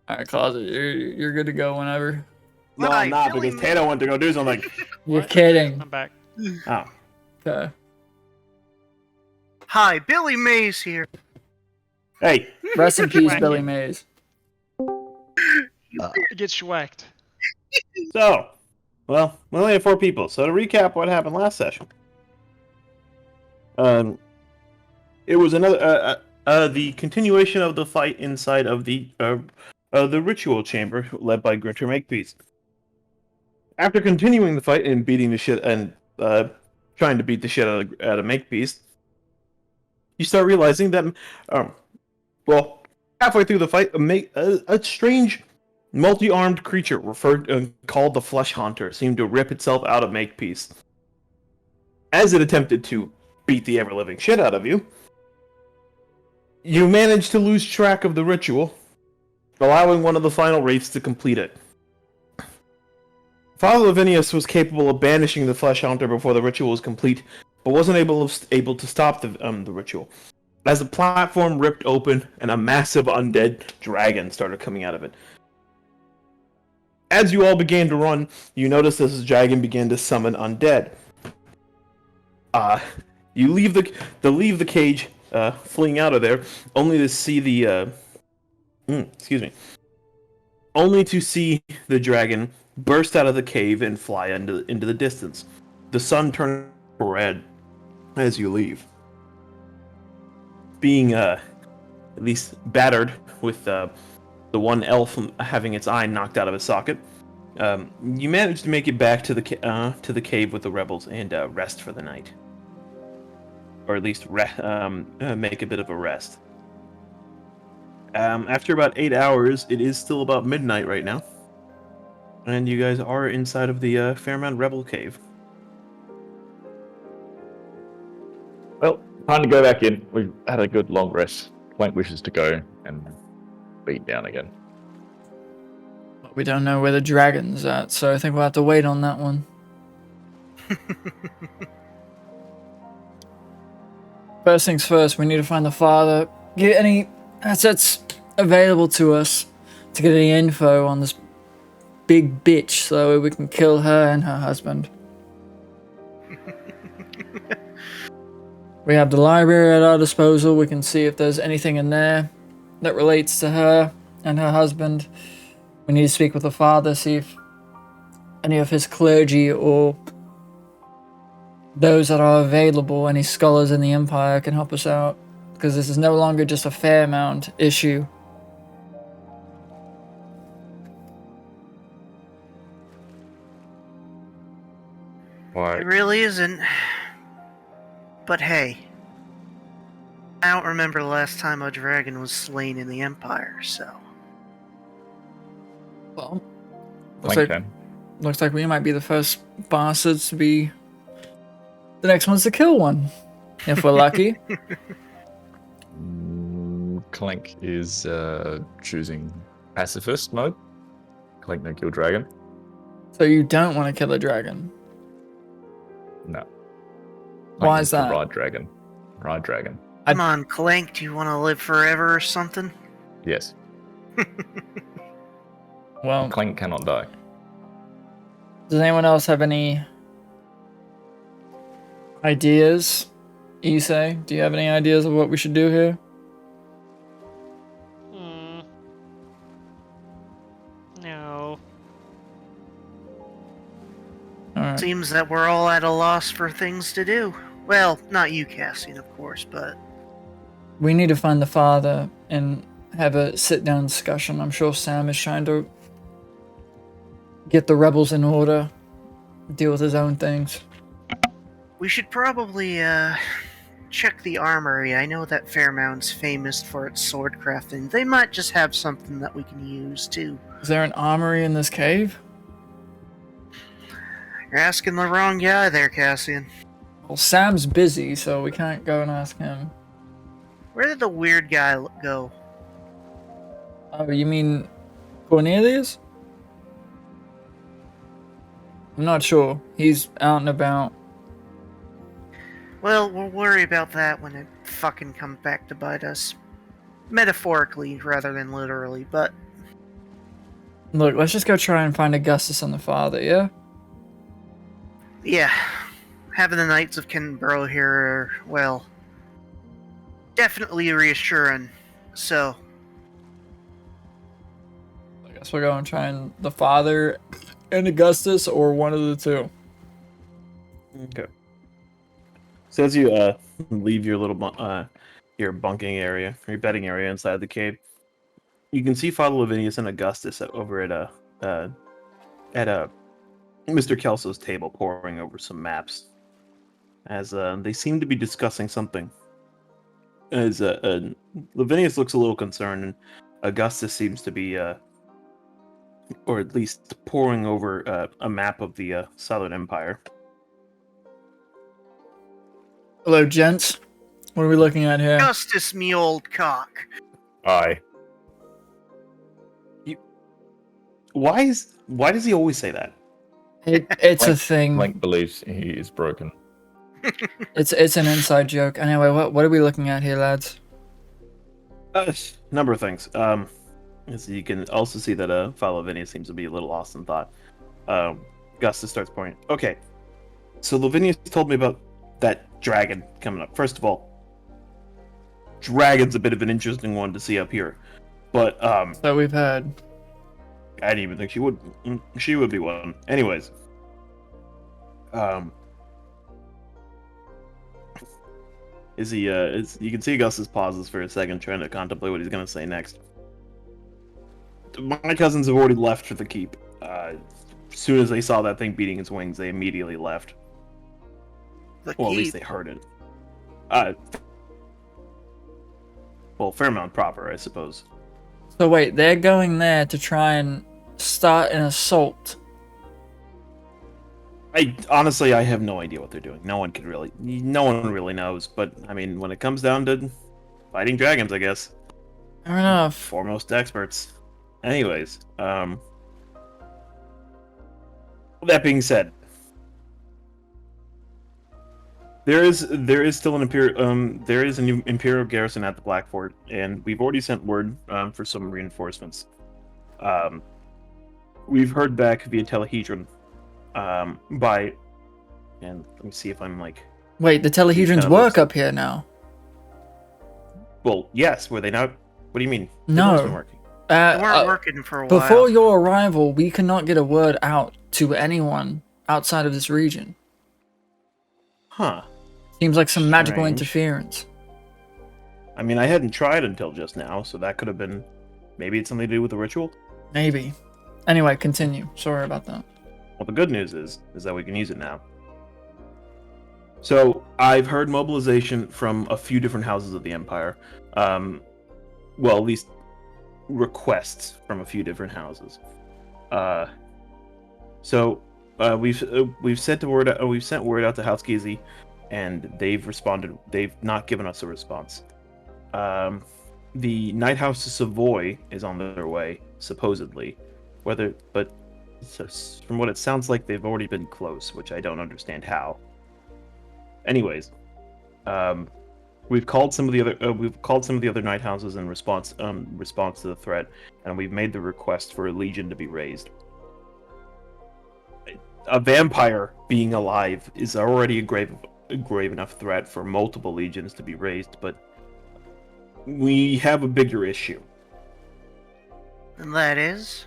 Alright, Closet, you're good to go whenever. No, I'm not, because Tato went to go do something. You're kidding. I'm back. Oh. Okay. Hi, Billy Mays here. Hey. Rest in peace, Schwack Billy it. Mays. Get schwacked. So, well, we only have 4 people. So to recap what happened last session. It was another the continuation of the fight inside of the ritual chamber led by Grinter Makepeace. After continuing the fight and beating the shit and trying to beat the shit out of Makepeace, you start realizing that well, halfway through the fight, a strange multi-armed creature called the Flesh Haunter seemed to rip itself out of Makepeace. As it attempted to beat the ever-living shit out of you, you managed to lose track of the ritual, allowing one of the final wraiths to complete it. Father Lavinius was capable of banishing the Flesh Haunter before the ritual was complete, but wasn't able to stop the ritual. As the platform ripped open and a massive undead dragon started coming out of it. As you all began to run, you noticed as the dragon began to summon undead. You leave the cage, fleeing out of there, only to see only to see the dragon burst out of the cave and fly into the distance. The sun turned red as you leave. Being at least battered with the one elf having its eye knocked out of its socket, you managed to make it back to the cave with the rebels and rest for the night, or at least make a bit of a rest. After about 8 hours, it is still about midnight right now, and you guys are inside of the Fairmount Rebel Cave. Well, time to go back in. We've had a good long rest. Clank wishes to go and beat down again. We don't know where the dragon's at, so I think we'll have to wait on that one. First things first, we need to find the father. Get any assets available to us to get any info on this big bitch so we can kill her and her husband. We have the library at our disposal. We can see if there's anything in there that relates to her and her husband. We need to speak with the father, see if any of his clergy or those that are available, any scholars in the Empire, can help us out. Because this is no longer just a Fairmount issue. It really isn't. But hey, I don't remember the last time a dragon was slain in the Empire, so... Well, Clank looks like we might be the first bastards to be the next ones to kill one, if we're lucky. Clank is choosing pacifist mode. Clank no kill dragon. So you don't want to kill a dragon? No. Why is that? Ride dragon. Ride dragon. Come on, Clank, do you want to live forever or something? Yes. Well, Clank cannot die. does anyone else have any ideas? Isse, do you have any ideas of what we should do here? No. Alright. Seems that we're all at a loss for things to do. Well, not you, Cassian, of course, but... We need to find the father and have a sit-down discussion. I'm sure Sam is trying to get the rebels in order, deal with his own things. We should probably, check the armory. I know that Fairmount's famous for its sword crafting. They might just have something that we can use, too. Is there an armory in this cave? You're asking the wrong guy there, Cassian. Well, Sam's busy, so we can't go and ask him. Where did the weird guy go? Oh, you mean Cornelius? I'm not sure. He's out and about. Well, we'll worry about that when it fucking comes back to bite us. Metaphorically rather than literally, but... Look, let's just go try and find Augustus and the father, yeah? Yeah, having the Knights of Kinborough here are, well, definitely reassuring. So, I guess we'll go and try and the father and Augustus, or one of the two. Okay. So as you leave your little your bunking area, your bedding area inside the cave, you can see Father Lavinius and Augustus over at Mr. Kelso's table, poring over some maps, as they seem to be discussing something. As Lavinius looks a little concerned, and Augustus seems to be, or at least poring over a map of the Southern Empire. Hello, gents. What are we looking at here? Justice, me old cock. Aye. Why does he always say that? It's a thing. Clank believes he is broken. It's an inside joke. Anyway, what are we looking at here, lads? Number of things. So you can also see that Father Lavinius seems to be a little lost in thought. Augustus starts pointing. Okay, so Lavinius told me about that dragon coming up. First of all, dragon's a bit of an interesting one to see up here, but So we've heard. I didn't even think she would be one. Anyways, is he you can see Augustus pauses for a second, trying to contemplate what he's gonna say next. My cousins have already left for the keep. As soon as they saw that thing beating its wings, they immediately left. Well, at least they heard it. Well, Fairmount proper, I suppose. So wait, they're going there to try and start an assault. Honestly, I have no idea what they're doing. No one really knows. But I mean, when it comes down to fighting dragons, I guess Fair enough. foremost experts. Anyways, that being said, there is still an new Imperial garrison at the Black Fort, and we've already sent word for some reinforcements. We've heard back via telehedron and let me see if I'm like. Wait, the telehedrons work up here now. Well, yes, were they not? What do you mean? They've No. always been working. They weren't working for a while. Before your arrival, we could not get a word out to anyone outside of this region. Huh. Seems like some magical Strange. interference. I mean, I hadn't tried until just now, so that could have been. Maybe it's something to do with the ritual. Maybe. Anyway, continue. Sorry about that. Well, the good news is that we can use it now. So I've heard mobilization from a few different houses of the Empire. Well, at least requests from a few different houses. So we've sent word out to House Gizzy, and they've responded. They've not given us a response. The Night House of Savoy is on their way, supposedly. From what it sounds like, they've already been close, which I don't understand how. Anyways, we've called some of the other night houses in response to the threat, and we've made the request for a legion to be raised. A vampire being alive is already a grave enough threat for multiple legions to be raised, but we have a bigger issue. And that is?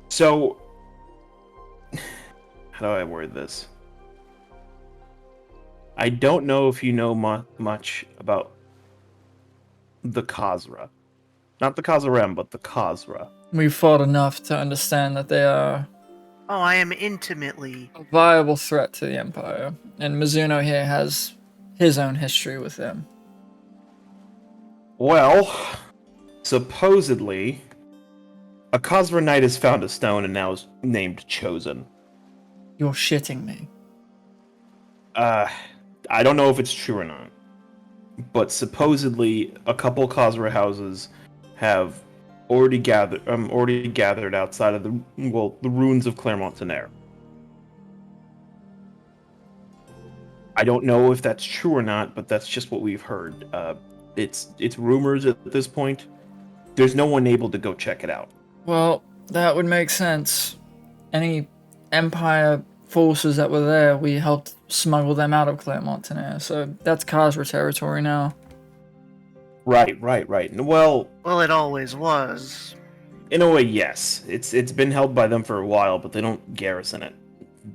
So, how do I word this? I don't know if you know much about the Khazra. Not the Khazarem, but the Khazra. We've fought enough to understand that they are Oh, I am intimately. a viable threat to the Empire, and Mizuno here has his own history with them. Well, supposedly, a Khazra knight has found a stone and now is named Chosen. You're shitting me. I don't know if it's true or not, but supposedly a couple Khazra houses have already gathered outside of the ruins of Clermont-Tonnerre. I don't know if that's true or not, but that's just what we've heard. It's rumors at this point, there's no one able to go check it out. Well, that would make sense. Any Empire forces that were there, we helped smuggle them out of Clermont-Tonnerre, so that's Khazra territory now. Right. Well, Well, it always was. in a way, yes. It's been held by them for a while, but they don't garrison it.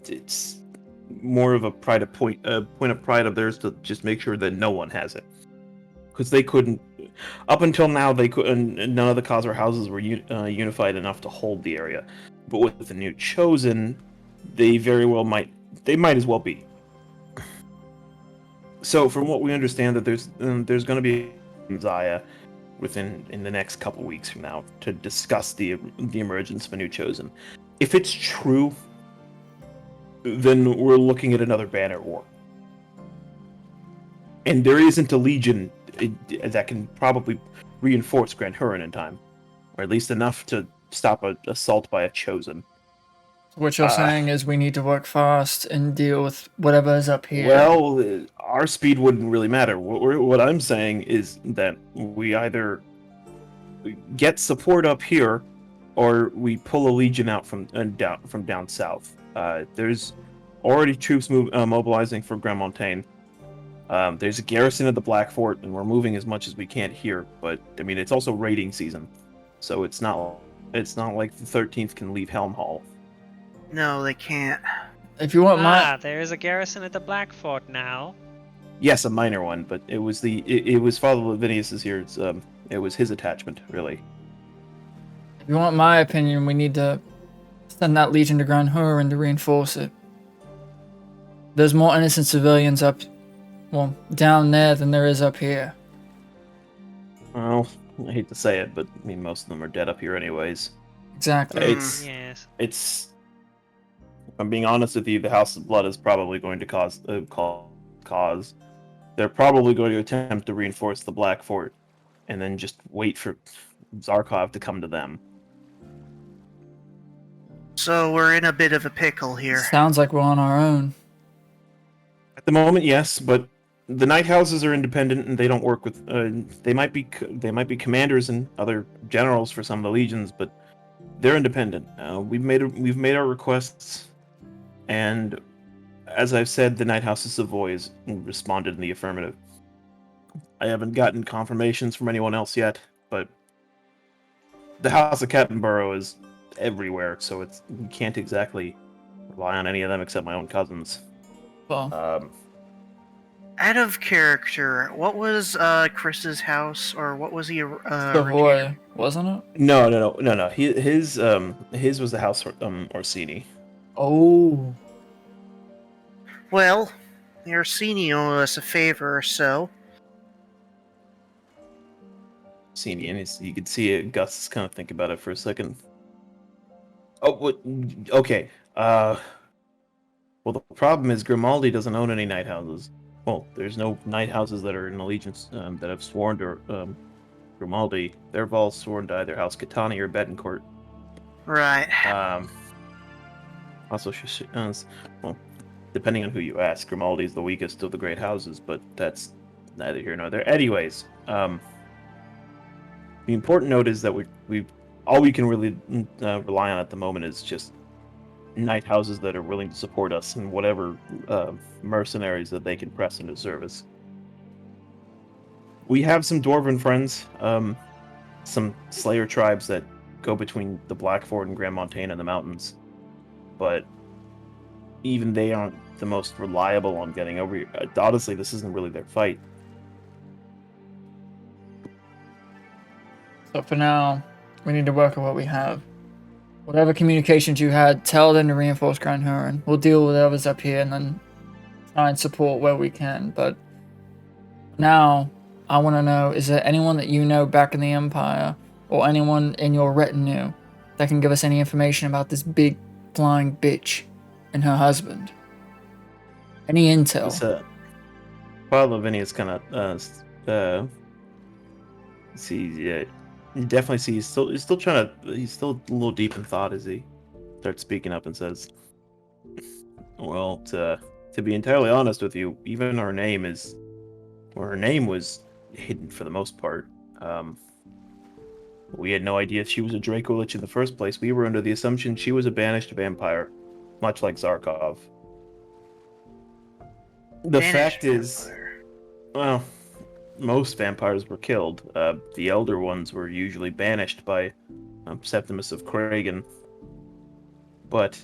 It's more of a point of pride of theirs to just make sure that no one has it, because they couldn't. Up until now, they couldn't. None of the Khazra houses were unified enough to hold the area, but with the new chosen, they very well might. They might as well be. So, from what we understand, that there's going to be Zaya in the next couple weeks from now to discuss the emergence of a new chosen. If it's true, then we're looking at another Banner War, and there isn't a legion that can probably reinforce Grand Huron in time, or at least enough to stop an assault by a chosen. What you're saying is we need to work fast and deal with whatever is up here. Well, our speed wouldn't really matter. What I'm saying is that we either get support up here, or we pull a legion out from down south. There's already troops mobilizing for Grand Montaigne. There's a garrison at the Black Fort, and we're moving as much as we can here. But I mean, it's also raiding season, so it's not like the 13th can leave Helm Hall. No, they can't. If you want my... there is a garrison at the Black Fort now. Yes, a minor one, but it was Father Lavinius's here. It was his attachment, really. If you want my opinion, we need to send that legion to Grand Huron to reinforce it. There's more innocent civilians down there than there is up here. Well, I hate to say it, but I mean, most of them are dead up here anyways. Exactly. Yes. It's. If I'm being honest with you, the House of Blood is probably going to cause. They're probably going to attempt to reinforce the Black Fort, and then just wait for Zarkov to come to them. So we're in a bit of a pickle here. Sounds like we're on our own. At the moment, yes, but the Night Houses are independent, and they don't work with. They might be commanders and other generals for some of the legions, but they're independent. We've made our requests, and as I've said, the Night House of Savoy has responded in the affirmative. I haven't gotten confirmations from anyone else yet, but the House of Cattenborough is everywhere, so you can't exactly rely on any of them except my own cousins. Well, Out of character, what was Chris's house, or what was he? Savoy, wasn't it? No. His was the House Orsini. Oh. Well, the Orsini owe us a favor or so. Orsini, and you could see Gus kind of think about it for a second. Oh, what? Okay. Well, the problem is Grimaldi doesn't own any night houses. Well, there's no night houses that are in allegiance that have sworn to Grimaldi. They're all sworn to either House Catani or Betancourt. Right. Also, well, depending on who you ask, Grimaldi is the weakest of the great houses, but that's neither here nor there. Anyways, the important note is that we all we can really rely on at the moment is just night houses that are willing to support us in whatever mercenaries that they can press into service. We have some dwarven friends, some slayer tribes that go between the Black Fort and Grand Montaigne and the mountains, but even they aren't the most reliable on getting over here. Honestly, this isn't really their fight. So for now, we need to work on what we have. Whatever communications you had, tell them to reinforce Grand Huron. We'll deal with others up here and then try and support where we can. But now, I want to know, is there anyone that you know back in the Empire, or anyone in your retinue, that can give us any information about this big flying bitch and her husband? Any intel? Father Lavinius kind of see. You definitely see he's still a little deep in thought as he starts speaking up and says, "Well, to be entirely honest with you, even her name was hidden for the most part. We had no idea she was a Draco Lich in the first place. We were under the assumption she was a banished vampire, much like Zarkov. The Banished fact is, vampire. well, most vampires were killed. The elder ones were usually banished by Septimus of Kragan. But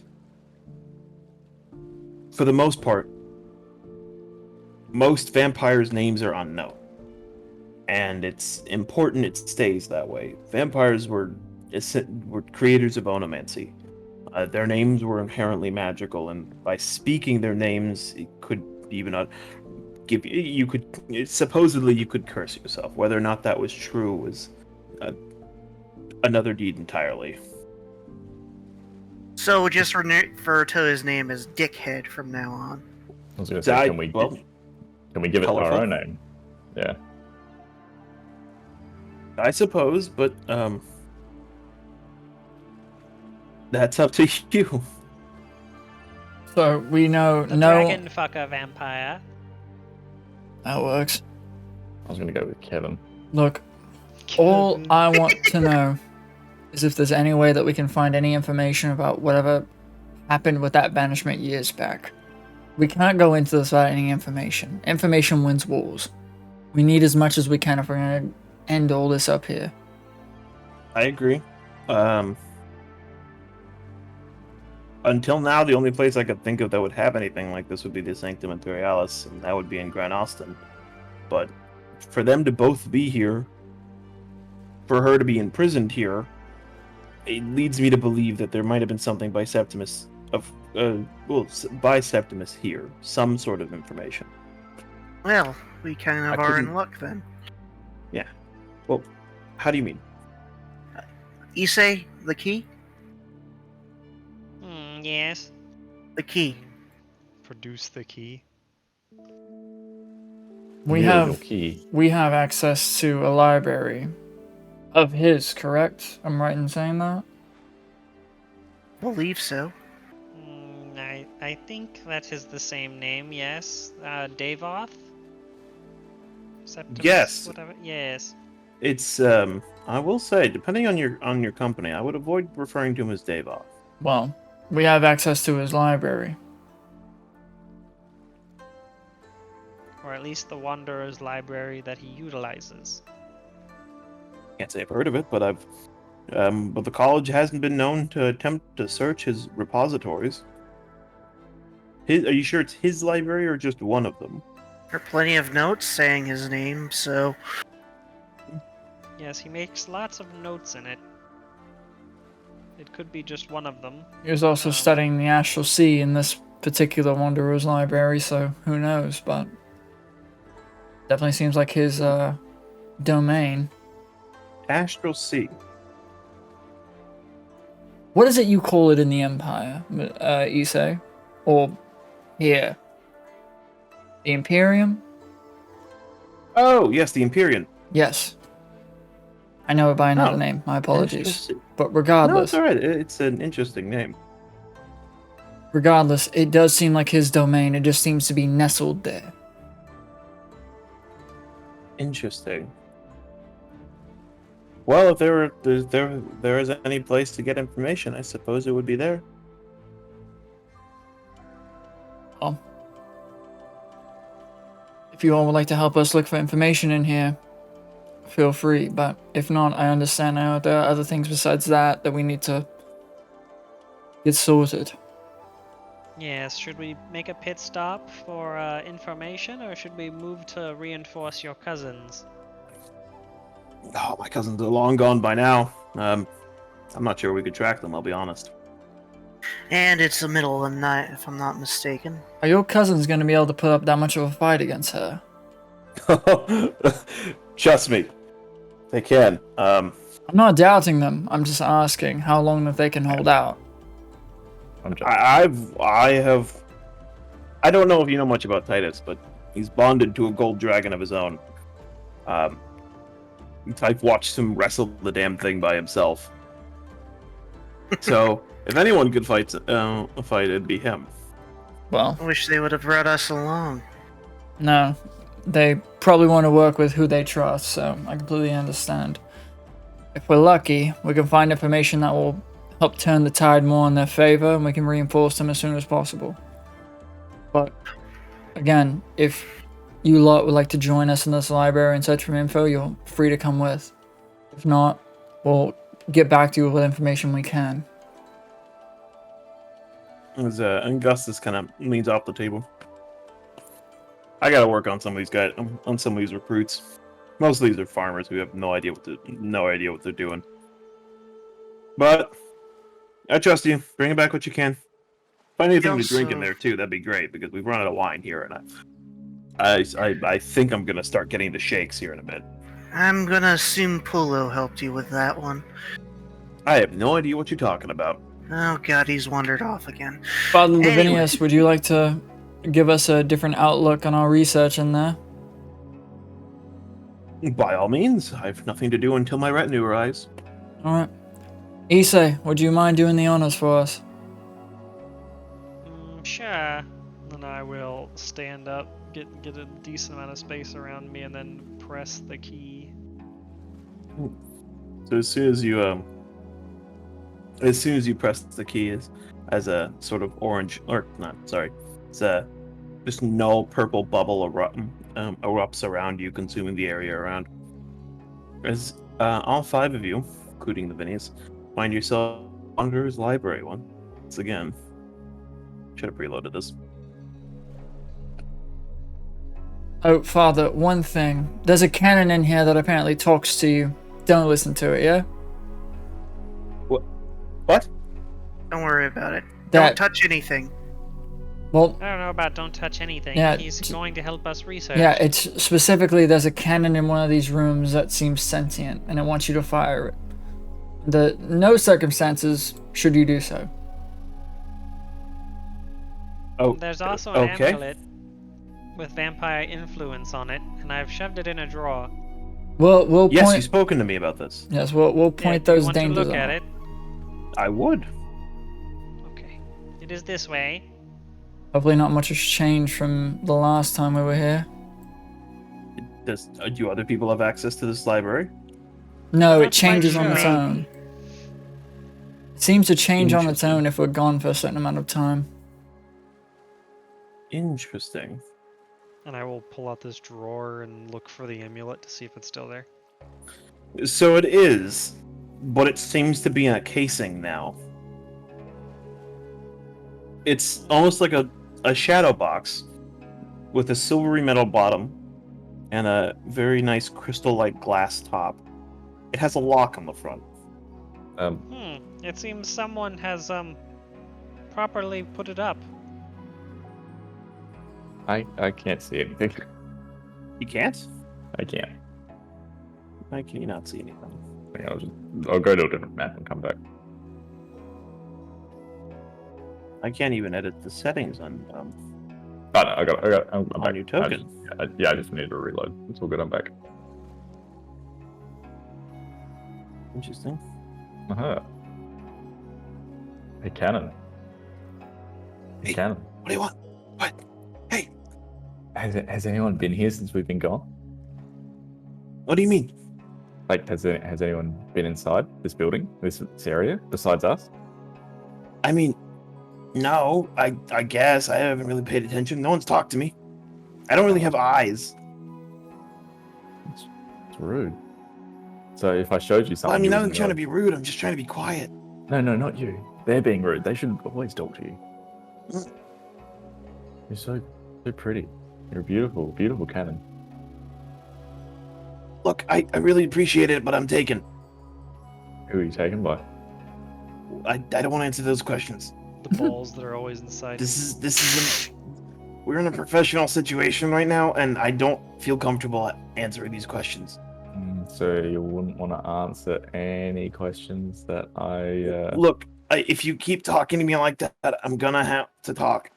for the most part, most vampires' names are unknown. And it's important it stays that way. Vampires were creators of onomancy. Their names were inherently magical, and by speaking their names, it could even give you could supposedly you could curse yourself. Whether or not that was true was another deed entirely. So we'll just refer to his name as Dickhead from now on. I was going to say, can we give it colorful. our own name? Yeah. I suppose, but that's up to you. So we know The no. dragon fucker vampire. That works. I was going to go with Kevin. Look, all I want to know is if there's any way that we can find any information about whatever happened with that banishment years back. We can't go into this without any information. Information wins wars. We need as much as we can if we're going to end all this up here. I agree. Until now, the only place I could think of that would have anything like this would be the Sanctum Imperialis, and that would be in Gran Austin. But for them to both be here, for her to be imprisoned here, it leads me to believe that there might have been something by Septimus by Septimus here, some sort of information. Well, we kind of are in luck then. Yeah. Well, how do you mean? Isse, the key? Yes. The key. Produce the key. We have access to a library of his, correct? I'm right in saying that? Believe so. I think that is the same name, yes. Davoth? Septimus, Yes. Whatever. Yes. It's I will say, depending on your company, I would avoid referring to him as Davoth. Well, we have access to his library. Or at least the Wanderer's library that he utilizes. Can't say I've heard of it, but but the college hasn't been known to attempt to search his repositories. Are you sure it's his library or just one of them? There are plenty of notes saying his name, so... Yes, he makes lots of notes in it. It could be just one of them. He was also studying the Astral Sea in this particular Wanderer's library, so who knows, but definitely seems like his domain. Astral Sea. What is it you call it in the Empire, Isse? Or here? The Imperium? Oh, yes, the Empyrean. Yes. I know it by another name, my apologies. But No, regardless, it's alright. It's an interesting name. regardless, it does seem like his domain. It just seems to be nestled there. Interesting. Well, if there is any place to get information, I suppose it would be there. Well, if you all would like to help us look for information in here, feel free. But if not, I understand now there are other things besides that we need to get sorted. Yes, should we make a pit stop for information, or should we move to reinforce your cousins? Oh, my cousins are long gone by now. I'm not sure we could track them, I'll be honest. And it's the middle of the night, if I'm not mistaken. Are your cousins going to be able to put up that much of a fight against her? Trust me, they can. I'm not doubting them. I'm just asking how long that they can hold out. I don't know if you know much about Titus, but he's bonded to a gold dragon of his own. I've watched him wrestle the damn thing by himself. So, if anyone could fight, it'd be him. Well, I wish they would have brought us along. no. They probably want to work with who they trust, so I completely understand. If we're lucky, we can find information that will help turn the tide more in their favor, and we can reinforce them as soon as possible. But again, if you lot would like to join us in this library and search for info, you're free to come with. If not, we'll get back to you with information we can. As Augustus kind of leans off the table. I gotta work on some of these guys, on some of these recruits. Most of these are farmers who have no idea what they're doing. But I trust you. Bring back what you can. Find anything to drink in there too. That'd be great because we've run out of wine here, and I think I'm gonna start getting the shakes here in a bit. I'm gonna assume Pulo helped you with that one. I have no idea what you're talking about. Oh god, he's wandered off again. Father Anyway. Lavinius, would you like to give us a different outlook on our research in there? By all means, I have nothing to do until my retinue arrives. Alright. Isse, would you mind doing the honors for us? Sure. Then I will stand up, get a decent amount of space around me, and then press the key. So as soon as you press the key, as a sort of orange, or not, sorry, it's a just null purple bubble erupts around you, consuming the area around. As all 5 of you, including the Vinnies, find yourself under his library once again. Should have preloaded this. Oh, Father, one thing. There's a cannon in here that apparently talks to you. Don't listen to it, yeah? What? Don't worry about it. That- Don't touch anything. Well, I don't know about don't touch anything. Yeah, He's going to help us research. yeah, it's specifically there's a cannon in one of these rooms that seems sentient, and it wants you to fire it. Under no circumstances should you do so. Oh, There's also an okay. amulet with vampire influence on it, and I've shoved it in a drawer. We'll Yes, point. you've spoken to me about this. Yes, we'll Yeah, point do you those want to dangers look out. at it? I would. Okay. It is this way. Hopefully, not much has changed from the last time we were here. Do other people have access to this library? No, Not it changes quite on its sure. own. It seems to change on its Interesting. own if we're gone for a certain amount of time. Interesting. And I will pull out this drawer and look for the amulet to see if it's still there. So it is, but it seems to be in a casing now. It's almost like a shadow box with a silvery metal bottom and a very nice crystal-like glass top. It has a lock on the front. It seems someone has properly put it up. I can't see anything. You can't? I can't. Why can you not see anything? I'll go to a different map and come back. I can't even edit the settings on. Oh, no, I'm On back. your token. I just need to reload. It's all good. I'm back. Interesting. Uh-huh. A cannon. A Hey. cannon. What do you want? What? Hey, Has anyone been here since we've been gone? what do you mean? Like, has anyone been inside this building, this area, besides us? I mean, no. I guess I haven't really paid attention. No one's talked to me. I don't really have eyes. It's rude. So if I showed you something, Well, I mean, you I'm wouldn't trying to know. be rude. I'm just trying to be quiet. No, not you. They're being rude. They should always talk to you. Mm. You're so pretty. You're a beautiful, beautiful cannon. Look, I really appreciate it, but I'm taken. Who are you taken by? I don't want to answer those questions. The balls that are always inside. This is we're in a professional situation right now, and I don't feel comfortable answering these questions. So you wouldn't want to answer any questions that I... Look, if you keep talking to me like that, I'm gonna have to talk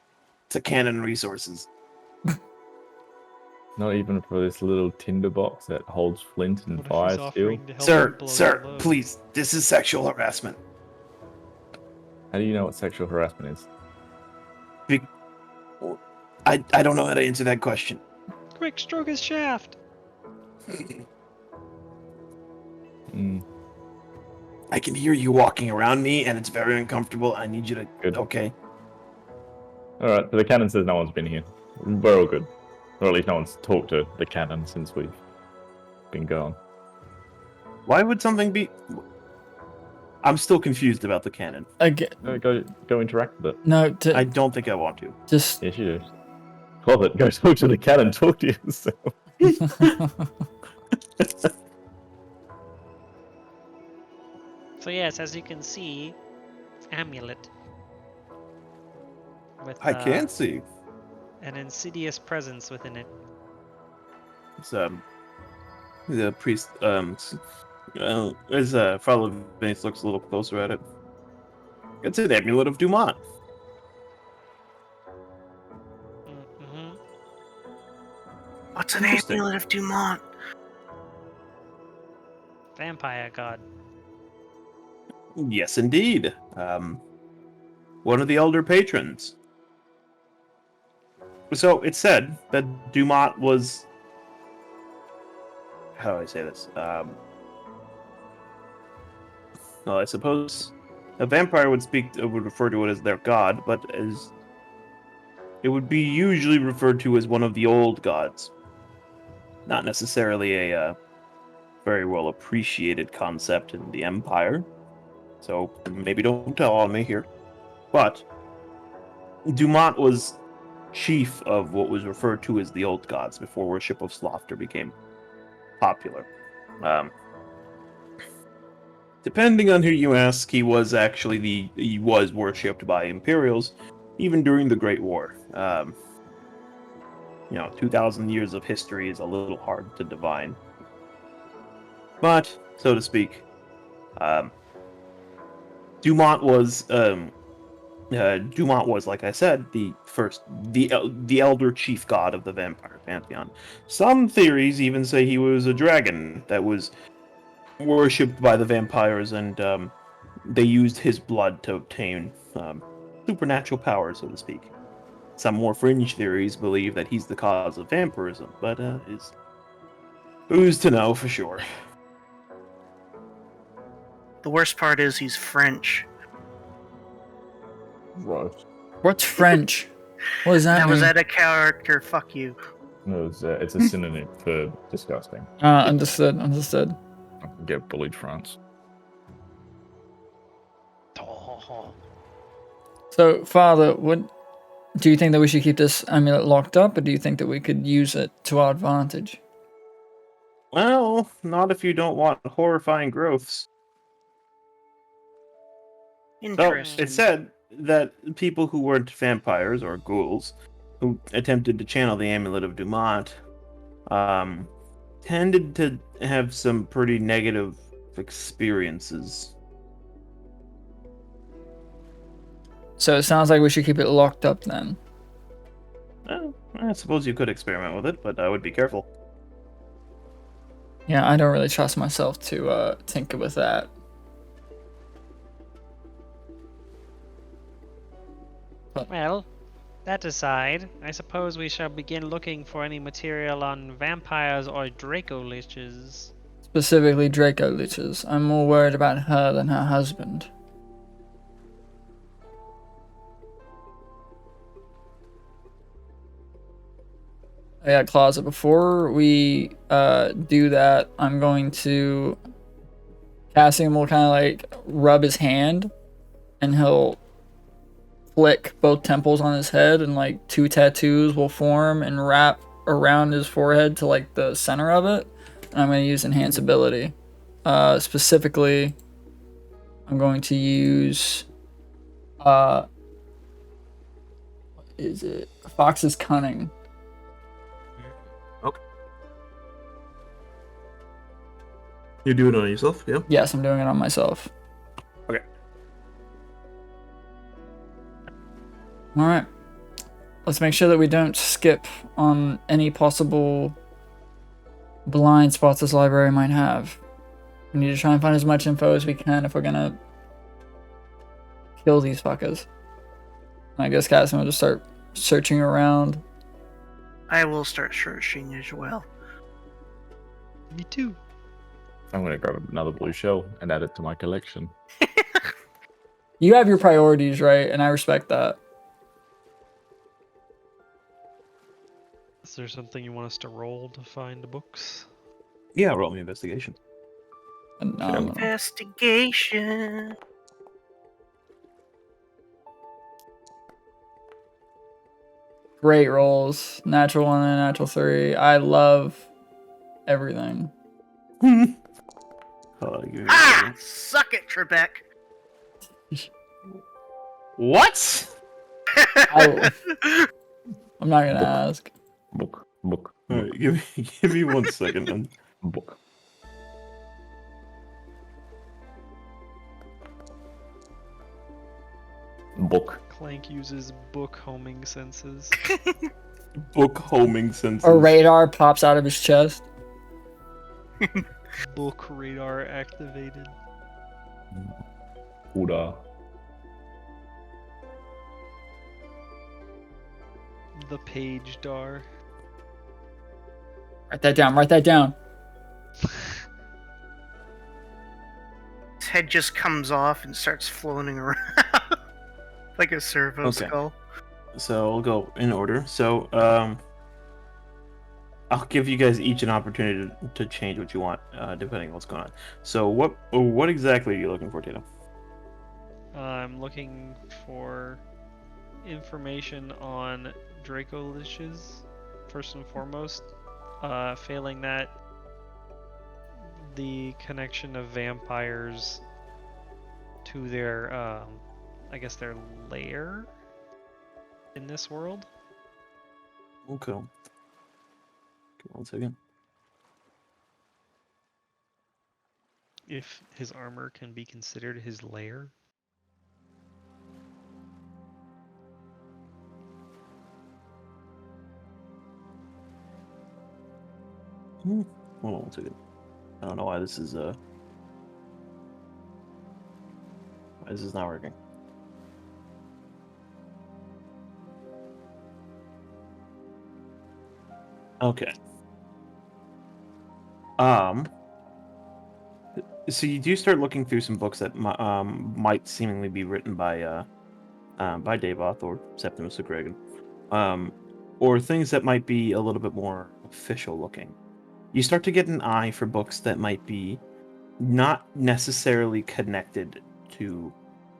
to Canon Resources. Not even for this little tinderbox that holds flint and What if he's fire steel? offering to help Sir, him blow sir, the load? please, this is sexual harassment. How do you know what sexual harassment is? I don't know how to answer that question. Quick, stroke his shaft. Hmm. I can hear you walking around me, and it's very uncomfortable. I need you to... Good. Okay. Alright, so the cannon says no one's been here. We're all good. Or at least no one's talked to the cannon since we've been gone. Why would something be... I'm still confused about the cannon. Again, Go interact with it. no, I don't think I want to. just Yes, you do. Love it. Go talk to the cannon. Talk to yourself. So yes, as you can see, amulet with I can't see. an insidious presence within it. It's, the priest, as Father Vance looks a little closer at it. It's an amulet of Dumont. Mm-hmm. What's an Interesting. amulet of Dumont? Vampire god. Yes, indeed. One of the elder patrons. So it's said that Dumont was... How do I say this? Well, I suppose a vampire would refer to it as their god, but as it would be usually referred to as one of the old gods. Not necessarily a very well appreciated concept in the Empire. So maybe don't tell on me here. But Dumont was chief of what was referred to as the old gods before worship of Slaughter became popular. Depending on who you ask, he was worshipped by Imperials even during the Great War. 2,000 years of history is a little hard to divine. But, so to speak, Dumont was, like I said, the elder chief god of the vampire pantheon. Some theories even say he was a dragon that was worshipped by the vampires, and they used his blood to obtain supernatural power, so to speak. Some more fringe theories believe that he's the cause of vampirism, but who's to know for sure? The worst part is he's French. Right. what's French? What does that That mean? was that a character? Fuck you. No, it's a synonym for disgusting. Understood. I can get bullied France. So, Father, what do you think that we should keep this amulet locked up, or do you think that we could use it to our advantage? Well, not if you don't want horrifying growths. So, Interesting. it said that people who weren't vampires or ghouls, who attempted to channel the amulet of Dumont, tended to have some pretty negative experiences. So it sounds like we should keep it locked up then. Well, I suppose you could experiment with it, but I would be careful. Yeah, I don't really trust myself to tinker with that. Well, that aside, I suppose we shall begin looking for any material on vampires or Draco liches. Specifically Draco liches. I'm more worried about her than her husband. Yeah, Closet, before we do that, I'm going to... Cassian will kind of like rub his hand, and he'll flick both temples on his head, and like 2 tattoos will form and wrap around his forehead to like the center of it. And I'm going to use Enhance Ability. Specifically, I'm going to use... what is it? Fox's Cunning. You do it on yourself, yeah? Yes, I'm doing it on myself. Okay. Alright. Let's make sure that we don't skip on any possible blind spots this library might have. We need to try and find as much info as we can if we're gonna kill these fuckers. And I guess Cassian will just start searching around. I will start searching as well. Me too. I'm gonna grab another blue shell and add it to my collection. You have your priorities, right? And I respect that. Is there something you want us to roll to find the books? Yeah, roll me investigation. Phenomenal. Investigation. Great rolls. Natural 1 and natural 3. I love everything. Give me a Ah! second. Suck it, Trebek. What? I'm not gonna ask. Book. Alright, give me 1 second. Then. Book. Book. Clank uses book homing senses. Book homing senses. A radar pops out of his chest. Book radar activated. Huda. The page dar. Write that down. Write that down. His head just comes off and starts floating around like a servo Okay. skull. So I'll go in order. So I'll give you guys each an opportunity to change what you want, depending on what's going on. So what exactly are you looking for, Tatum? I'm looking for information on Draco Liches, first and foremost. Failing that, the connection of vampires to their, I guess their lair in this world. Okay. Give me 1 second. If his armor can be considered his lair. Hold on 1 second. I don't know why this is why this is not working. Okay. So you do start looking through some books that might seemingly be written by Davoth or Septimus O'Gregan, or things that might be a little bit more official looking. You start to get an eye for books that might be not necessarily connected to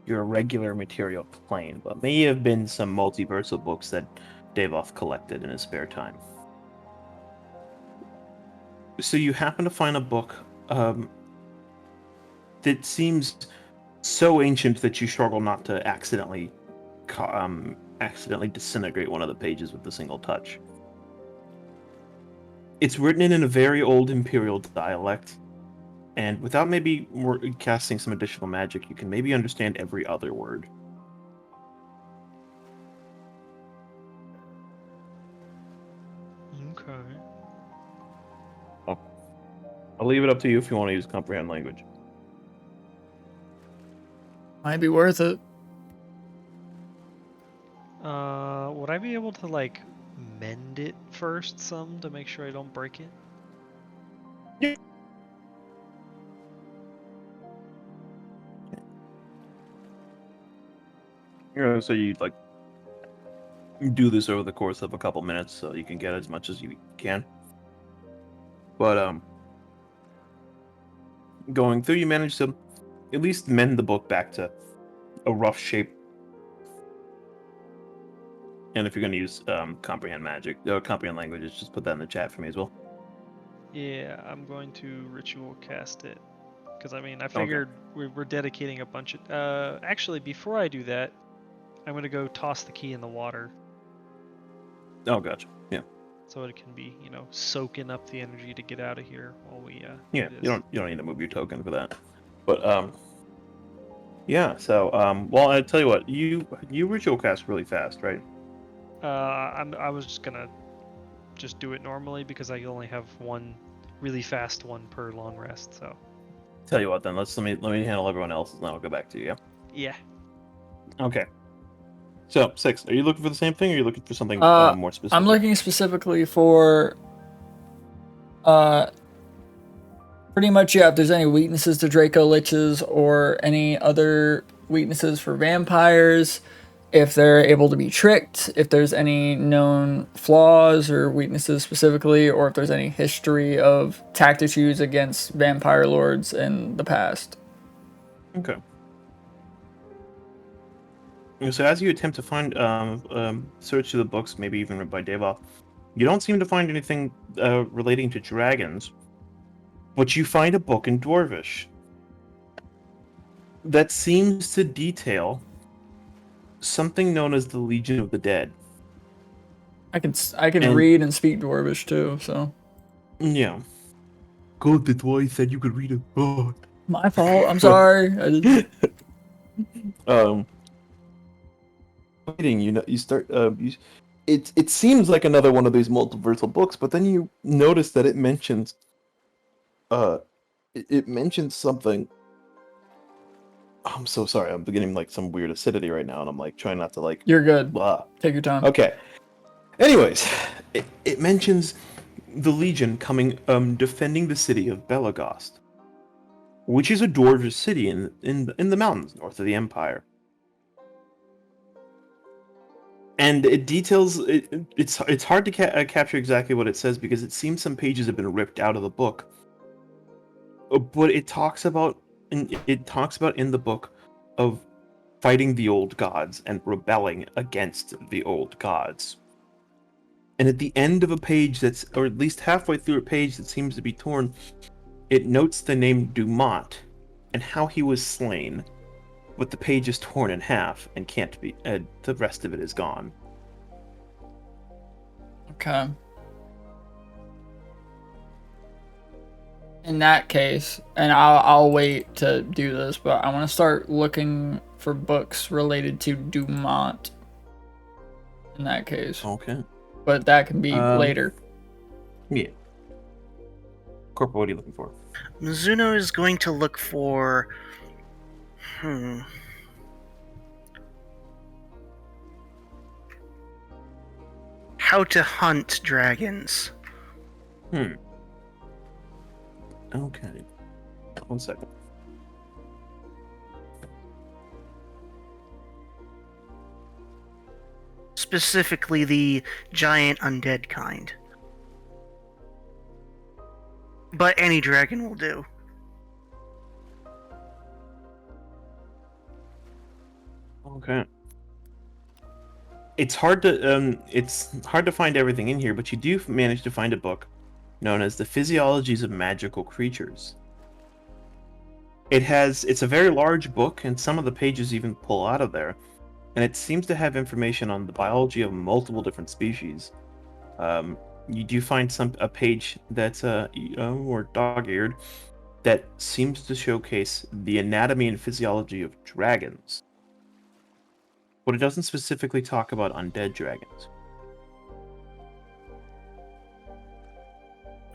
your regular material plane, but may have been some multiversal books that Davoth collected in his spare time. So you happen to find a book that seems so ancient that you struggle not to accidentally disintegrate one of the pages with a single touch. It's written in a very old Imperial dialect, and without maybe casting some additional magic, you can maybe understand every other word. Okay. I'll leave it up to you if you want to use comprehend language. Might be worth it. Would I be able to like mend it first some to make sure I don't break it? Yeah. So you like do this over the course of a couple minutes so you can get as much as you can. But going through, you manage to at least mend the book back to a rough shape. And if you're going to use comprehend magic or comprehend languages, just put that in the chat for me as well. Yeah, I'm going to ritual cast it. Because, I mean, I figured we're dedicating a bunch of... actually, before I do that, I'm going to go toss the key in the water. Oh, gotcha. Yeah. So it can be, you know, soaking up the energy to get out of here while we... Yeah, do you this. don't need to move your token for that. But, yeah, so, well, I tell you what, you ritual cast really fast, right? I was just going to just do it normally because I only have one really fast one per long rest, so... Tell you what, then, let me handle everyone else's, and then I'll go back to you, yeah? Yeah. Okay. So, 6, are you looking for the same thing, or are you looking for something more specific? I'm looking specifically for Pretty much, yeah. If there's any weaknesses to Draco Liches or any other weaknesses for vampires, if they're able to be tricked, if there's any known flaws or weaknesses specifically, or if there's any history of tactics used against vampire lords in the past. Okay. So as you attempt to find, search through the books, maybe even by Devoth, you don't seem to find anything relating to dragons, but you find a book in Dwarvish that seems to detail something known as the Legion of the Dead. I can read and speak Dwarvish too, so. Yeah. God, that's why I said you could read it. Oh. My fault. I'm sorry. Reading, you start. It seems like another one of these multiversal books, but then you notice that it mentions. It mentions something. I'm so sorry. I'm beginning like some weird acidity right now, and I'm like trying not to like. You're good. Blah. Take your time. Okay. Anyways, it mentions the Legion coming, defending the city of Belagost, which is a dwarvish city in the mountains north of the Empire. And it details it's hard to capture exactly what it says because it seems some pages have been ripped out of the book. But it talks about in the book of fighting the old gods and rebelling against the old gods. And at the end of a page or at least halfway through a page that seems to be torn, it notes the name Dumont and how he was slain. But the page is torn in half and can't be. The rest of it is gone. Okay. In that case, and I'll wait to do this, but I want to start looking for books related to Dumont. In that case. Okay. But that can be later. Yeah. Corporal, what are you looking for? Mizuno is going to look for. How to hunt dragons. Okay. 1 second. Specifically the giant undead kind. But any dragon will do. Okay. It's hard to find everything in here, but you do manage to find a book known as The Physiologies of Magical Creatures. It's a very large book, and some of the pages even pull out of there, and it seems to have information on the biology of multiple different species. You do find a page that's or dog-eared that seems to showcase the anatomy and physiology of dragons. But it doesn't specifically talk about undead dragons.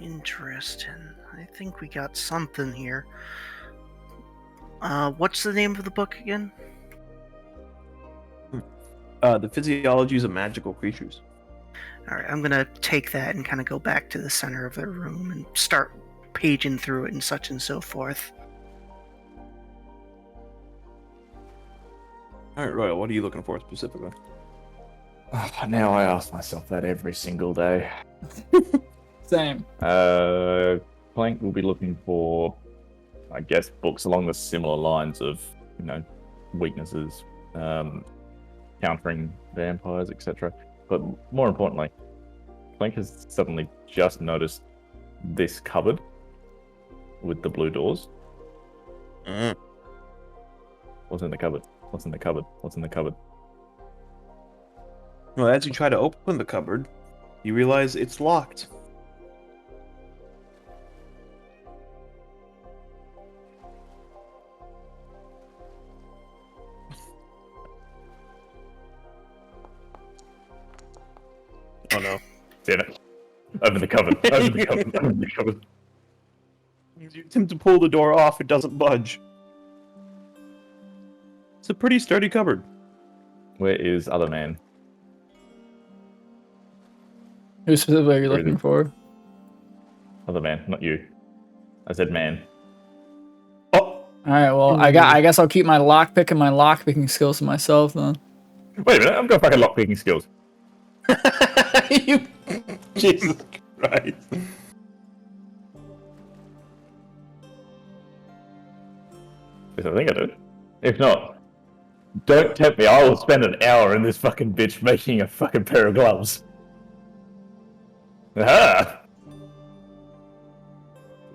Interesting. I think we got something here. What's the name of the book again? The Physiologies of Magical Creatures. Alright, I'm gonna take that and kind of go back to the center of the room and start paging through it and such and so forth. Alright, Royal, what are you looking for specifically? Now I ask myself that every single day. Same. Clank will be looking for, I guess, books along the similar lines of, weaknesses, countering vampires, etc. But more importantly, Clank has suddenly just noticed this cupboard with the blue doors. What's in the cupboard? What's in the cupboard? What's in the cupboard? Well, as you try to open the cupboard, you realize it's locked. Oh no. Damn it. Open the cupboard. Open the cupboard. Open the cupboard. You attempt to pull the door off, it doesn't budge. It's a pretty sturdy cupboard. Where is other man? Who specifically are you Where is looking it? for? Other man, not you. I said man. Oh, All right. Well, I guess I'll keep my lockpick and my lockpicking skills to myself then. Wait a minute, I've got fucking lockpicking skills. you, Jesus Christ! Yes, I think I do. If not, don't tempt me. I will spend an hour in this fucking bitch making a fucking pair of gloves. Aha!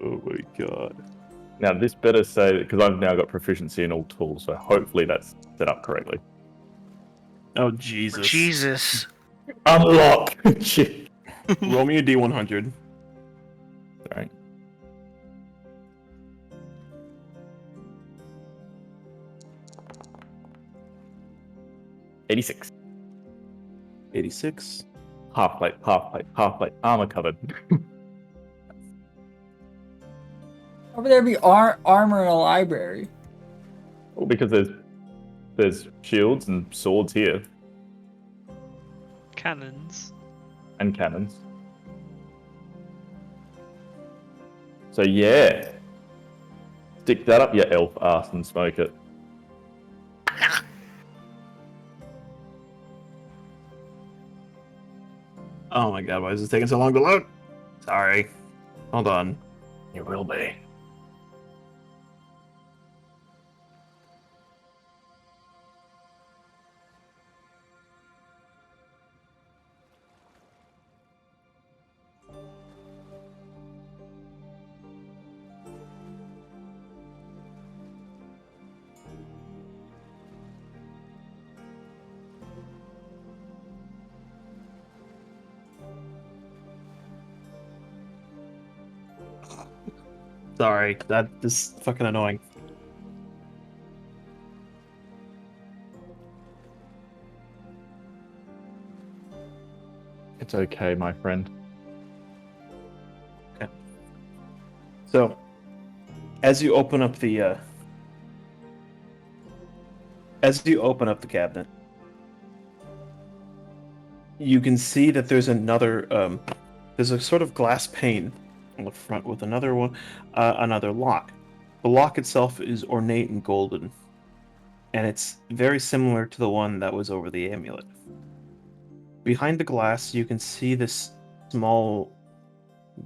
Oh my god! Now this better say, because I've now got proficiency in all tools, so hopefully that's set up correctly. Oh Jesus! Jesus. Unlock! Shit. Roll me a D100. Sorry. $86. 86. Half plate, armor covered. How would there be armor in a library? Well, because there's shields and swords here, Cannons. and cannons. So yeah, stick that up your elf ass and smoke it. Oh my god! Why is this taking so long to load? Sorry. Hold on. You will be. Sorry. That is fucking annoying. It's okay, my friend. So, as you open up the cabinet, you can see that there's another there's a sort of glass pane on the front with another one, another lock. The lock itself is ornate and golden, and it's very similar to the one that was over the amulet. Behind the glass, you can see this small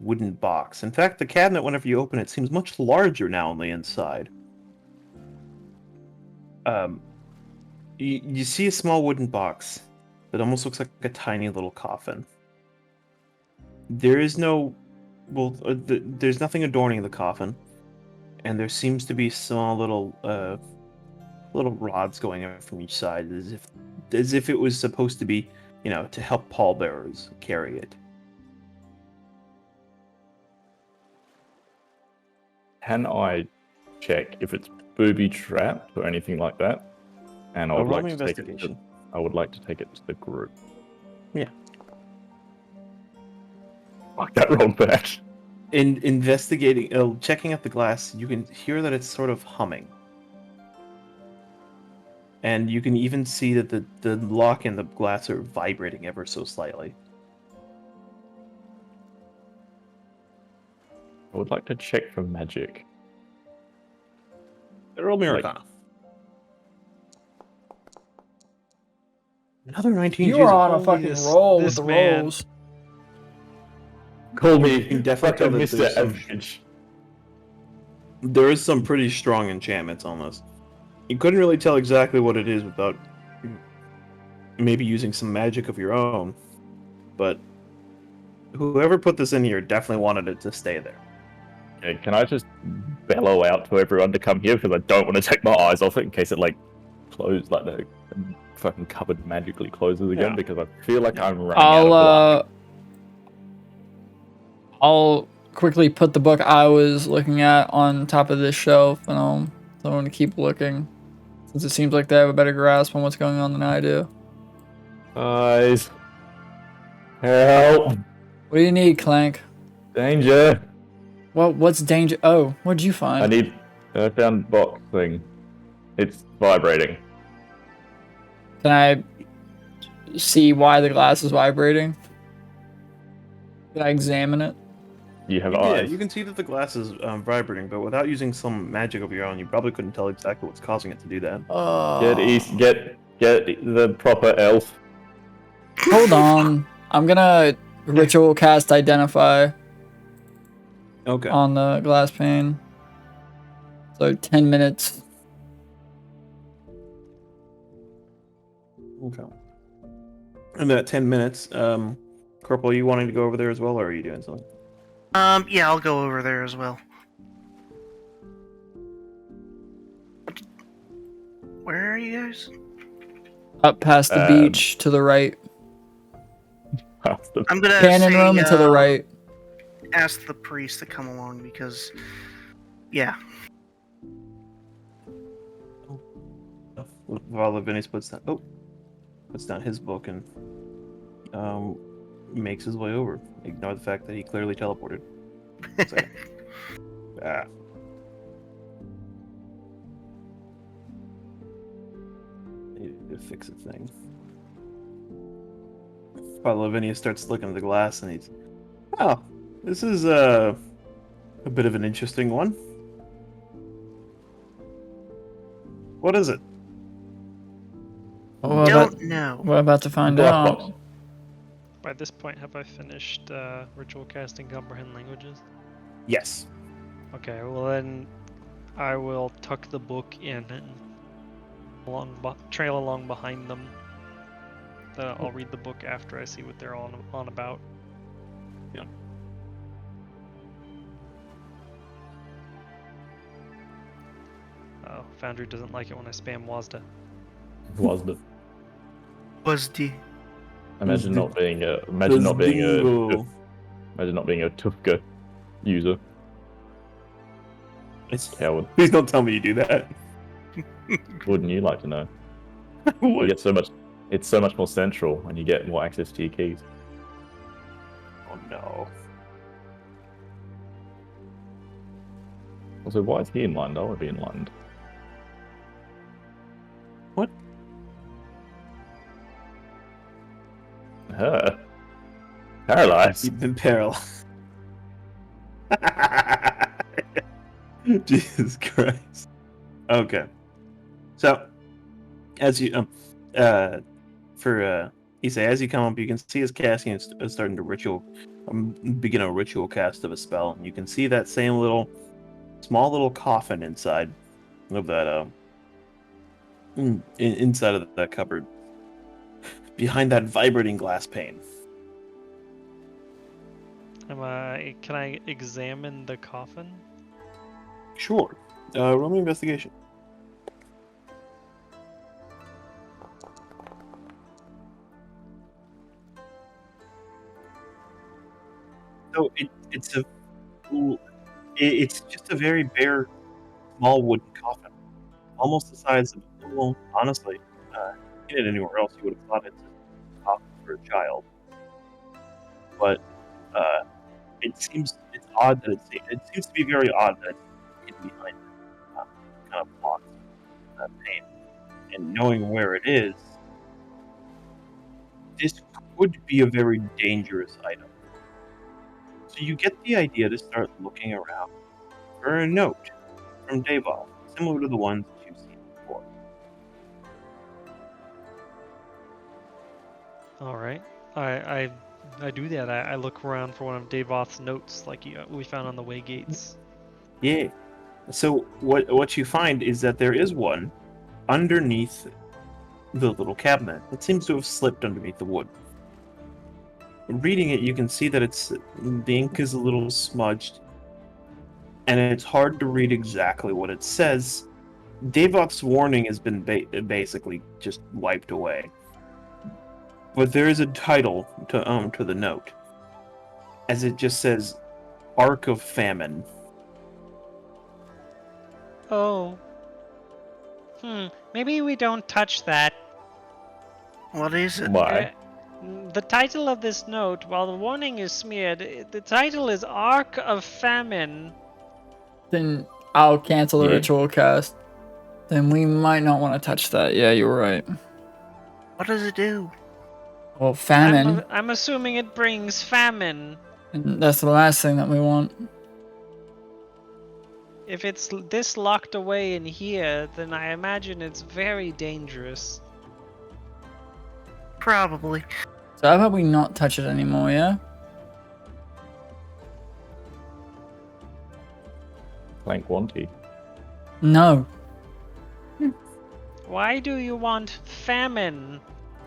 wooden box. In fact, the cabinet, whenever you open it, seems much larger now on the inside. You see a small wooden box that almost looks like a tiny little coffin. There is no, there's nothing adorning the coffin, and there seems to be small little rods going out from each side, as if it was supposed to be, to help pallbearers carry it. Can I check if it's booby trapped or anything like that? And I would Roll like me to take it. investigation. I would like to take it to the group. Yeah. Fuck, that rolled bad. In investigating, checking out the glass, you can hear that it's sort of humming. And you can even see that the lock and the glass are vibrating ever so slightly. I would like to check for magic. Roll me Arcana. Another 19. You are on a Holy fucking this- roll with this the man. rolls. Call You can definitely tell that Mr. there's some- Average. There is some pretty strong enchantments on this. You couldn't really tell exactly what it is without maybe using some magic of your own, but whoever put this in here definitely wanted it to stay there. Okay, can I just bellow out to everyone to come here because I don't want to take my eyes off it in case it closes the fucking cupboard magically closes again Yeah. because I feel like I'm running out of luck. I'll quickly put the book I was looking at on top of this shelf, and I'm going to keep looking, since it seems like they have a better grasp on what's going on than I do. Guys, help! What do you need, Clank? Danger! What's danger? Oh, what'd you find? I found box thing. It's vibrating. Can I see why the glass is vibrating? Can I examine it? You have Yeah, eyes. you can see that the glass is vibrating, but without using some magic of your own, you probably couldn't tell exactly what's causing it to do that. Get the proper elf. Hold on. I'm gonna ritual cast Identify Okay. on the glass pane. So 10 minutes. Okay. In that 10 minutes, Corporal, are you wanting to go over there as well, or are you doing something? Yeah, I'll go over there as well. Where are you guys? Up past the beach to the right. I'm gonna Cannon say, room and to the right. ask the priest to come along because, yeah. While Vinny puts down his book and makes his way over. Ignore the fact that he clearly teleported. So, Needed to fix a thing. While Lavinia starts looking at the glass and he's, oh, this is a bit of an interesting one. What is it? Don't know. We're about to find Black out. box. By this point, have I finished ritual casting comprehend languages? Yes. Okay, well then I will tuck the book in and trail along behind them. I'll read the book after I see what they're on about. Yeah. Oh, Foundry doesn't like it when I spam WASDA. Was the Was the imagine the- not being a Dingo. Tufka user. Coward. Please don't tell me you do that. Wouldn't you like to know? You get so much. It's so much more central when you get more access to your keys. Oh no. Also, why is he enlightened? I want to be enlightened. What? Her. Paralyzed. You've been paralyzed. Jesus Christ. Okay. So, as you Isse, as you come up, you can see as Cassian is starting to begin a ritual cast of a spell. You can see that same small little coffin inside of that inside of that cupboard, behind that vibrating glass pane. Can I examine the coffin? Sure. Roll me investigation. So it's just a very bare, small wooden coffin, almost the size of. Well, honestly, in it anywhere else, you would have thought it's a coffin for a child. But it's odd that it seems to be very odd that it's hidden behind kind of blocks that pane. And knowing where it is, this could be a very dangerous item. So you get the idea to start looking around for a note from Davov, similar to the ones that you've seen before. All right. I do that. I look around for one of Davoth's notes, like we found on the way gates. Yeah. So what you find is that there is one underneath the little cabinet. It seems to have slipped underneath the wood. Reading it, you can see that the ink is a little smudged, and it's hard to read exactly what it says. Davov's warning has been basically just wiped away. But there is a title to the note, as it just says, "Ark of Famine." Oh. Maybe we don't touch that. What is it? Why? The title of this note, while the warning is smeared, the title is Ark of Famine. Then I'll cancel the Yeah. ritual cast. Then we might not want to touch that. Yeah, you're right. What does it do? Well, famine. I'm assuming it brings famine. And that's the last thing that we want. If it's this locked away in here, then I imagine it's very dangerous. Probably. So how about we not touch it anymore, yeah? Clank wanty. No. Why do you want famine?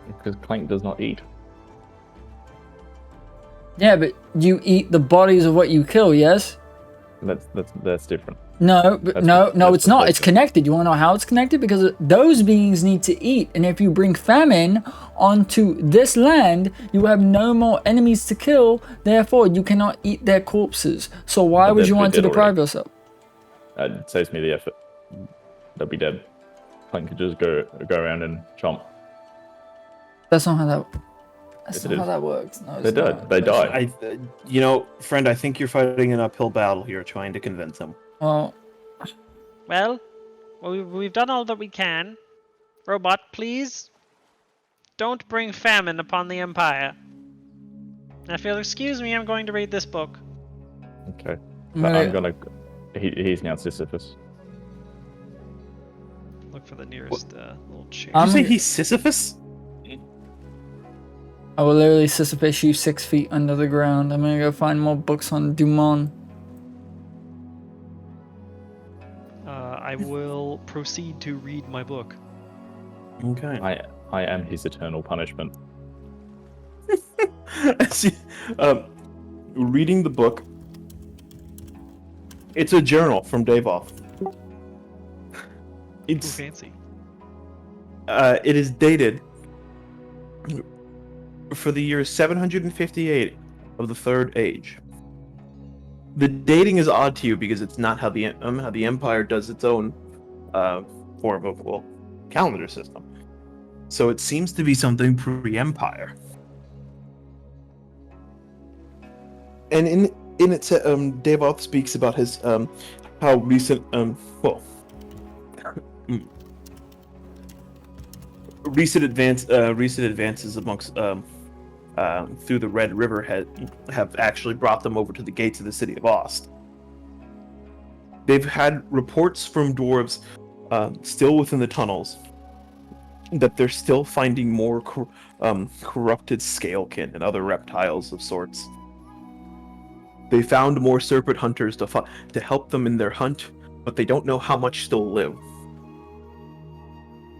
Because Clank does not eat. Yeah, but you eat the bodies of what you kill, yes? That's different. No, but That's no, that's it's not. It's perspective. connected. You want to know how it's connected? Because those beings need to eat. And if you bring famine onto this land, you have no more enemies to kill. Therefore, you cannot eat their corpses. So why But would they're- you want to they're dead deprive already. yourself? It saves me the effort. They'll be dead. Clank could just go around and chomp. That's not how that. That's Yes, it not how is. that works. No, They it's die. not. They That's die. not. Friend, I think you're fighting an uphill battle here, trying to convince him. Well, Well, we've done all that we can. Robot, please don't bring famine upon the Empire. If you'll excuse me, I'm going to read this book. Okay. I'm But I'm gonna- gonna. He's now Sisyphus. Look for the nearest little chair. Did you say I'm- he's Sisyphus? I will literally Sisyphus you 6 feet under the ground. I'm gonna go find more books on Dumont. I will proceed to read my book. Okay. I am his eternal punishment. See, reading the book. It's a journal from Davoth. Ooh, It's fancy. it is dated for the year 758 of the Third Age. The dating is odd to you because it's not how the Empire does its own form of calendar system. So it seems to be something pre-Empire. And in it, Davoth speaks about his how recent recent advances amongst through the Red River have actually brought them over to the gates of the city of Ost. They've had reports from dwarves still within the tunnels that they're still finding more corrupted scalekin and other reptiles of sorts. They found more serpent hunters to help them in their hunt, but they don't know how much still live.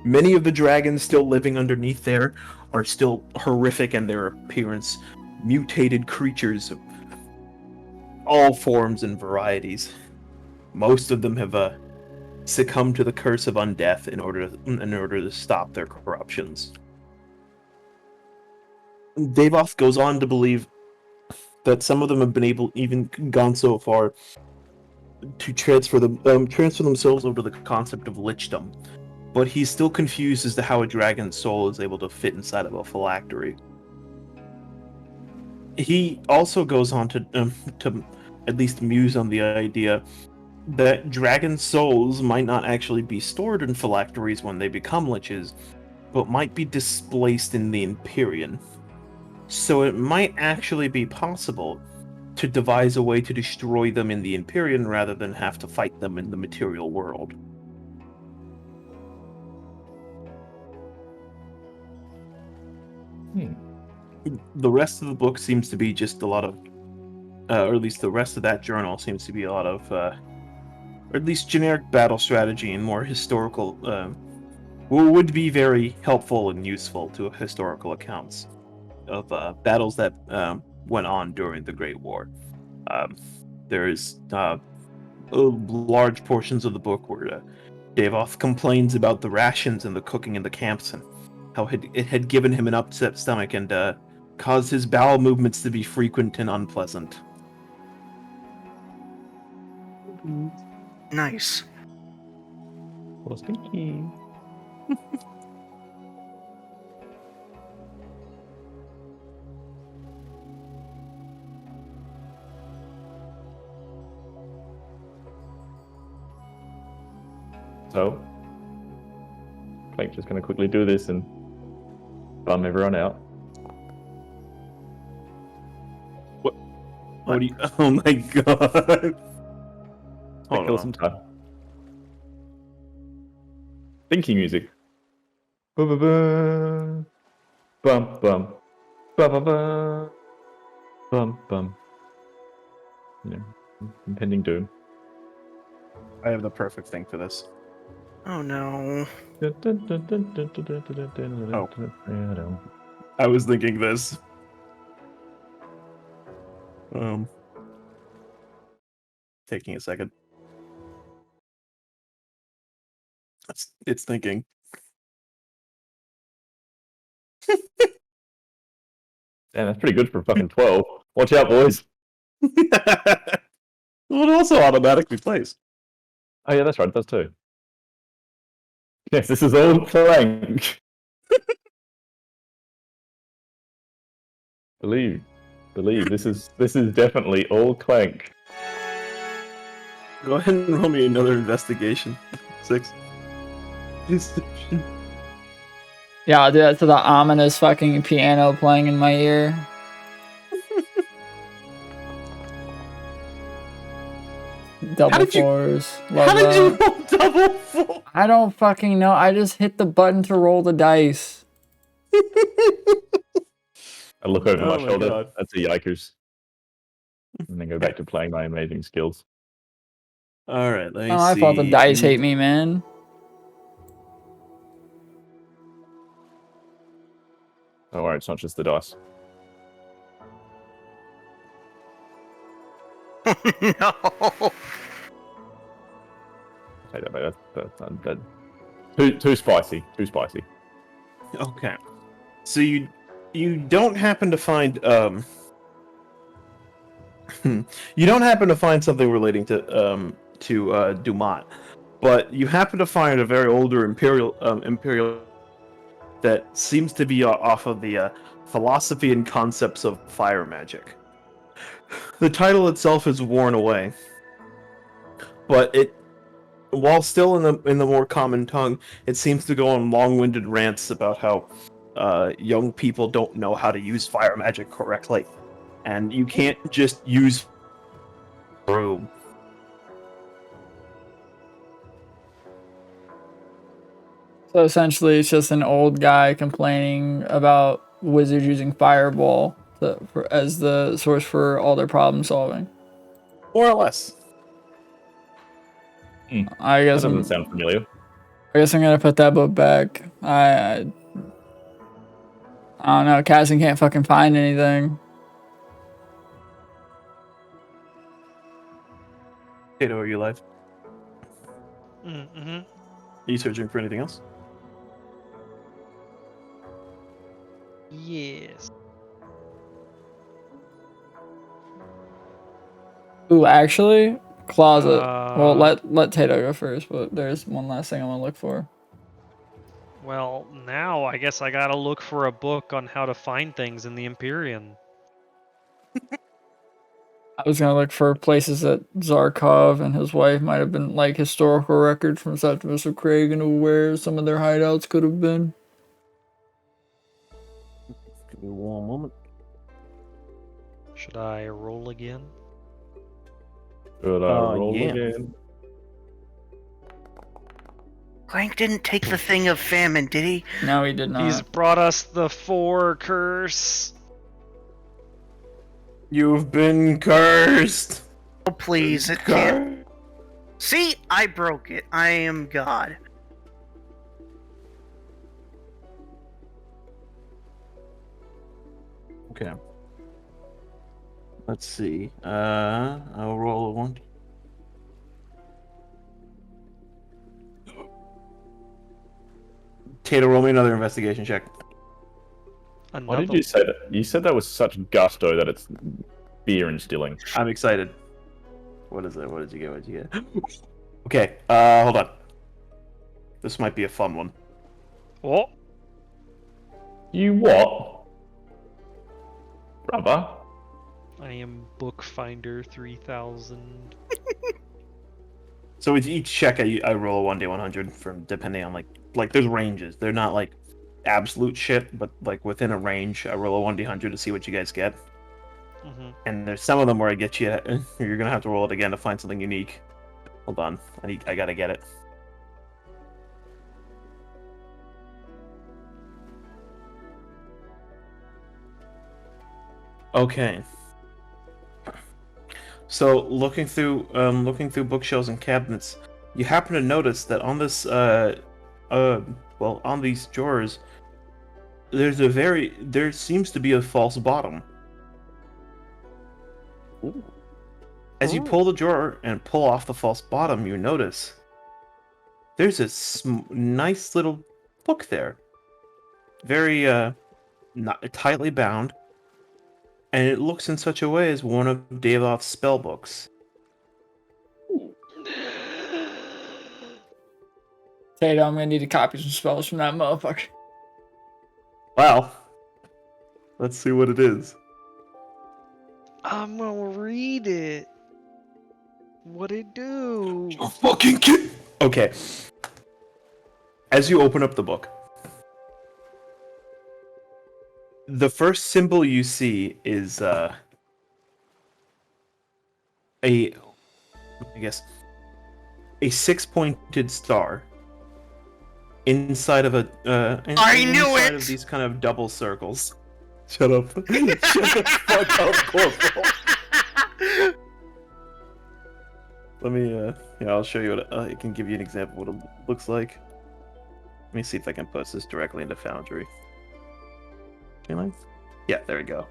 Many of the dragons still living underneath there are still horrific in their appearance, mutated creatures of all forms and varieties. Most of them have succumbed to the curse of undeath in order to stop their corruptions. Davoth goes on to believe that some of them have been even gone so far to transfer themselves over to the concept of lichdom, but he's still confused as to how a dragon's soul is able to fit inside of a phylactery. He also goes on to at least muse on the idea that dragon souls might not actually be stored in phylacteries when they become liches, but might be displaced in the Empyrean. So it might actually be possible to devise a way to destroy them in the Empyrean rather than have to fight them in the material world. The rest of the book seems to be just a lot of, or at least the rest of that journal seems to be a lot of, or at least generic battle strategy and more historical, would be very helpful and useful to historical accounts of battles that went on during the Great War. There is large portions of the book where Davoth complains about the rations and the cooking in the camps and how it had given him an upset stomach and caused his bowel movements to be frequent and unpleasant. Nice. Well, stinky. So, Clank just going to quickly do this and bum everyone out. What do you? Oh my god! Hold Kill on. some time. Thinking music. Bum bum bum bum bum bum bum. Yeah, impending doom. I have the perfect thing for this. Oh no. I was thinking this. Taking a second. It's thinking. Damn, that's pretty good for fucking 12. Watch out, boys. Well, it also automatically plays. Oh yeah, that's right. It does too. Yes, this is all Clank. Believe. This is definitely all Clank. Go ahead and roll me another investigation. 6. Deception. Yeah, I'll do that to the ominous fucking piano playing in my ear. Double did you- fours. Love How did you that. roll double 4? I don't fucking know. I just hit the button to roll the dice. I look over Oh my my shoulder. God. That's a yikers. And then go back to playing my amazing skills. All right, let me Oh, I see. thought the dice hate me, man. Don't worry, it's not just the dice. No. Take that back. That's undead. Too spicy. Too spicy. Okay. So you don't happen to find you don't happen to find something relating to Dumont, but you happen to find a very older imperial that seems to be off of the philosophy and concepts of fire magic. The title itself is worn away, but while still in the more common tongue, it seems to go on long-winded rants about how young people don't know how to use fire magic correctly, and you can't just use broom. So essentially, it's just an old guy complaining about wizards using fireball as the source for all their problem solving. More or less. I That guess doesn't sound familiar. I'm gonna put that book back. I don't know. Cassian can't fucking find anything. Kato, are you alive? Mm-hmm. Are you searching for anything else? Yes. Ooh, actually, closet. Well, Uh, let Tato go first, but there's one last thing I want to look for. Well, now I guess I gotta look for a book on how to find things in the Empyrean. I was gonna look for places that Zarkov and his wife might have been, like historical records from Septimus of Craig, and where some of their hideouts could have been. Give me one moment. Should I roll again? Should I roll yeah. again? Clank didn't take the thing of famine, did he? No, he did not. He's brought us the 4 curse. You've been cursed. Oh, please, it can't. See, I broke it. I am God. Okay. Let's see. I'll roll a 1. Tato, roll me another investigation check. Why did you say that? You said that with such gusto that it's fear instilling. I'm excited. What is it? What did you get? What did you get? Okay, hold on. This might be a fun one. Oh, You what? Rubber? I am Bookfinder 3000. So with each check, I roll a 1d100 from depending on like there's ranges. They're not like absolute shit, but like within a range, I roll a 1d100 to see what you guys get. Mm-hmm. And there's some of them where I get you. You're gonna have to roll it again to find something unique. Hold on, I gotta get it. Okay. So looking through bookshelves and cabinets, you happen to notice that on this on these drawers, there seems to be a false bottom. Ooh. As you pull the drawer and pull off the false bottom, you notice there's a nice little book there. Very not tightly bound, and it looks in such a way as one of Davidoff's spell books. Tato, I'm gonna need to copy some spells from that motherfucker. Wow. Let's see what it is. I'm gonna read it. What'd it do? You fucking kid. Okay. As you open up the book, the first symbol you see is a six-pointed star inside of a I knew inside it! of these kind of double circles. Shut up. Shut the fuck up, Corporal. Let me I'll show you what I can give you an example of what it looks like. Let me see if I can post this directly into Foundry. Can I? Yeah, there we go.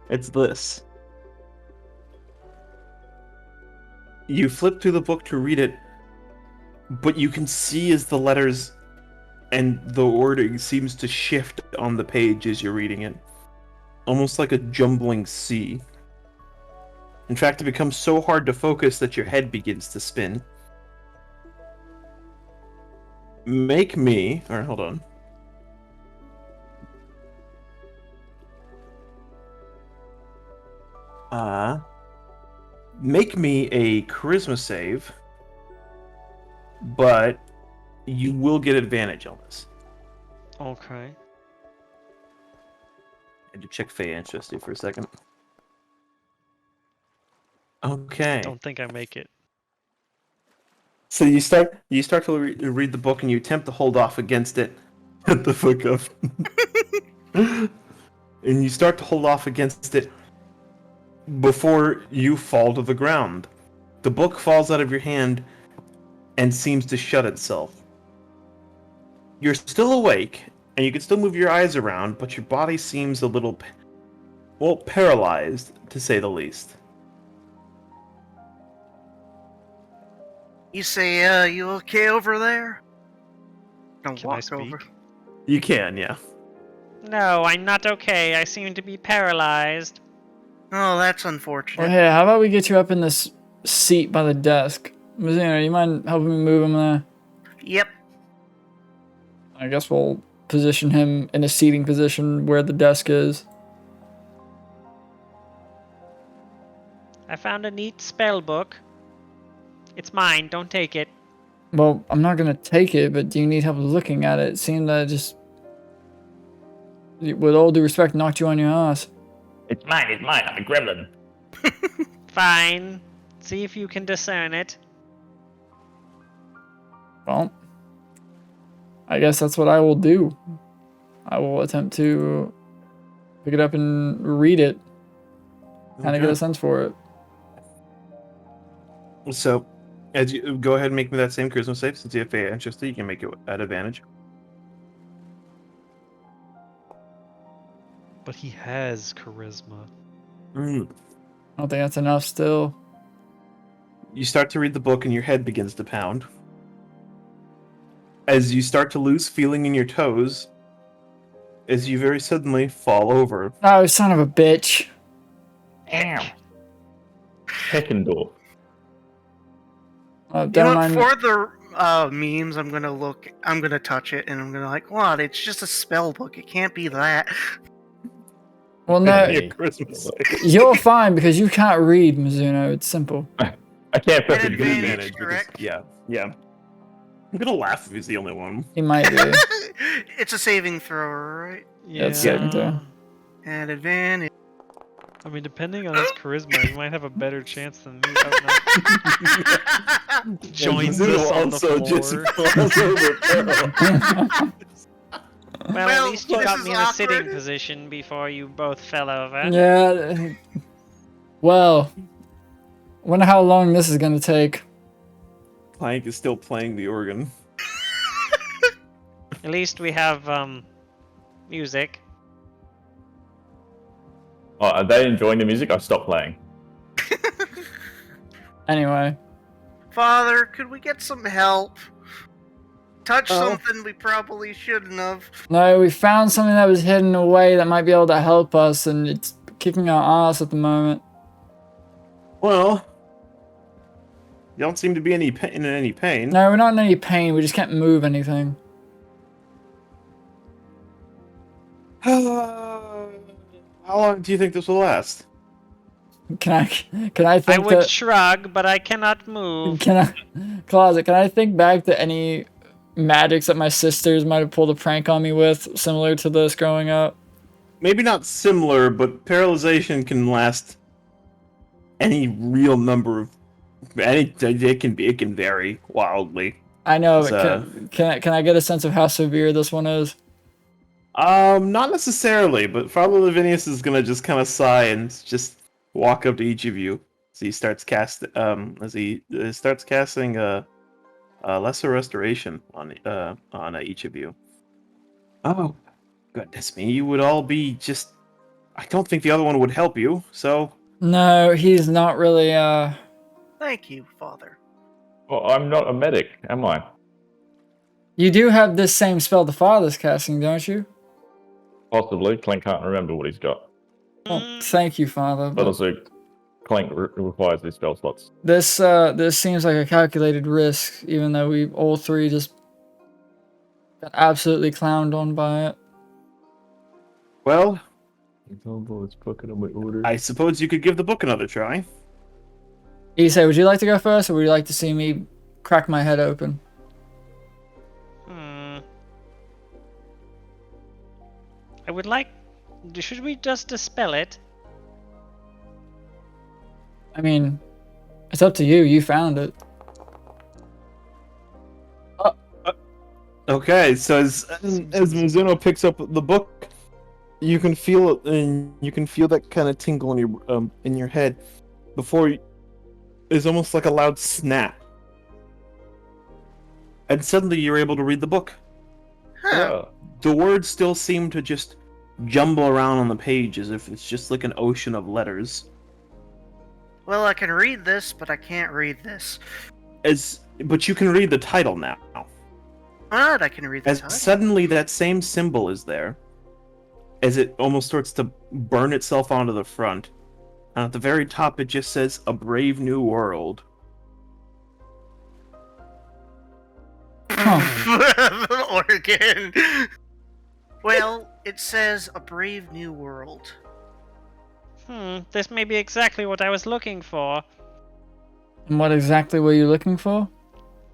It's this. You flip through the book to read it, but you can see as the letters and the wording seems to shift on the page as you're reading it. Almost like a jumbling sea. In fact, it becomes so hard to focus that your head begins to spin. Make me... Alright, hold on. Make me a charisma save, but you will get advantage on this. Okay. I had to check Fey Ancestry for a second. Okay. Don't think I make it. So you start to read the book and you attempt to hold off against it. Shut the fuck up. And you start to hold off against it before you fall to the ground. The book falls out of your hand and seems to shut itself. You're still awake, and you can still move your eyes around, but your body seems a little, paralyzed, to say the least. You say, you okay over there? Don't Can I walk speak? over. You can, yeah. No, I'm not okay. I seem to be paralyzed. Oh, that's Well, unfortunate. hey, how about we get you up in this seat by the desk? Mizuno, you mind helping me move him there? Yep. I guess we'll position him in a seating position where the desk is. I found a neat spell book. It's mine. Don't take it. Well, I'm not gonna take it, but do you need help looking at it? It seemed that it just, with all due respect, knocked you on your ass. It's mine, I'm a gremlin. Fine. See if you can discern it. Well, I guess that's what I will do. I will attempt to pick it up and read it. Kind of get a sense for it. So, as you go ahead and make me that same charisma save, since you have Fey Ancestry, you can make it at advantage. But he has charisma. I don't think that's enough still. You start to read the book and your head begins to pound. As you start to lose feeling in your toes, as you very suddenly fall over. Oh, son of a bitch. Ow. Heckendorf. Oh, You don't know, mind. for the memes, I'm gonna touch it, and I'm gonna like, what? It's just a spell book. It can't be that. Well, no, Your charisma save. you're fine because you can't read, Mizuno. It's simple. I can't press Get it. advantage, because- correct? yeah. I'm gonna laugh if he's the only one. He might be. It's a saving throw, right? Yeah, it's saving throw. And advantage. I mean, depending on his charisma, he might have a better chance than me. Oh, no. Joins us on the floor. Well, at least you this got is me in a sitting awkward. position before you both fell over. Yeah. Well, wonder how long this is gonna take. Clank is still playing the organ. At least we have music. Oh, are they enjoying the music? I stopped playing. Anyway, Father, could we get some help? Touch Oh. something we probably shouldn't have. no, we found something that was hidden away that might be able to help us, and it's kicking our ass at the moment. Well, you don't seem to be in any pain. No, we're not in any pain. We just can't move anything. How long do you think this will last? Can I think I would that? shrug, but I cannot move. Can I, Closet? Can I think back to any magics that my sisters might have pulled a prank on me with, similar to this growing up? Maybe not similar, but paralyzation can last any real number of. It can vary wildly. I know. But So- can I get a sense of how severe this one is? Not necessarily, but probably Lavinius is gonna just kind of sigh and just walk up to each of you as he starts casting a lesser restoration on each of you. Oh, goodness me! You would all be just. I don't think the other one would help you. So No, he's not really. Thank you, Father. Well, I'm not a medic, am I? You do have this same spell the father's casting, don't you? Possibly. Clank can't remember what he's got. Well, thank you, Father. But But also, Clank requires these spell slots. this seems like a calculated risk, even though we all three just got absolutely clowned on by it. well, It's fucking on my order. I suppose you could give the book another try. Isse, would you like to go first, or would you like to see me crack my head open? I would like. Should we just dispel it? I mean, it's up to you. You found it. Okay, so as Mizuno picks up the book, you can feel it, and you can feel that kind of tingle in your head. It's almost like a loud snap, and suddenly you're able to read the book. Huh. The words still seem to just jumble around on the page as if it's just like an ocean of letters. Well, I can read this, but I can't read this. But you can read the title now. But I can read the As title. suddenly that same symbol is there, as it almost starts to burn itself onto the front. And at the very top it just says, "A Brave New World." Organ. Well, it says A Brave New World. This may be exactly what I was looking for. And what exactly were you looking for?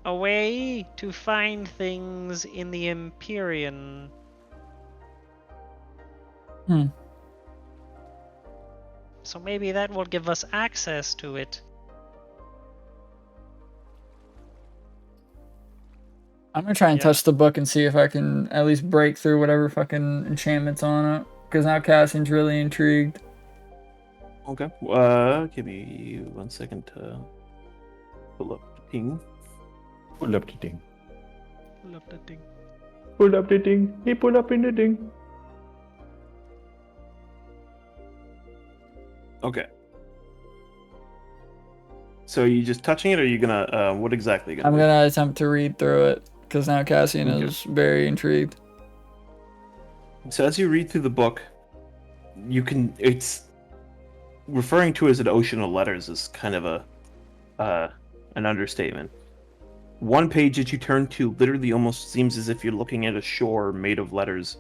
A way to find things in the Empyrean. So maybe that will give us access to it. I'm gonna try and touch the book and see if I can at least break through whatever fucking enchantment's on it. Because now Cassian's really intrigued. Okay. Give me 1 second to pull up the ping. Pull up the ding. Love that thing. Pull up the ding. He pull up in the ding. Okay. So are you just touching it, or are you gonna, what exactly are you I'm gonna gonna attempt to read through it. Because now Cassian Okay. is very intrigued. do? So as you read through the book, it's referring to as an ocean of letters is kind of an understatement. One page that you turn to literally almost seems as if you're looking at a shore made of letters,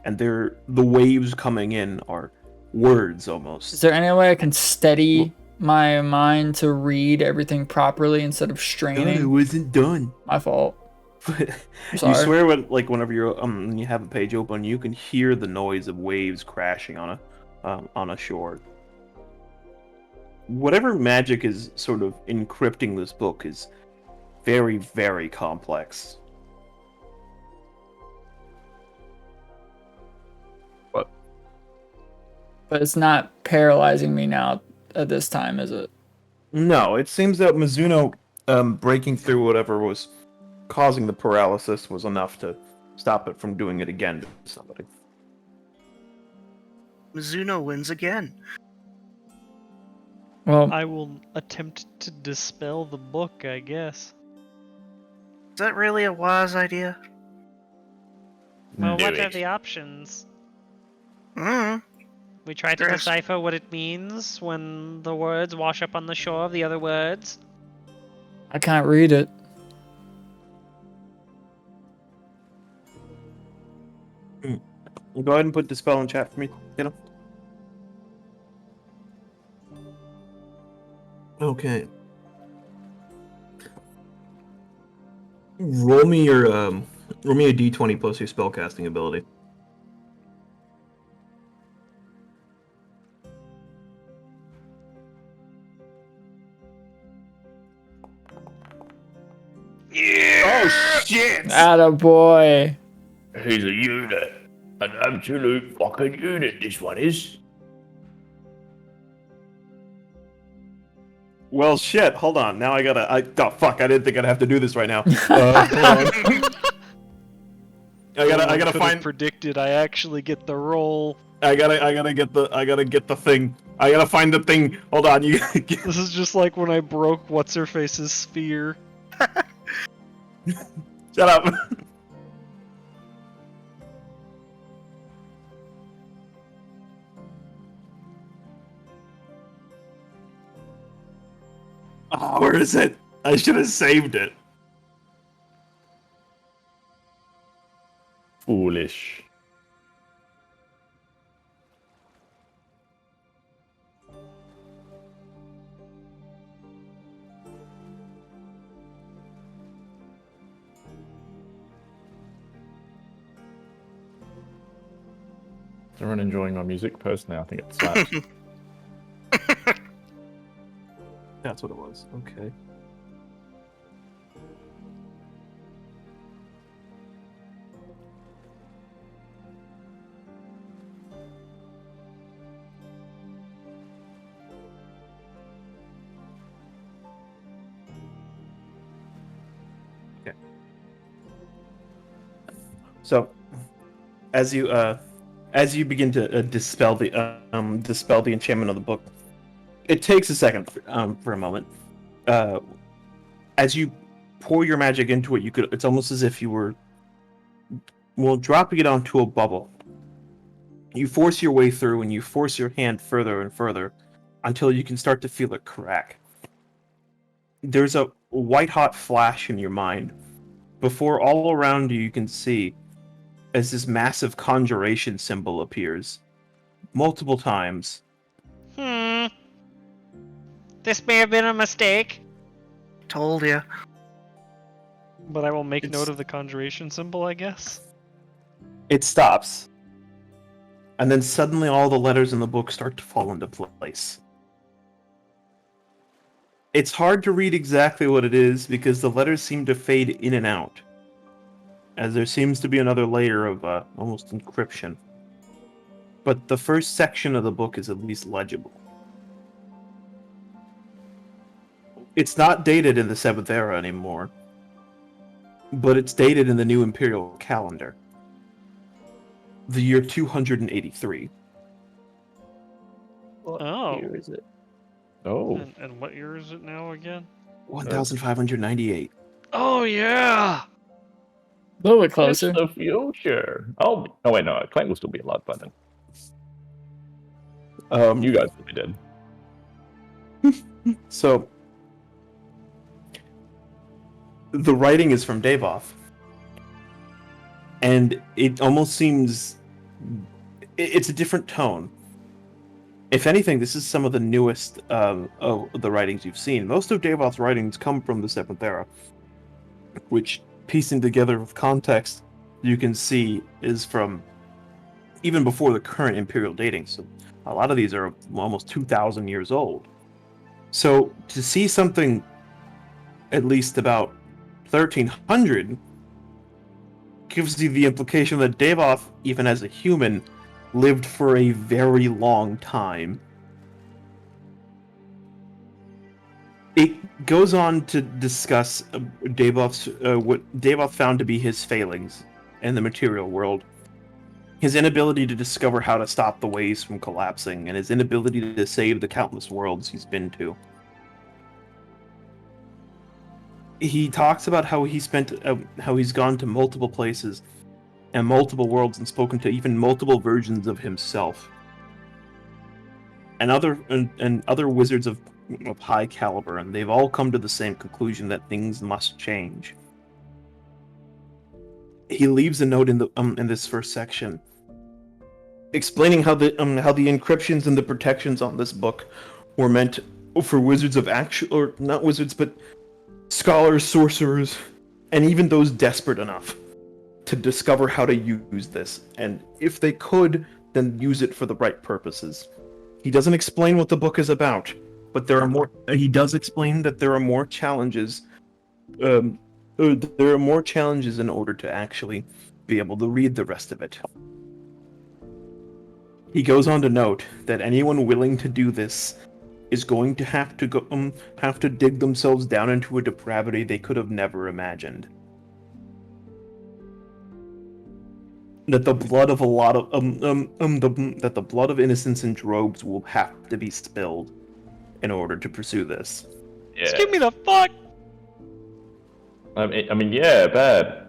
and the waves coming in are words almost. Is there any way I can steady my mind to read everything properly instead of straining? wasn't done. My fault. You Sorry. swear whenever you have a page open, you can hear the noise of waves crashing on a shore. whatever magic is sort of encrypting this book is very, very complex. But it's not paralyzing me now at this time, is it? No, it seems that Mizuno breaking through whatever was causing the paralysis was enough to stop it from doing it again to somebody. Mizuno wins again. Well, I will attempt to dispel the book, I guess. Is that really a wise idea? Well, Do what are it. the options? Mm. We try to Yes. decipher what it means when the words wash up on the shore of the other words. I can't read it. Go ahead and put dispel in chat for me, you know. Okay. Roll me a d20 plus your spellcasting ability. Oh shit! Attaboy. He's a unit. An absolute fucking unit, this one is. Well, shit. Hold on. Now I gotta. Oh fuck! I didn't think I'd have to do this right now. Hold on. I gotta Could've find. predicted I actually get the roll. I gotta get the thing. I gotta find the thing. Hold on. You. This is just like when I broke what's-her-face's sphere. Shut up. Oh, where is it? I should have saved it. Foolish. Is everyone enjoying my music? Personally, I think it slaps. That's what it was. Okay. Okay. So, as you begin to dispel the enchantment of the book, it takes a second for a moment. As you pour your magic into it, it's almost as if you were, well, dropping it onto a bubble. You force your way through, and you force your hand further and further until you can start to feel it crack. There's a white-hot flash in your mind before all around you can see as this massive conjuration symbol appears multiple times. This may have been a mistake. Told ya. But I will make It's- note of the conjuration symbol, I guess. It stops. And then suddenly all the letters in the book start to fall into place. It's hard to read exactly what it is because the letters seem to fade in and out, as there seems to be another layer of almost encryption. But the first section of the book is at least legible. It's not dated in the 7th era anymore, but it's dated in the new imperial calendar. The year 283. Oh. Here is it? Oh. And what year is it now again? 1598. Oh, yeah! A little bit It's closer. the future. Oh wait, no, Clank will still be alive by then. You guys will be dead. So, the writing is from Davov. And it almost seems... It's a different tone. If anything, this is some of the newest of the writings you've seen. Most of Davov's writings come from the 7th era, which, piecing together with context, you can see is from even before the current imperial dating. So a lot of these are almost 2,000 years old. So to see something at least about 1300 gives you the implication that Davos, even as a human, lived for a very long time. It goes on to discuss what Davos found to be his failings in the material world. His inability to discover how to stop the ways from collapsing, and his inability to save the countless worlds he's been to. He talks about how how he's gone to multiple places and multiple worlds and spoken to even multiple versions of himself and other wizards of high caliber, and they've all come to the same conclusion that things must change. He leaves a note in this first section explaining how the encryptions and the protections on this book were meant for wizards of or not wizards, but scholars, sorcerers, and even those desperate enough to discover how to use this, and if they could, then use it for the right purposes. He doesn't explain what the book is about, but there are more. He does explain that there are more challenges. There are more challenges in order to actually be able to read the rest of it. He goes on to note that anyone willing to do this is going to have to dig themselves down into a depravity they could have never imagined. That the blood of a lot of that the blood of innocents in droves will have to be spilled in order to pursue this. Yeah. Just give me the fuck. I mean, yeah, bad.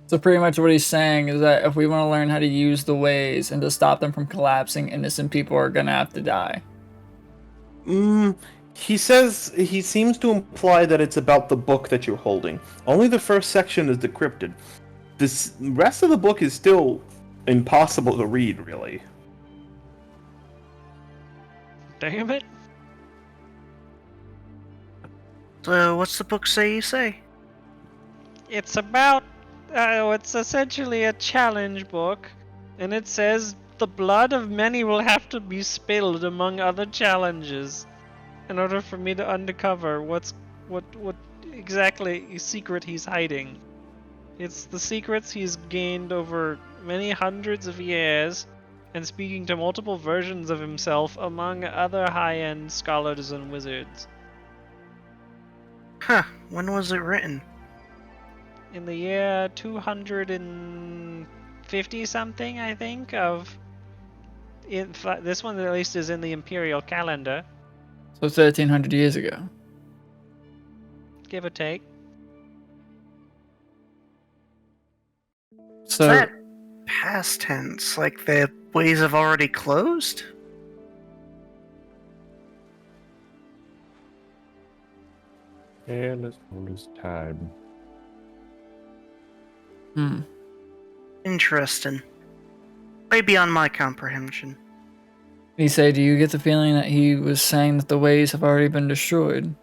So pretty much what he's saying is that if we want to learn how to use the ways and to stop them from collapsing, innocent people are gonna have to die. He seems to imply that it's about the book that you're holding. Only the first section is decrypted. This rest of the book is still impossible to read, really. Damn it. So, what's the book say you say? It's about, it's essentially a challenge book, and it says the blood of many will have to be spilled among other challenges in order for me to uncover what exactly secret he's hiding. It's the secrets he's gained over many hundreds of years and speaking to multiple versions of himself among other high-end scholars and wizards. Huh, when was it written? In the year 250 something, I think, this one at least is in the imperial calendar. So 1300 years ago. Give or take. So Is that past tense? Like the ways have already closed? Yeah, let's hold this time. Interesting. Way beyond my comprehension. Isse, do you get the feeling that he was saying that the ways have already been destroyed?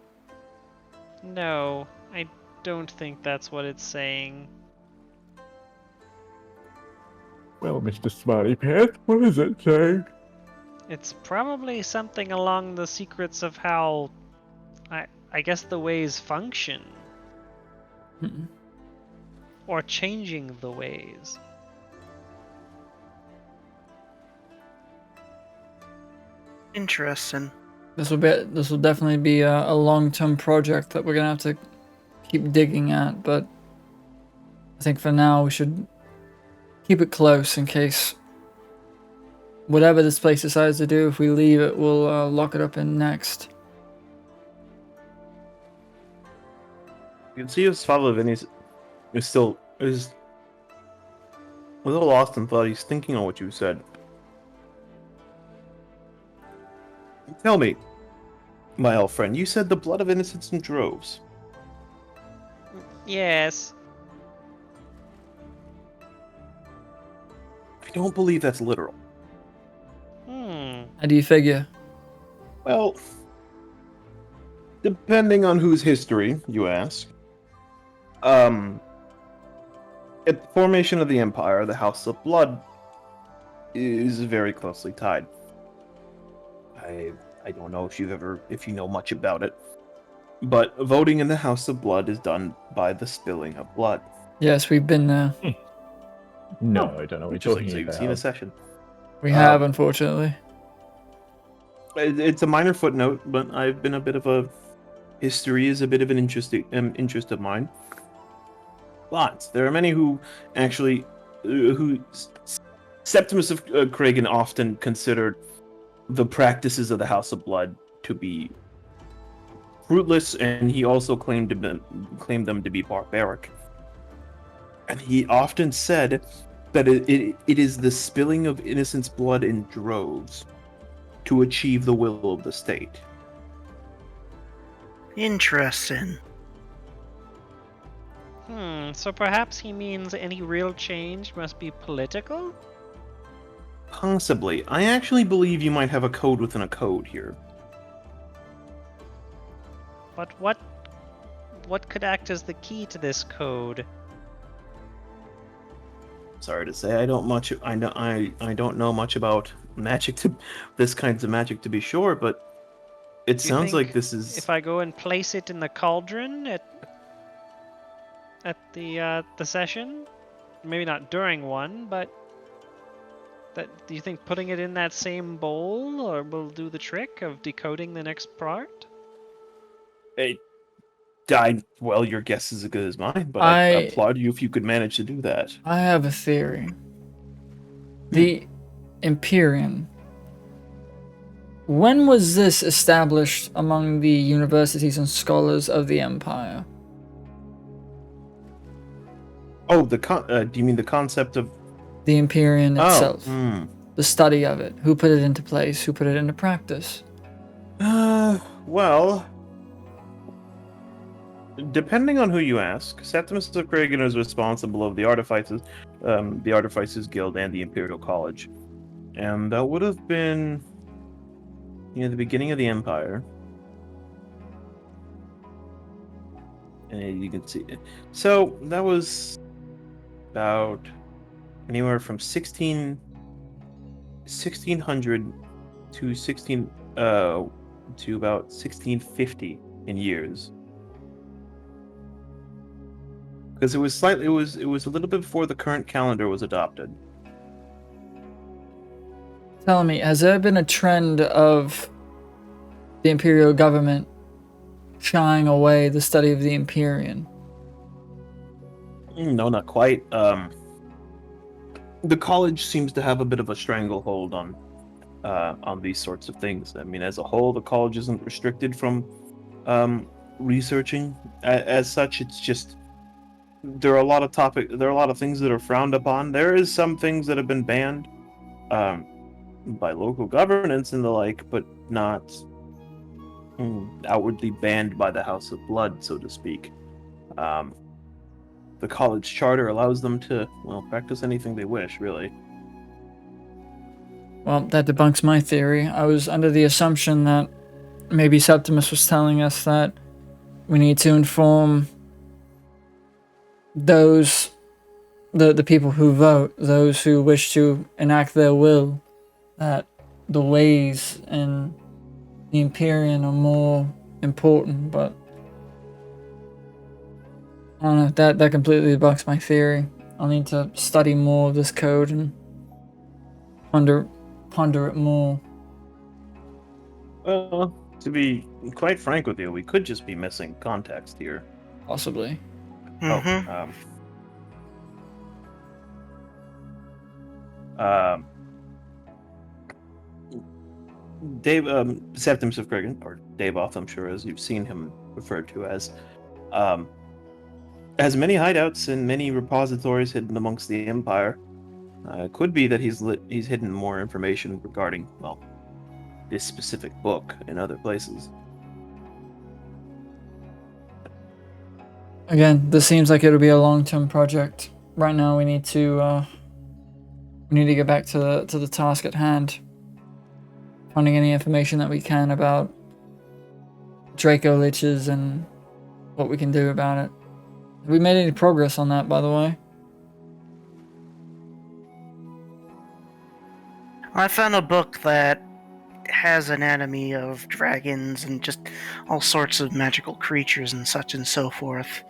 No, I don't think that's what it's saying. Well, Mr. Smarty Pants, what is it saying? It's probably something along the secrets of how, I guess, the ways function. Or changing the ways. Interesting. This will definitely be a long-term project that we're gonna have to keep digging at, but I think for now we should keep it close in case whatever this place decides to do, if we leave it, we'll lock it up in next. You can see his father Vinny's is a little lost in thought. He's thinking on what you said. Tell me, my old friend, you said the blood of innocents in droves. Yes. I don't believe that's literal. How do you figure? Well, depending on whose history you ask. At the formation of the Empire, the House of Blood is very closely tied. I don't know if you know much about it, but voting in the House of Blood is done by the spilling of blood. Yes, we've been there. No, I don't know what you're Interesting. talking So you've about. seen a session. We have, unfortunately. It's a minor footnote, but I've been a bit of a history is a bit of an interest of mine. But there are many who actually Septimus of Kragan often considered the practices of the House of Blood to be fruitless, and he also claimed them to be barbaric. And he often said that it is the spilling of innocents' blood in droves to achieve the will of the state. Interesting. So perhaps he means any real change must be political? Possibly. I actually believe you might have a code within a code here. But what could act as the key to this code? Sorry to say, I don't know much about magic this kinds of magic to be sure, but it Do you sounds like think this is If I go and place it in the cauldron at the session, maybe not during one, but do you think putting it in that same bowl or will do the trick of decoding the next part? well, your guess is as good as mine, but I applaud you if you could manage to do that. I have a theory. The Empyrean. When was this established among the universities and scholars of the Empire? Oh, do you mean the concept of The Empyrean itself. Oh, The study of it. Who put it into place? Who put it into practice? Well, depending on who you ask, Septimus of Kragan is responsible of the Artificers Guild and the Imperial College. And that would have been near the beginning of the Empire. And you can see it. So that was about anywhere from 1600 to to about 1650 in years. Because it was a little bit before the current calendar was adopted. Tell me, has there been a trend of the Imperial government shying away the study of the Empyrean? No, not quite. The college seems to have a bit of a stranglehold on these sorts of things. I mean, as a whole, the college isn't restricted from researching as such. It's just there are a lot of things that are frowned upon. There is some things that have been banned by local governance and the like, but not outwardly banned by the House of Blood, so to speak. The college charter allows them to, practice anything they wish, really. Well, that debunks my theory. I was under the assumption that maybe Septimus was telling us that we need to inform those, the people who vote, those who wish to enact their will, that the ways in the Empyrean are more important, but I don't know, that completely debunks my theory. I'll need to study more of this code and ponder it more. Well, to be quite frank with you, we could just be missing context here. Possibly. Mm-hmm. Dave, Septimus of Kragan, or Davoth, I'm sure, as you've seen him referred to as, has many hideouts and many repositories hidden amongst the Empire. It could be that he's hidden more information regarding, this specific book in other places. Again, this seems like it'll be a long-term project. Right now, we need to get back to the task at hand. Finding any information that we can about Draco Liches and what we can do about it. Have we made any progress on that, by the way? I found a book that has anatomy of dragons and just all sorts of magical creatures and such and so forth.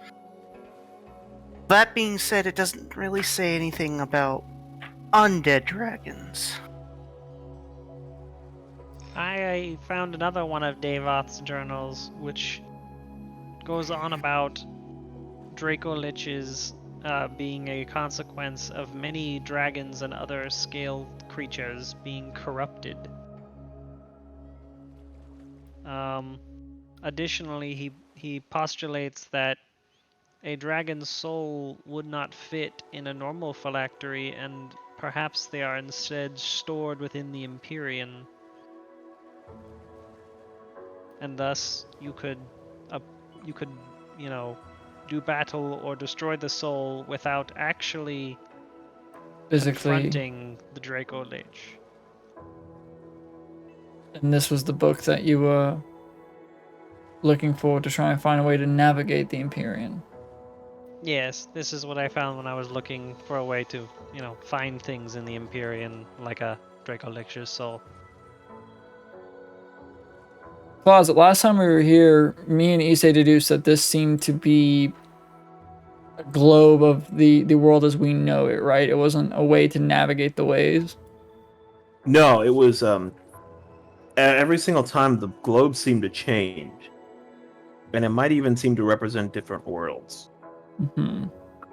That being said, it doesn't really say anything about undead dragons. I found another one of Devoth's journals, which goes on about Draco Liches being a consequence of many dragons and other scaled creatures being corrupted. Additionally, he postulates that a dragon's soul would not fit in a normal phylactery, and perhaps they are instead stored within the Empyrean. And thus, you could, do battle or destroy the soul without actually Physically. confronting the Draco Lich. And this was the book that you were looking for to try and find a way to navigate the Empyrean. Yes, this is what I found when I was looking for a way to, find things in the Empyrean, like a Draco Lich's soul. Closet, last time we were here, me and Isse deduced that this seemed to be a globe of the world as we know it, right? It wasn't a way to navigate the ways. No, it was every single time the globe seemed to change, and it might even seem to represent different worlds. Mm-hmm.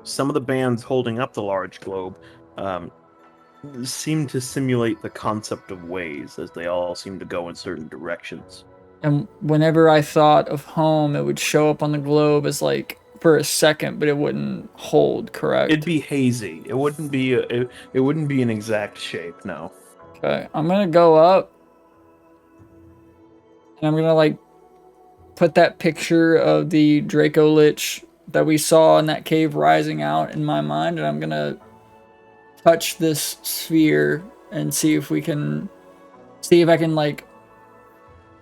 Some of the bands holding up the large globe seem to simulate the concept of ways, as they all seem to go in certain directions. And whenever I thought of home, it would show up on the globe as like for a second, but it wouldn't hold, correct? It'd be hazy. It wouldn't be it wouldn't be an exact shape. No. Okay, I'm gonna go up, and I'm gonna like put that picture of the Draco Lich that we saw in that cave rising out in my mind, and I'm gonna touch this sphere and see if I can like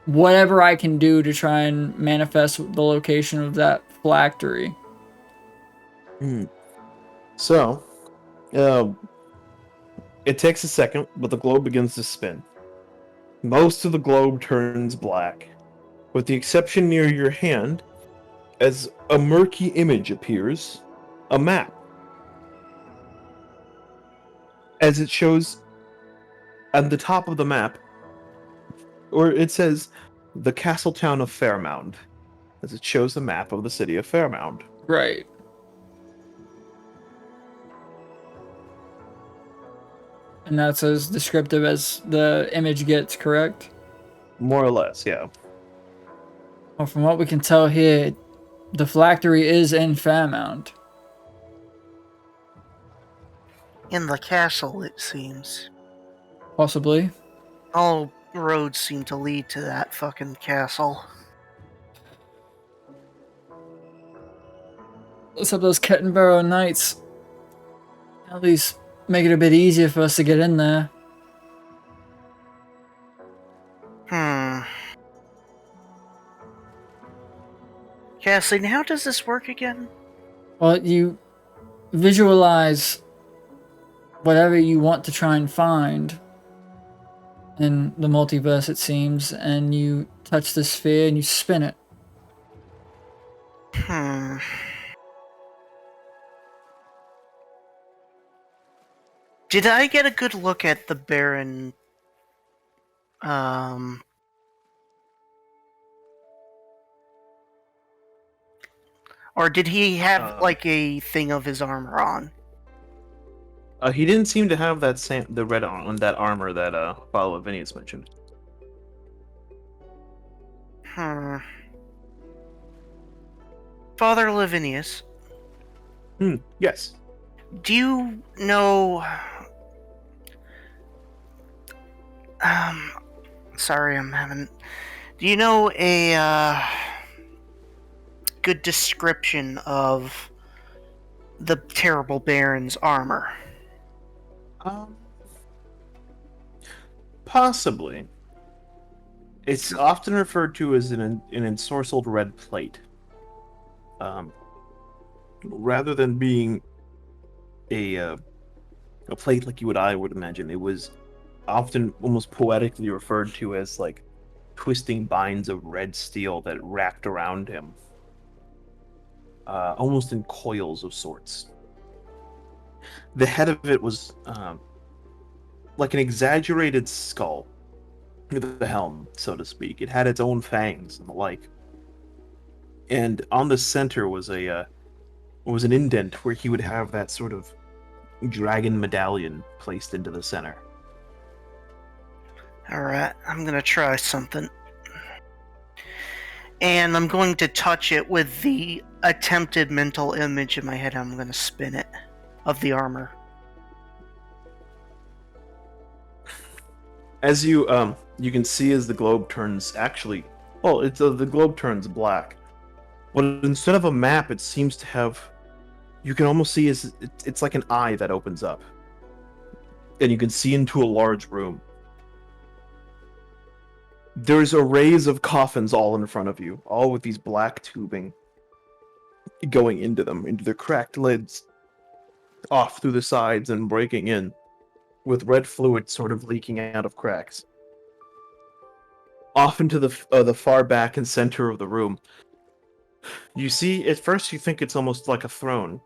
whatever I can do to try and manifest the location of that phylactery. So, it takes a second, but the globe begins to spin. Most of the globe turns black, with the exception near your hand, as a murky image appears, a map. As it shows at the top of the map, or it says, the castle town of Fairmount, as it shows a map of the city of Fairmount. Right. And that's as descriptive as the image gets, correct? More or less, yeah. Well, from what we can tell here, the phylactery is in Fairmount. In the castle, it seems. Possibly. All roads seem to lead to that fucking castle. Let's hope those Kettenborough Knights at least make it a bit easier for us to get in there. Cassian, how does this work again? Well, you visualize whatever you want to try and find in the multiverse, it seems, and you touch the sphere and you spin it. Did I get a good look at the Baron? Or did he have like a thing of his armor on? He didn't seem to have the red on that armor that Father Lavinius mentioned. Father Lavinius. Yes. Do you know? Sorry, I'm having. Do you know a good description of the terrible Baron's armor? Possibly. It's often referred to as an ensorcelled red plate. Rather than being a plate like I would imagine, it was often almost poetically referred to as like twisting binds of red steel that wrapped around him, almost in coils of sorts. The head of it was like an exaggerated skull, the helm, so to speak. It had its own fangs and the like. And on the center was an indent where he would have that sort of dragon medallion placed into the center. Alright, I'm gonna try something. And I'm going to touch it with the attempted mental image in my head. I'm gonna spin it of the armor. As you can see as the globe turns the globe turns black. But instead of a map, it seems to have, you can almost see it's like an eye that opens up. And you can see into a large room. There's arrays of coffins all in front of you, all with these black tubing going into them, into their cracked lids, off through the sides and breaking in, with red fluid sort of leaking out of cracks. Off into the far back and center of the room, you see, at first you think it's almost like a throne,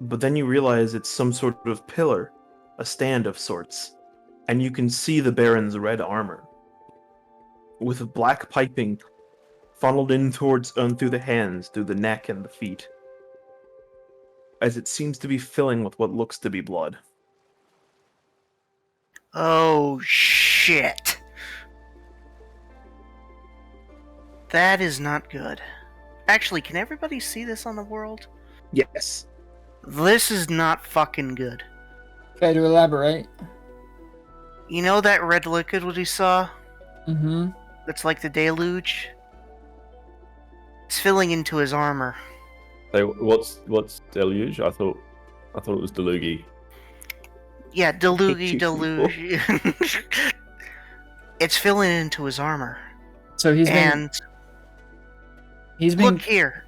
but then you realize it's some sort of pillar, a stand of sorts, and you can see the Baron's red armor, with black piping funneled in towards through the hands, through the neck and the feet, as it seems to be filling with what looks to be blood. Oh, shit. That is not good. Actually, can everybody see this on the world? Yes. This is not fucking good. Okay, to elaborate. You know that red liquid we saw? Mm-hmm. That's like the deluge? It's filling into his armor. So what's deluge? I thought it was deluge. Yeah, deluge. Deluge. It's filling into his armor. So he's been Look here.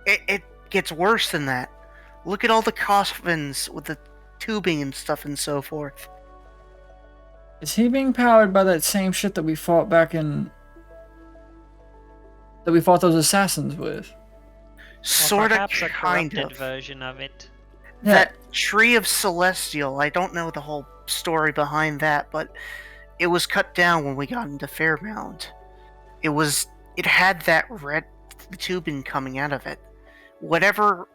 It gets worse than that. Look at all the coffins with the tubing and stuff and so forth. Is he being powered by that same shit that we fought that we fought those assassins with? Sort of, perhaps a kind corrupted of. version of it. That Tree of Celestial, I don't know the whole story behind that, but it was cut down when we got into Fairmount. It had that red tubing coming out of it. Whatever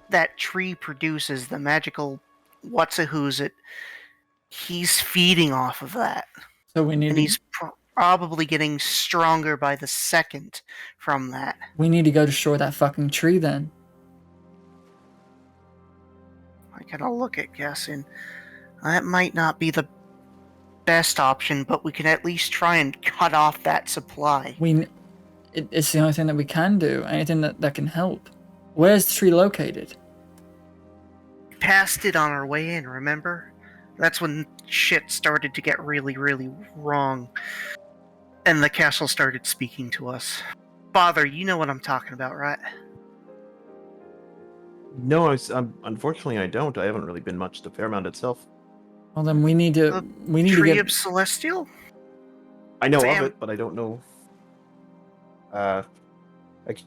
that tree produces, the magical what's-a-who's it, he's feeding off of that. So we need And to, he's probably getting stronger by the second from that. we need to go destroy that fucking tree then. I gotta look at Cassian. That might not be the best option, but we can at least try and cut off that supply. It's the only thing that we can do. Anything that can help. Where's the tree located? We passed it on our way in, remember? That's when shit started to get really, really wrong. And the castle started speaking to us. Father, you know what I'm talking about, right? No, unfortunately I don't. I haven't really been much to Fairmount itself. Well, then we need to Tree get. of Celestial? I know Damn. of it, but I don't know. I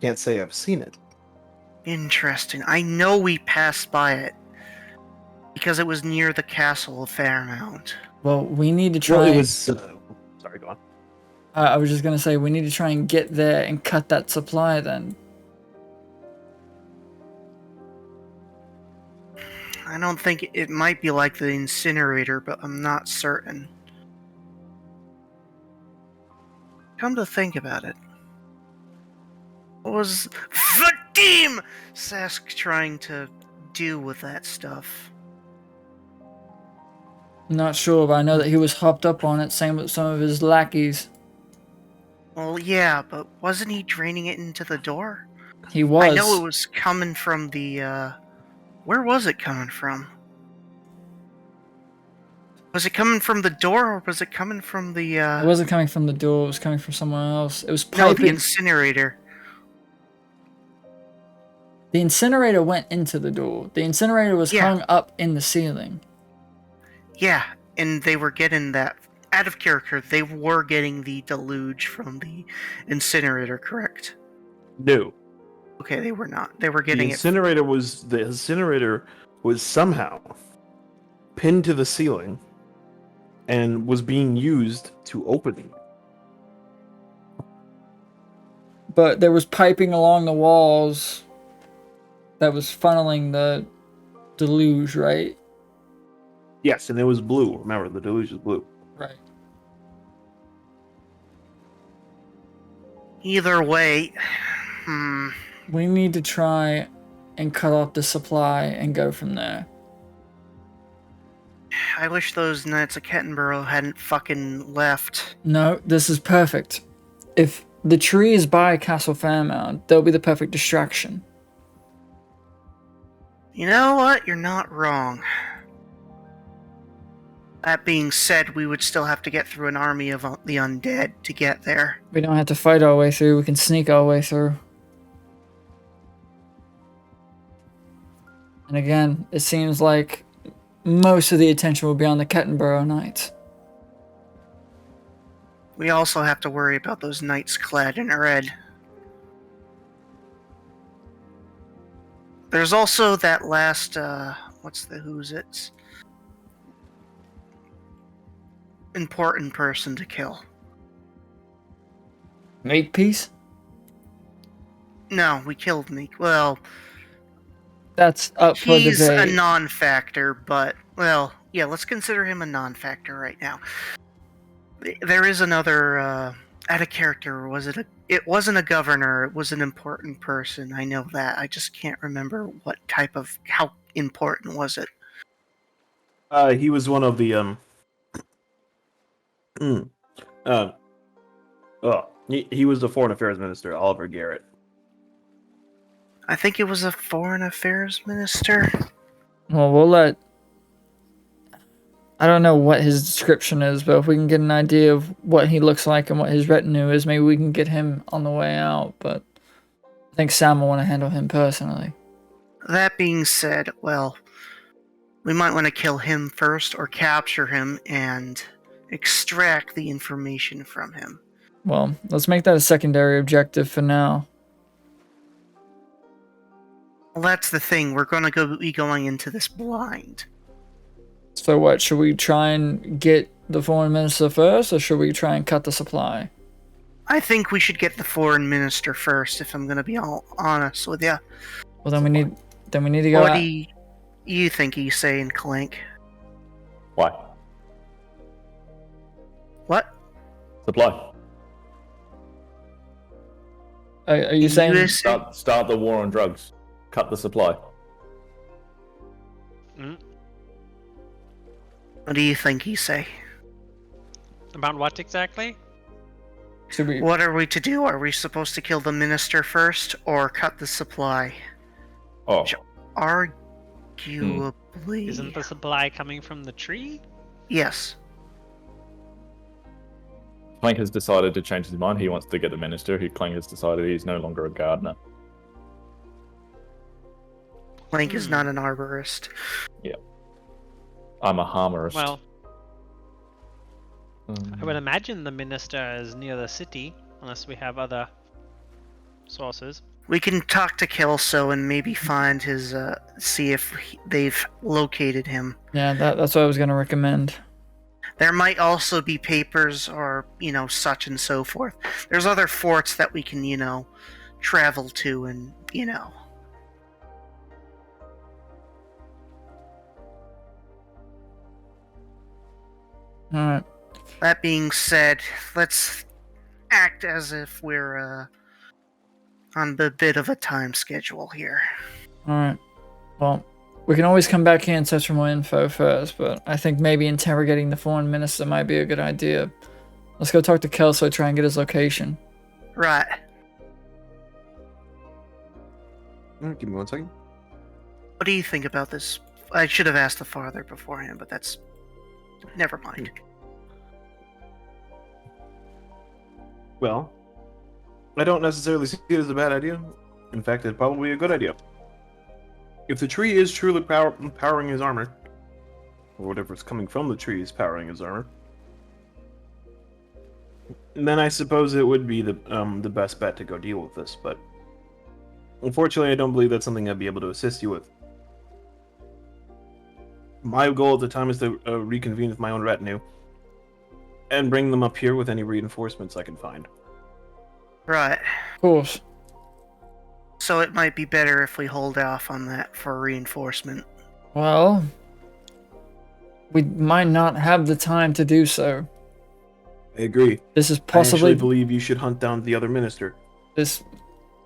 can't say I've seen it. Interesting. I know we passed by it. Because it was near the castle of Fairmount. Well, we need to try. Well, it was. Sorry, go on. I was just gonna say we need to try and get there and cut that supply then. I don't think it might be like the incinerator, but I'm not certain. Come to think about it. What was Vadim Sask trying to do with that stuff? Not sure, but I know that he was hopped up on it, same with some of his lackeys. Well, yeah, but wasn't he draining it into the door? He was. I know it was coming from the, where was it coming from? Was it coming from the door, or was it coming from the, It wasn't coming from the door, it was coming from somewhere else. It was No, the piping. incinerator. The incinerator went into the door. The incinerator was Yeah. hung up in the ceiling. Yeah, and they were getting that out of character. They were getting the deluge from the incinerator, correct? No. Okay, they were not. They were The getting incinerator was somehow pinned to the ceiling and was being used to open it. But there was piping along the walls that was funneling the deluge, right? Yes, and it was blue. Remember, the deluge is blue. Right. Either way, We need to try and cut off the supply and go from there. I wish those Knights of Kettenborough hadn't fucking left. No, this is perfect. If the tree is by Castle Fairmount, they'll be the perfect distraction. You know what? You're not wrong. That being said, we would still have to get through an army of the undead to get there. We don't have to fight our way through, we can sneak our way through. And again, it seems like most of the attention will be on the Kettenborough Knights. We also have to worry about those knights clad in red. There's also that last, who's it? Important person to kill. Makepeace? No, we killed Meek. Well, That's up for he's debate. a non-factor, but, well, yeah, let's consider him a non-factor right now. There is another, out of character, it wasn't a governor, it was an important person, I know that, I just can't remember how important was it. He was one of the he was the foreign affairs minister, Oliver Garrett. I think it was a foreign affairs minister. Well, we'll let... I don't know what his description is, but if we can get an idea of what he looks like and what his retinue is, maybe we can get him on the way out, but I think Sam will want to handle him personally. That being said, well, we might want to kill him first or capture him and extract the information from him. Well, let's make that a secondary objective for now. Well, that's the thing. We're going to be going into this blind. So what, should we try and get the foreign minister first, or should we try and cut the supply? I think we should get the foreign minister first, if I'm going to be all honest with you. Well, then we need to go What out. do you think he's saying, Clank? Why? What? Supply. Are you saying... USA? Start the war on drugs. Cut the supply. What do you think he say? About what exactly? Should we... What are we to do? Are we supposed to kill the minister first or cut the supply? Oh, Arguably. Isn't the supply coming from the tree? Yes. Clank has decided to change his mind. He wants to get the minister. Clank has decided he's no longer a gardener. Clank is not an arborist. I'm a harmerist. Well, I would imagine the minister is near the city, unless we have other sources. We can talk to Kelso and maybe find his, see if they've located him. Yeah, that's what I was going to recommend. There might also be papers or, such and so forth. There's other forts that we can, travel to and, Alright. That being said, let's act as if we're, on a bit of a time schedule here. Alright. Well, we can always come back here and search for more info first, but I think maybe interrogating the foreign minister might be a good idea. Let's go talk to Kelso, try and get his location. Right. Give me 1 second. What do you think about this? I should have asked the father beforehand, but that's... Never mind. Well, I don't necessarily see it as a bad idea. In fact, it's probably a good idea. If the tree is truly powering his armor, or whatever's coming from the tree is powering his armor, then I suppose it would be the best bet to go deal with this. But unfortunately, I don't believe that's something I'd be able to assist you with. My goal at the time is to reconvene with my own retinue and bring them up here with any reinforcements I can find. Right. Of course. So it might be better if we hold off on that for reinforcement. Well, we might not have the time to do so. I agree. This is I possibly actually believe you should hunt down the other minister. this.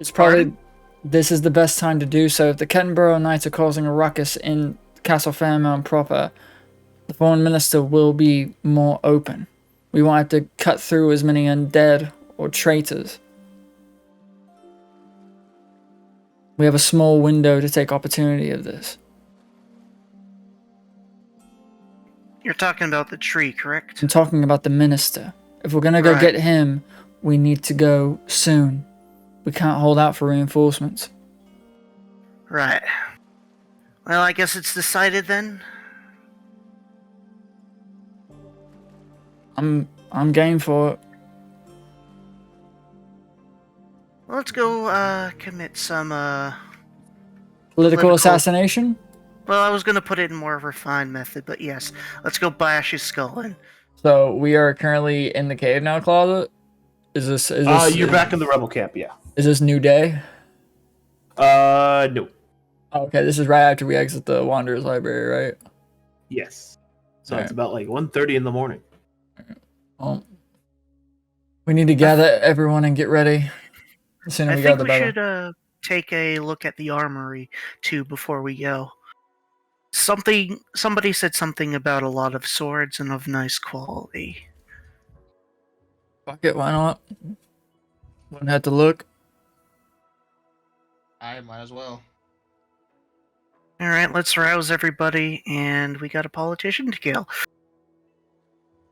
It's probably Pardon? this is the best time to do so. If the Kenborough Knights are causing a ruckus in Castle Fairmount proper, the foreign minister will be more open. We won't have to cut through as many undead or traitors. We have a small window to take opportunity of this. You're talking about the tree, correct? I'm talking about the minister. If we're gonna go Right. get him, we need to go soon. We can't hold out for reinforcements. Right. Well, I guess it's decided then. I'm game for it. Well, let's go commit some Political Political- assassination? well, I was gonna put it in more of a refined method, but yes. Let's go bash his skull in. So we are currently in the cave now, Closet? Is this You're back in the rebel camp, yeah. Is this New Day? No. Okay, this is right after we exit the Wanderer's Library, right? Yes. So Alright. it's about like 1:30 in the morning. Well, we need to gather everyone and get ready. The sooner I we go, think the we better. should take a look at the armory too before we go. Somebody said something about a lot of swords and of nice quality. Fuck it, why not? Wouldn't have to look. I might as well. All right, let's rouse everybody, and we got a politician to kill.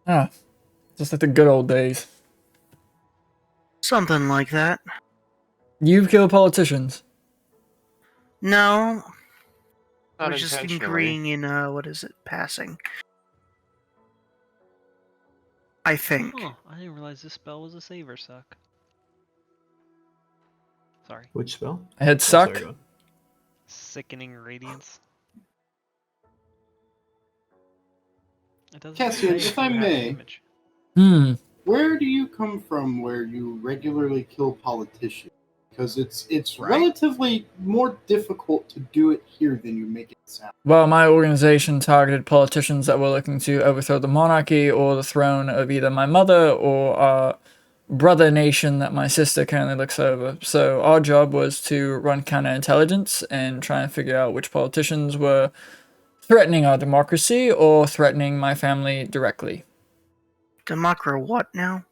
Ah, just like the good old days. Something like that. You've killed politicians. No, Not we're just intentionally. agreeing in what is it? Passing. I think. Oh, I didn't realize this spell was a saver suck. Sorry. Which spell? I had suck. Sickening radiance. It doesn't Cassian, say if I you have may. damage. Where do you come from where you regularly kill politicians? Because it's Right. relatively more difficult to do it here than you make it sound. Well, my organization targeted politicians that were looking to overthrow the monarchy or the throne of either my mother or our brother nation that my sister currently looks over. So our job was to run counterintelligence and try and figure out which politicians were threatening our democracy or threatening my family directly. Democra what now?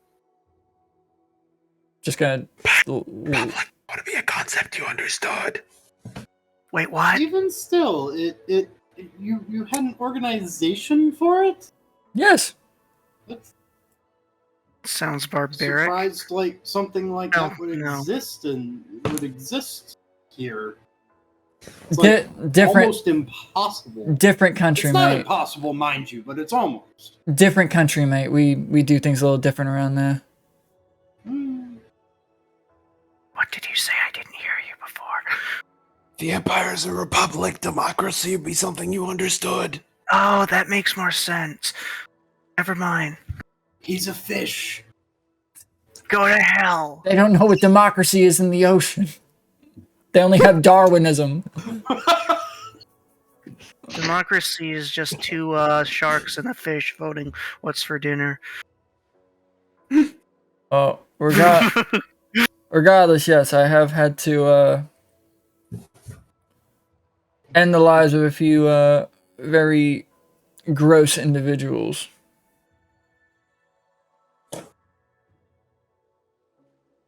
Just gonna... Ought to be a concept you understood. Wait, what? Even still, you had an organization for it? Yes. That's Sounds barbaric. surprised like something like No, that would no. exist and would exist here. It's Di- like different almost impossible. different country, It's not mate. impossible, mind you, but it's almost. Different country, mate. We do things a little different around there. Hmm. What did you say? I didn't hear you before. The Empire is a republic. Democracy would be something you understood. Oh, that makes more sense. Never mind. He's a fish. Go to hell. They don't know what democracy is in the ocean. They only have Darwinism. Democracy is just two sharks and a fish voting what's for dinner. Oh, regardless, yes, I have had to end the lives of a few very gross individuals.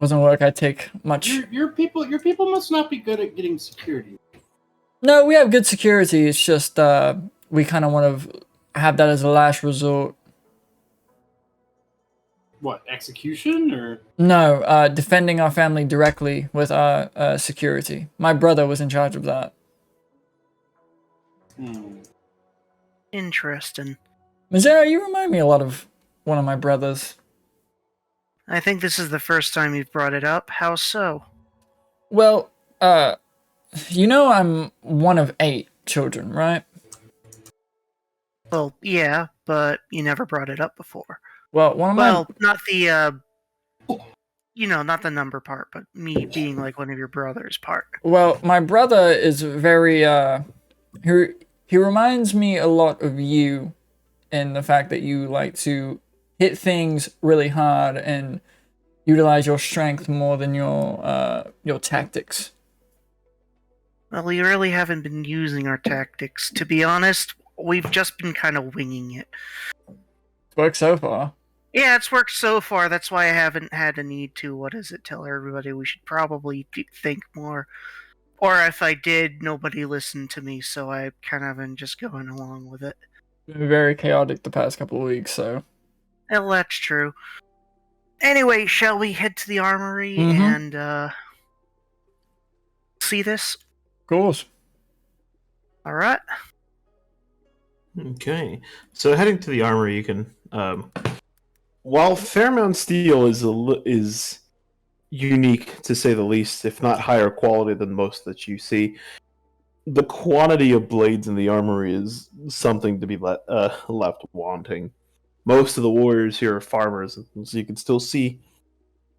Doesn't work. I take much. Your people must not be good at getting security. No, we have good security. It's just we kind of want to have that as a last resort. What, execution or? No, defending our family directly with our security. My brother was in charge of that. Hmm. Interesting. Mizuno, you remind me a lot of one of my brothers. I think this is the first time you've brought it up. How so? Well, you know I'm one of 8 children, right? Well, yeah, but you never brought it up before. Well, one of my... Well, not the, not the number part, but me being like one of your brothers part. Well, my brother is very, he reminds me a lot of you in the fact that you like to hit things really hard and utilize your strength more than your tactics. Well, we really haven't been using our tactics. To be honest, we've just been kind of winging it. It's worked so far. Yeah, it's worked so far. That's why I haven't had a need to, tell everybody we should probably think more. Or if I did, nobody listened to me, so I kind of been just going along with it. It's been very chaotic the past couple of weeks, so... Well, that's true. Anyway, shall we head to the armory and, see this? Of course. Alright. Okay, so heading to the armory, you can. While Fairmount Steel is unique to say the least, if not higher quality than most that you see, the quantity of blades in the armory is something to be left wanting. Most of the warriors here are farmers, so you can still see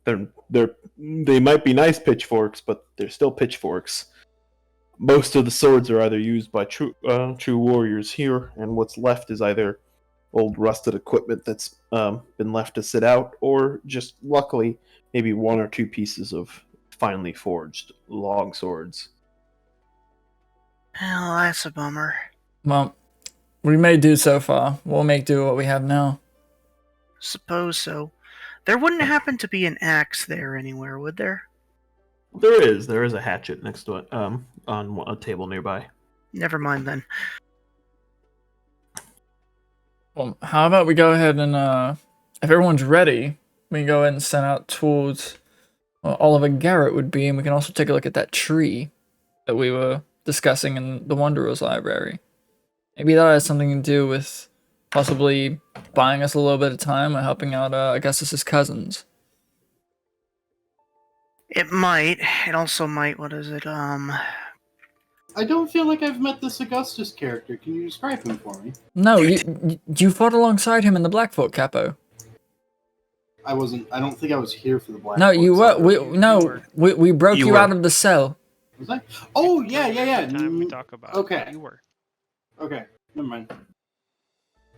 they might be nice pitchforks, but they're still pitchforks. Most of the swords are either used by true warriors here, and what's left is either old rusted equipment that's been left to sit out, or just luckily maybe 1 or 2 pieces of finely forged long swords. Well, that's a bummer. Well, we may do so far. We'll make do what we have now. Suppose so. There wouldn't happen to be an axe there anywhere, would there? There is a hatchet next to it, on a table nearby. Never mind then. Well, how about we go ahead and, if everyone's ready, we can go ahead and send out towards where Oliver Garrett would be, and we can also take a look at that tree that we were discussing in the Wanderer's Library. Maybe that has something to do with possibly buying us a little bit of time or helping out Augustus's cousins. It might. It also might. I don't feel like I've met this Augustus character. Can you describe him for me? No, you fought alongside him in the Blackfoot, Capo. I don't think I was here for the Black. No, you were. so- We broke you out of the cell. Was I? Oh, yeah. Time we talk about. Okay. You were. Okay, never mind.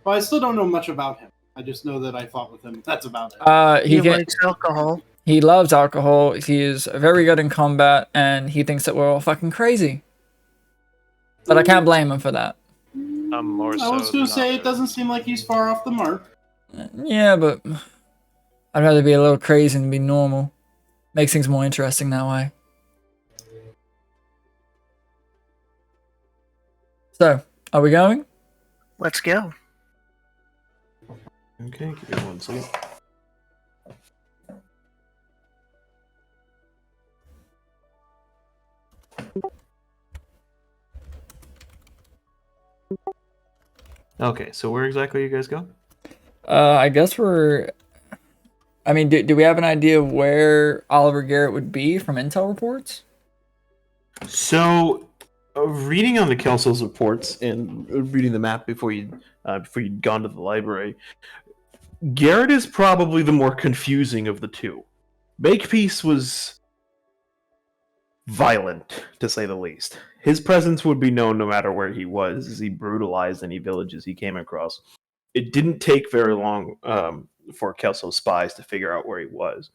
Well, I still don't know much about him. I just know that I fought with him. That's about it. He likes alcohol. He loves alcohol. He is very good in combat, and he thinks that we're all fucking crazy. But I can't blame him for that. I More was so going than to say, it others. doesn't seem like he's far off the mark. Yeah, but I'd rather be a little crazy than be normal. Makes things more interesting that way. So, are we going? Let's go. Okay, give me 1 second. Okay, so where exactly you guys go? I guess we're... I mean, do we have an idea of where Oliver Garrett would be from intel reports? So, reading on the Kelso's reports and reading the map before you'd gone to the library, Garrett is probably the more confusing of the two. Makepeace was violent, to say the least. His presence would be known no matter where he was, as he brutalized any villages he came across. It didn't take very long for Kelso's spies to figure out where he was.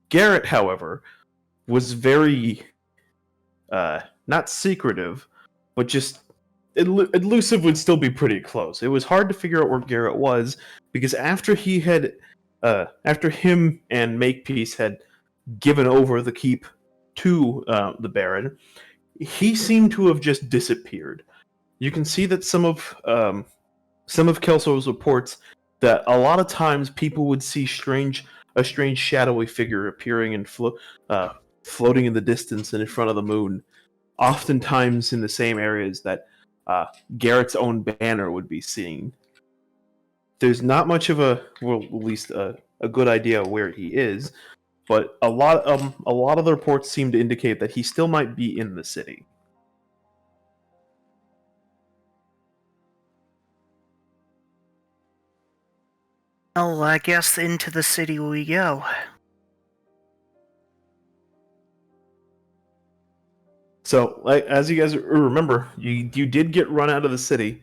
Garrett, however, was very... not secretive, but just elusive would still be pretty close. It was hard to figure out where Garrett was, because after him and Makepeace had given over the keep to the Baron, he seemed to have just disappeared. You can see that some of Kelso's reports that a lot of times people would see a strange shadowy figure appearing and floating in the distance and in front of the moon, oftentimes in the same areas that Garrett's own banner would be seen. There's not much of a, well, at least a good idea where he is, but a lot of the reports seem to indicate that he still might be in the city. Well, I guess into the city we go. So, like, as you guys remember, you did get run out of the city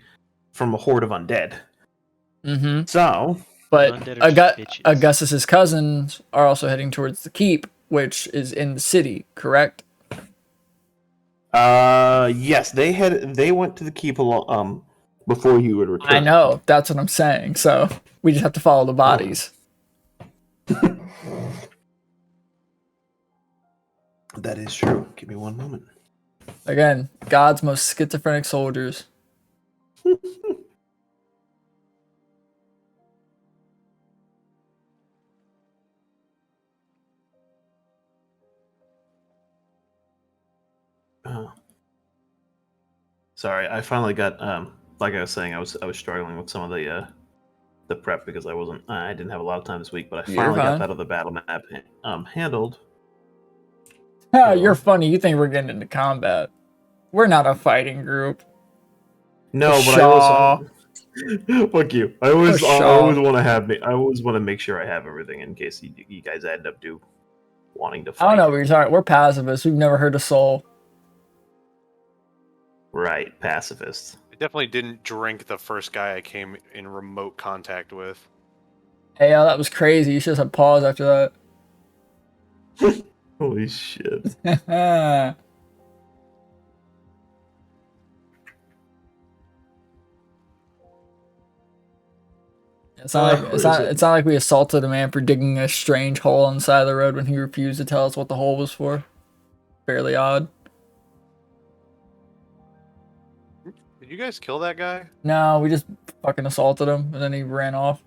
from a horde of undead. Mm-hmm. So, But Undead are just bitches. Augustus's cousins are also heading towards the keep, which is in the city, correct? yes, they went to the keep before you would return. I know, that's what I'm saying. So we just have to follow the bodies. That is true. Give me one moment. Again, God's most schizophrenic soldiers. Sorry, I finally got like I was saying, I was struggling with some of the prep because I didn't have a lot of time this week, but I You're finally got fine. that other battle map handled. Ah, you're funny. You think we're getting into combat. We're not a fighting group. No, but Shaw. fuck you. I always Shaw. want to make sure I have everything in case you guys end up wanting to fight. I don't know what you're talking. We're pacifists. We've never heard a soul. Right, pacifist. I definitely didn't drink the first guy I came in remote contact with. Hey, that was crazy. You should have pause after Holy shit. that. It's not like we assaulted a man for digging a strange hole on the side of the road when he refused to tell us what the hole was for. Fairly odd. Did you guys kill that guy? No, we just fucking assaulted him and then he ran off.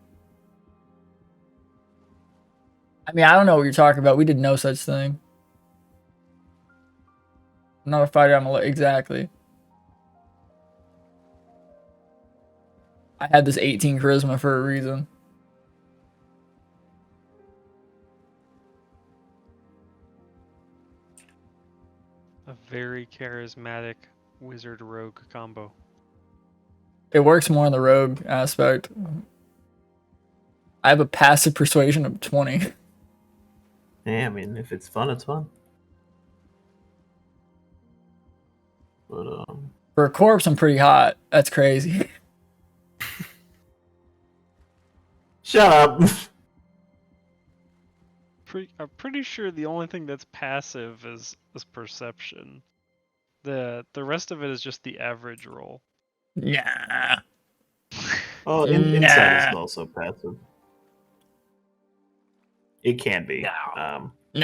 I mean, I don't know what you're talking about. We did no such thing. I'm not a fighter. Exactly. I had this 18 charisma for a reason. A very charismatic wizard rogue combo. It works more in the rogue aspect. I have a passive persuasion of 20. Yeah, I mean, if it's fun, it's fun. But For a corpse, I'm pretty hot. That's crazy. shut up. I'm pretty sure the only thing that's passive is perception. The rest of it is just the average roll. Nah. Oh, insight is also passive. It can be. No,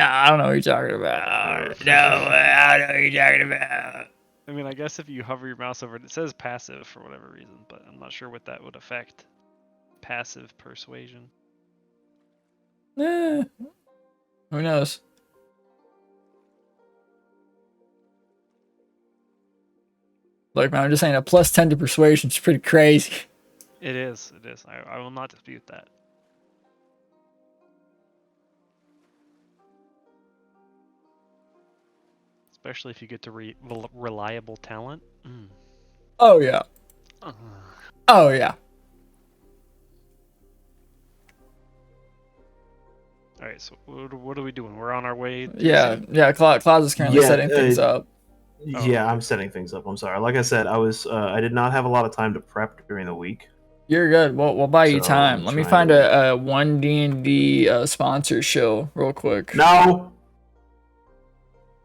I don't know what you're talking about. No, I don't know what you're talking about. I mean, I guess if you hover your mouse over it, it says passive for whatever reason, but I'm not sure what that would affect. Passive persuasion. Eh, who knows? Look, man, I'm just saying a plus 10 to persuasion is pretty crazy. It is. I will not dispute that. Especially if you get to reliable talent. Mm. Oh, yeah. Oh, yeah. Alright, so what are we doing? We're on our way. Yeah, Claus is currently setting things up. Yeah, I'm setting things up. I'm sorry. Like I said, I did not have a lot of time to prep during the week. You're good. We'll buy you So, time. I'm Let me trying find a one D&D sponsor show real quick. No.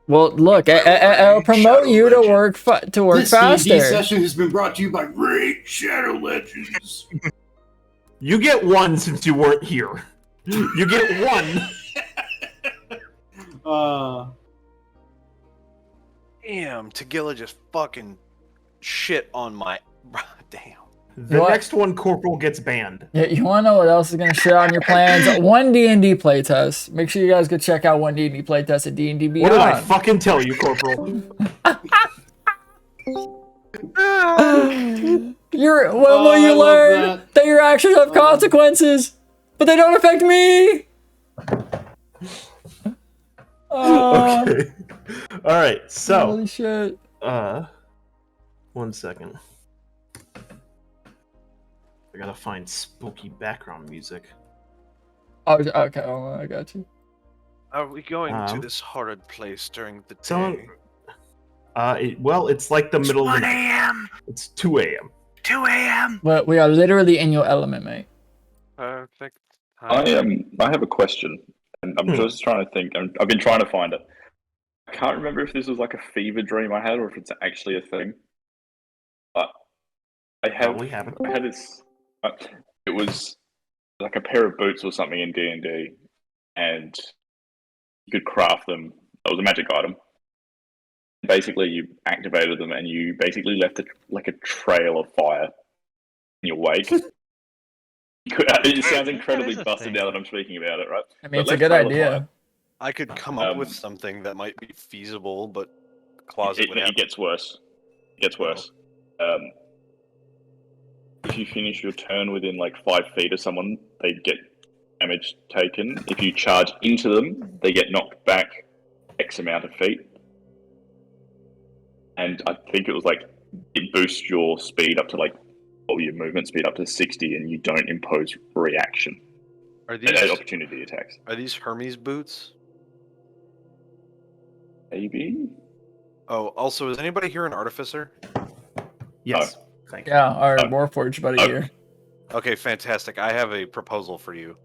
Well, look, I'll promote you to work This faster. D&D session has been brought to you by Raid Shadow Legends. You get one since you weren't here. You get one. Damn, Tagilla just fucking shit on my... Damn. The next one, Corporal, gets banned. Yeah, you want to know what else is going to shit on your plans? One D&D playtest. Make sure you guys go check out one D&D playtest at D&D Beyond. What did I fucking tell you, Corporal? When will you I love learn that your actions have consequences, but they don't affect me? Okay. All right. So, Holy shit. 1 second. I gotta find spooky background music. Oh, okay. Oh, I got you. Are we going to Um, this horrid place during the day? Someone. It's like the middle of 1 the. a.m. It's 2 a.m. 2 a.m. But we are literally in your element, mate. Perfect. I have a question, and I'm just trying to think. I've been trying to find it. I can't remember if this was like a fever dream I had or if it's actually a thing. But I had this. It was like a pair of boots or something in D&D, and you could craft them. It was a magic item. Basically, you activated them, and you basically left a trail of fire in your wake. It sounds incredibly busted now that I'm speaking about it, right? I mean, it's a good idea. I could come up with something that might be feasible, but closet would have. It gets worse. It gets worse. If you finish your turn within like 5 feet of someone, they get damage taken. If you charge into them, they get knocked back X amount of feet. And I think it was like it boosts your speed up to your movement speed up to 60, and you don't impose reaction. Are these opportunity attacks? Are these Hermes boots? Maybe. Oh, also, is anybody here an artificer? Yes. Thank you. Yeah, our Warforged buddy here. Okay, fantastic. I have a proposal for you.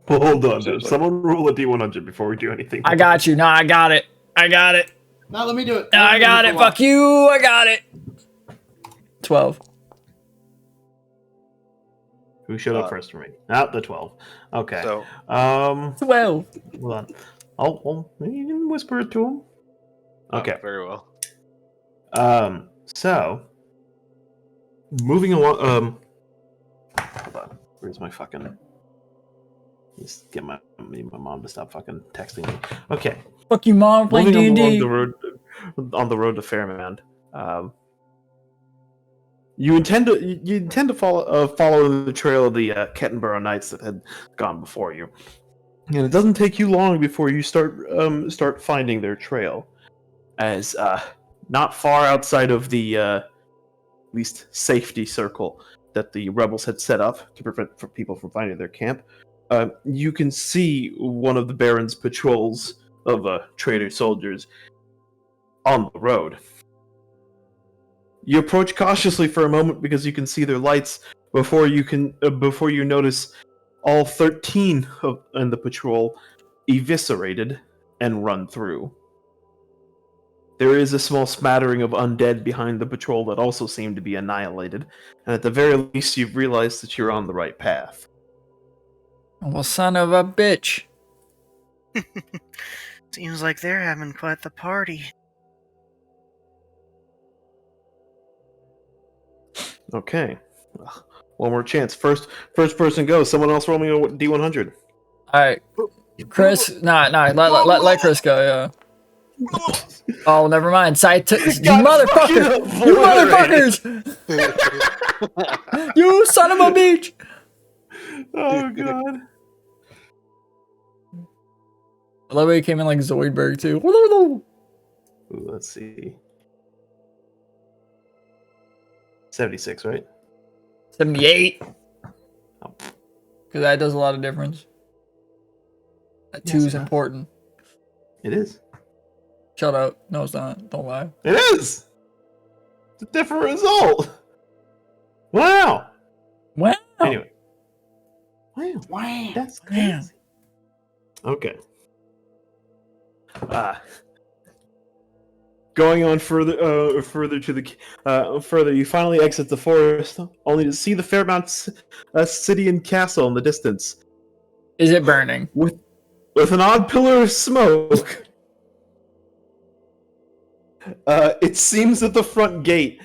Well, hold on. Someone roll a D100 before we do anything. I got you. No, I got it. Now let me do it. No, I got it. Fuck you. I got it. 12. Who showed up first for me? The 12. Okay. So, 12. Hold on. You can whisper it to him. Okay. Very well. So moving along. Hold on. Where's my fucking? Let's get my mom to stop fucking texting me. Okay. Fuck you, mom. Playing D&D. On the road to Fairmount. You intend to follow the trail of the Kettenborough Knights that had gone before you, and it doesn't take you long before you start finding their trail, as not far outside of the least safety circle that the rebels had set up to prevent people from finding their camp. You can see one of the Baron's patrols of traitor soldiers on the road. You approach cautiously for a moment because you can see their lights before you notice all 13 in the patrol eviscerated and run through. There is a small smattering of undead behind the patrol that also seem to be annihilated, and at the very least you've realized that you're on the right path. Well, son of a bitch. Seems like they're having quite the party. Okay. One more chance. First person goes. Someone else roll me a D100. Alright. Chris, let Chris go, yeah. Oh, never mind. Scythe, you motherfucker! You motherfuckers! You son of a bitch! Oh god. I love how he came in like Zoidberg too. Ooh, let's see. 76, right? 78. Because that does a lot of difference. That 2 is important. It is. Shut up. No, it's not. Don't lie. It is! It's a different result! Wow! Wow! Anyway. Wow. That's crazy. Okay. Going on further to the further, you finally exit the forest, only to see the Fairmount city and castle in the distance. Is it burning? With an odd pillar of smoke. It seems that the front gate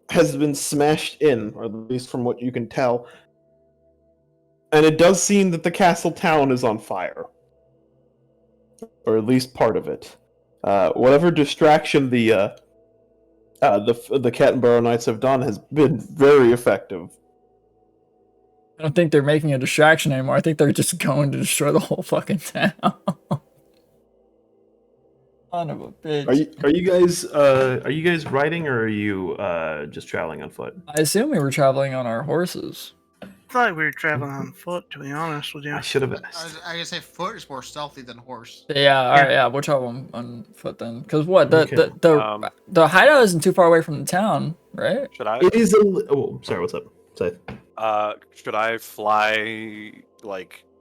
has been smashed in, or at least from what you can tell. And it does seem that the castle town is on fire. Or at least part of it. Whatever distraction the The Cat and Burrow Knights have done has been very effective. I don't think they're making a distraction anymore. I think they're just going to destroy the whole fucking town. Son of a bitch. Are you guys riding or are you just traveling on foot? I assume we were traveling on our horses. I thought we were traveling on foot, to be honest with you. I should have I asked. gotta say, foot is more stealthy than horse. Yeah, all right, yeah, we'll travel on foot then. Because what the hideout isn't too far away from the town, right? Should I? It is a. Oh, sorry. What's up? Scythe? Should I fly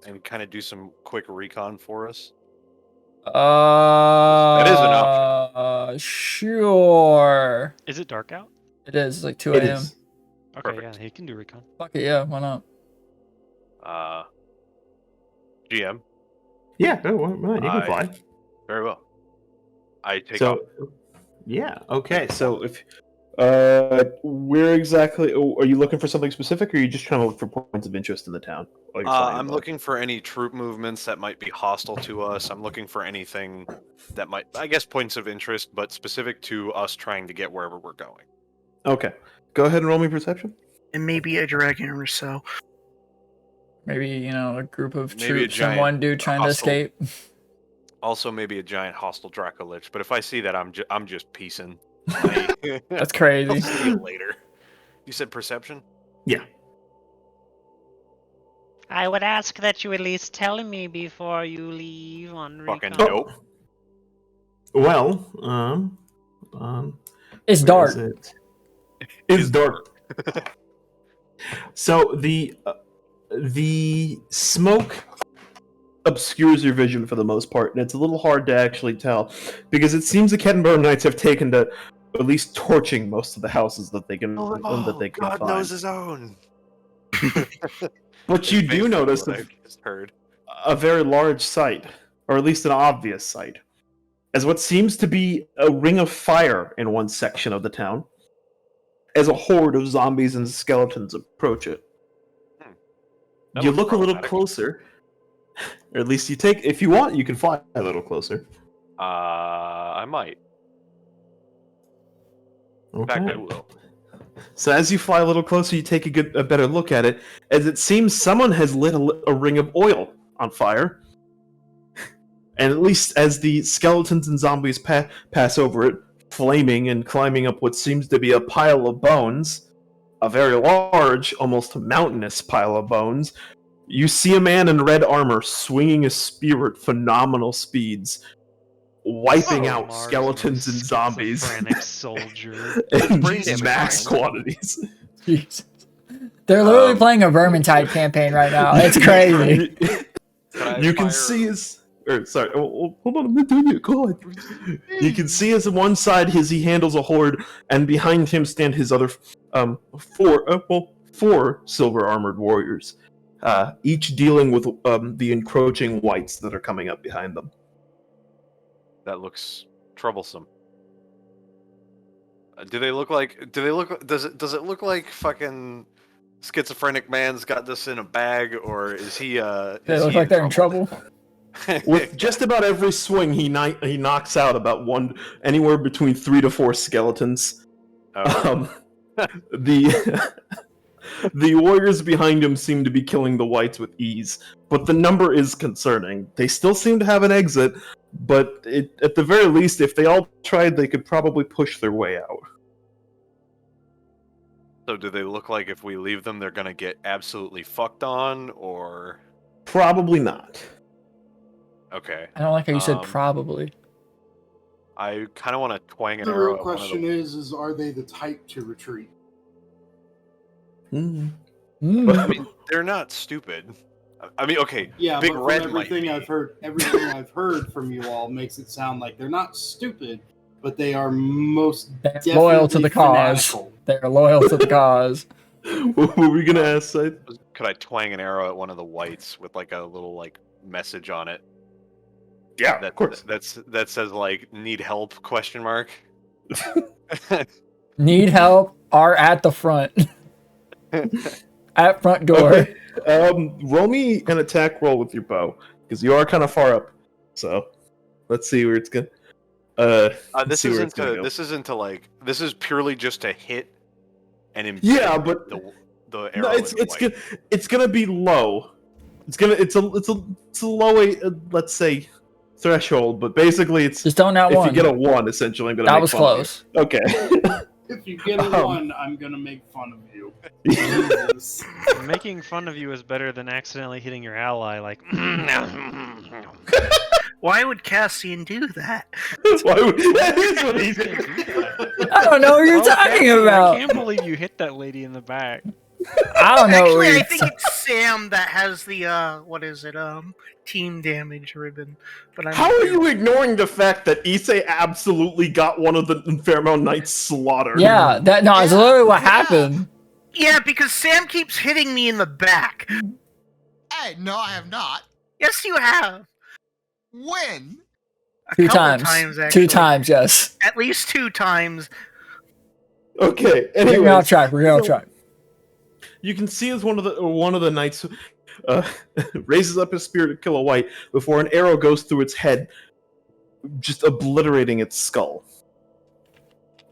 and kind of do some quick recon for us? That is an option. Sure. Is it dark out? It is like 2 It a.m. is. Okay, Perfect. yeah, he can do recon. Fuck it, yeah, why not? GM. Yeah. No, why not? You can fly. Very well. I take off. Yeah. Okay. So if where exactly are you looking for something specific, or are you just trying to look for points of interest in the town? I'm looking for any troop movements that might be hostile to us. I'm looking for anything that might, I guess, points of interest, but specific to us trying to get wherever we're going. Okay. Go ahead and roll me perception. And maybe a dragon or so. Maybe, a group of Maybe a troops and giant one dude trying to hostile- escape. Also, maybe a giant hostile Dracolich. But if I see that, I'm just piecing. That's crazy. I'll see you later. You said perception? Yeah. I would ask that you at least tell me before you leave on Fucking recon. nope. Well, It's where dark. is it? It's dark. So the smoke obscures your vision for the most part, and it's a little hard to actually tell because it seems the Kettenborough Knights have taken to at least torching most of the houses that they can God find. knows his own. But you do notice what I've just heard. a very large site, or at least an obvious site, as what seems to be a ring of fire in one section of the town, as a horde of zombies and skeletons approach it. That You looks look a little problematic. closer, or at least you take. If you want, you can fly a little closer. I might. In fact, I will. So as you fly a little closer, you take a better look at it, as it seems someone has lit a ring of oil on fire. And at least as the skeletons and zombies pass over it, flaming and climbing up what seems to be a pile of bones, a very large, almost mountainous pile of bones, you see a man in red armor swinging a spear at phenomenal speeds, wiping out Mars, skeletons and zombies schizophrenic soldier. in Brain these damage, max Brian. quantities. Jesus. They're literally playing a Vermintide campaign right now. It's crazy. You can see his. Sorry, hold on, I'm not doing it. God. You can see as on one side he handles a horde, and behind him stand his other four silver armored warriors, each dealing with the encroaching whites that are coming up behind them. That looks troublesome. Do they look like? Does it look like fucking schizophrenic man's got this in a bag, or is he? They look like they're in trouble. With just about every swing, he knocks out about anywhere between 3 to 4 skeletons. Oh. The warriors behind him seem to be killing the whites with ease, but the number is concerning. They still seem to have an exit, but at the very least, if they all tried, they could probably push their way out. So do they look like if we leave them, they're gonna get absolutely fucked on, or? Probably not. Okay. I don't like how you said probably. I kind of want to twang an The arrow real at one of question the... is are they the type to retreat? Mm. I mean, they're not stupid. I mean, okay, Yeah, Big but Red from might everything be. everything I've heard from you all makes it sound like they're not stupid, but they are most They're definitely loyal to the cause. fanatical. They're loyal to the cause. What were we gonna ask, Scythe? Could I twang an arrow at one of the whites with like a little like message on it? Yeah, That, of course. that says like need help ? Need help? Are at the front. At front door. Okay. Roll me an attack roll with your bow, because you are kind of far up. So, let's see where it's going. This This is purely just to hit and embed Yeah, but the arrow. no, in the light. it's gonna be low. It's a low, let's say, threshold. But basically, it's Just don't if one. you get a 1, essentially, I'm gonna. That make was fun close. Of you. Okay. If you get a 1, I'm gonna make fun of you. Jesus. Making fun of you is better than accidentally hitting your ally. Like, Why would Cassian do that? That is what he did. I don't know what you're talking Cassian, about. I can't believe you hit that lady in the back. I don't know what Actually, you're I think it's Sam that has the what is it? Team damage ribbon. But How are you ignoring the fact that Isse absolutely got one of the Fairmount Knights slaughtered? Yeah, that's literally what happened. Yeah, because Sam keeps hitting me in the back. Hey, no, I have not. Yes, you have. When? A Two couple times. actually. 2 times, yes. At least 2 times. Okay. We're going Anyways, off track. We're going off track. you can see as one of the knights raises up his spear to kill a wight before an arrow goes through its head, just obliterating its skull.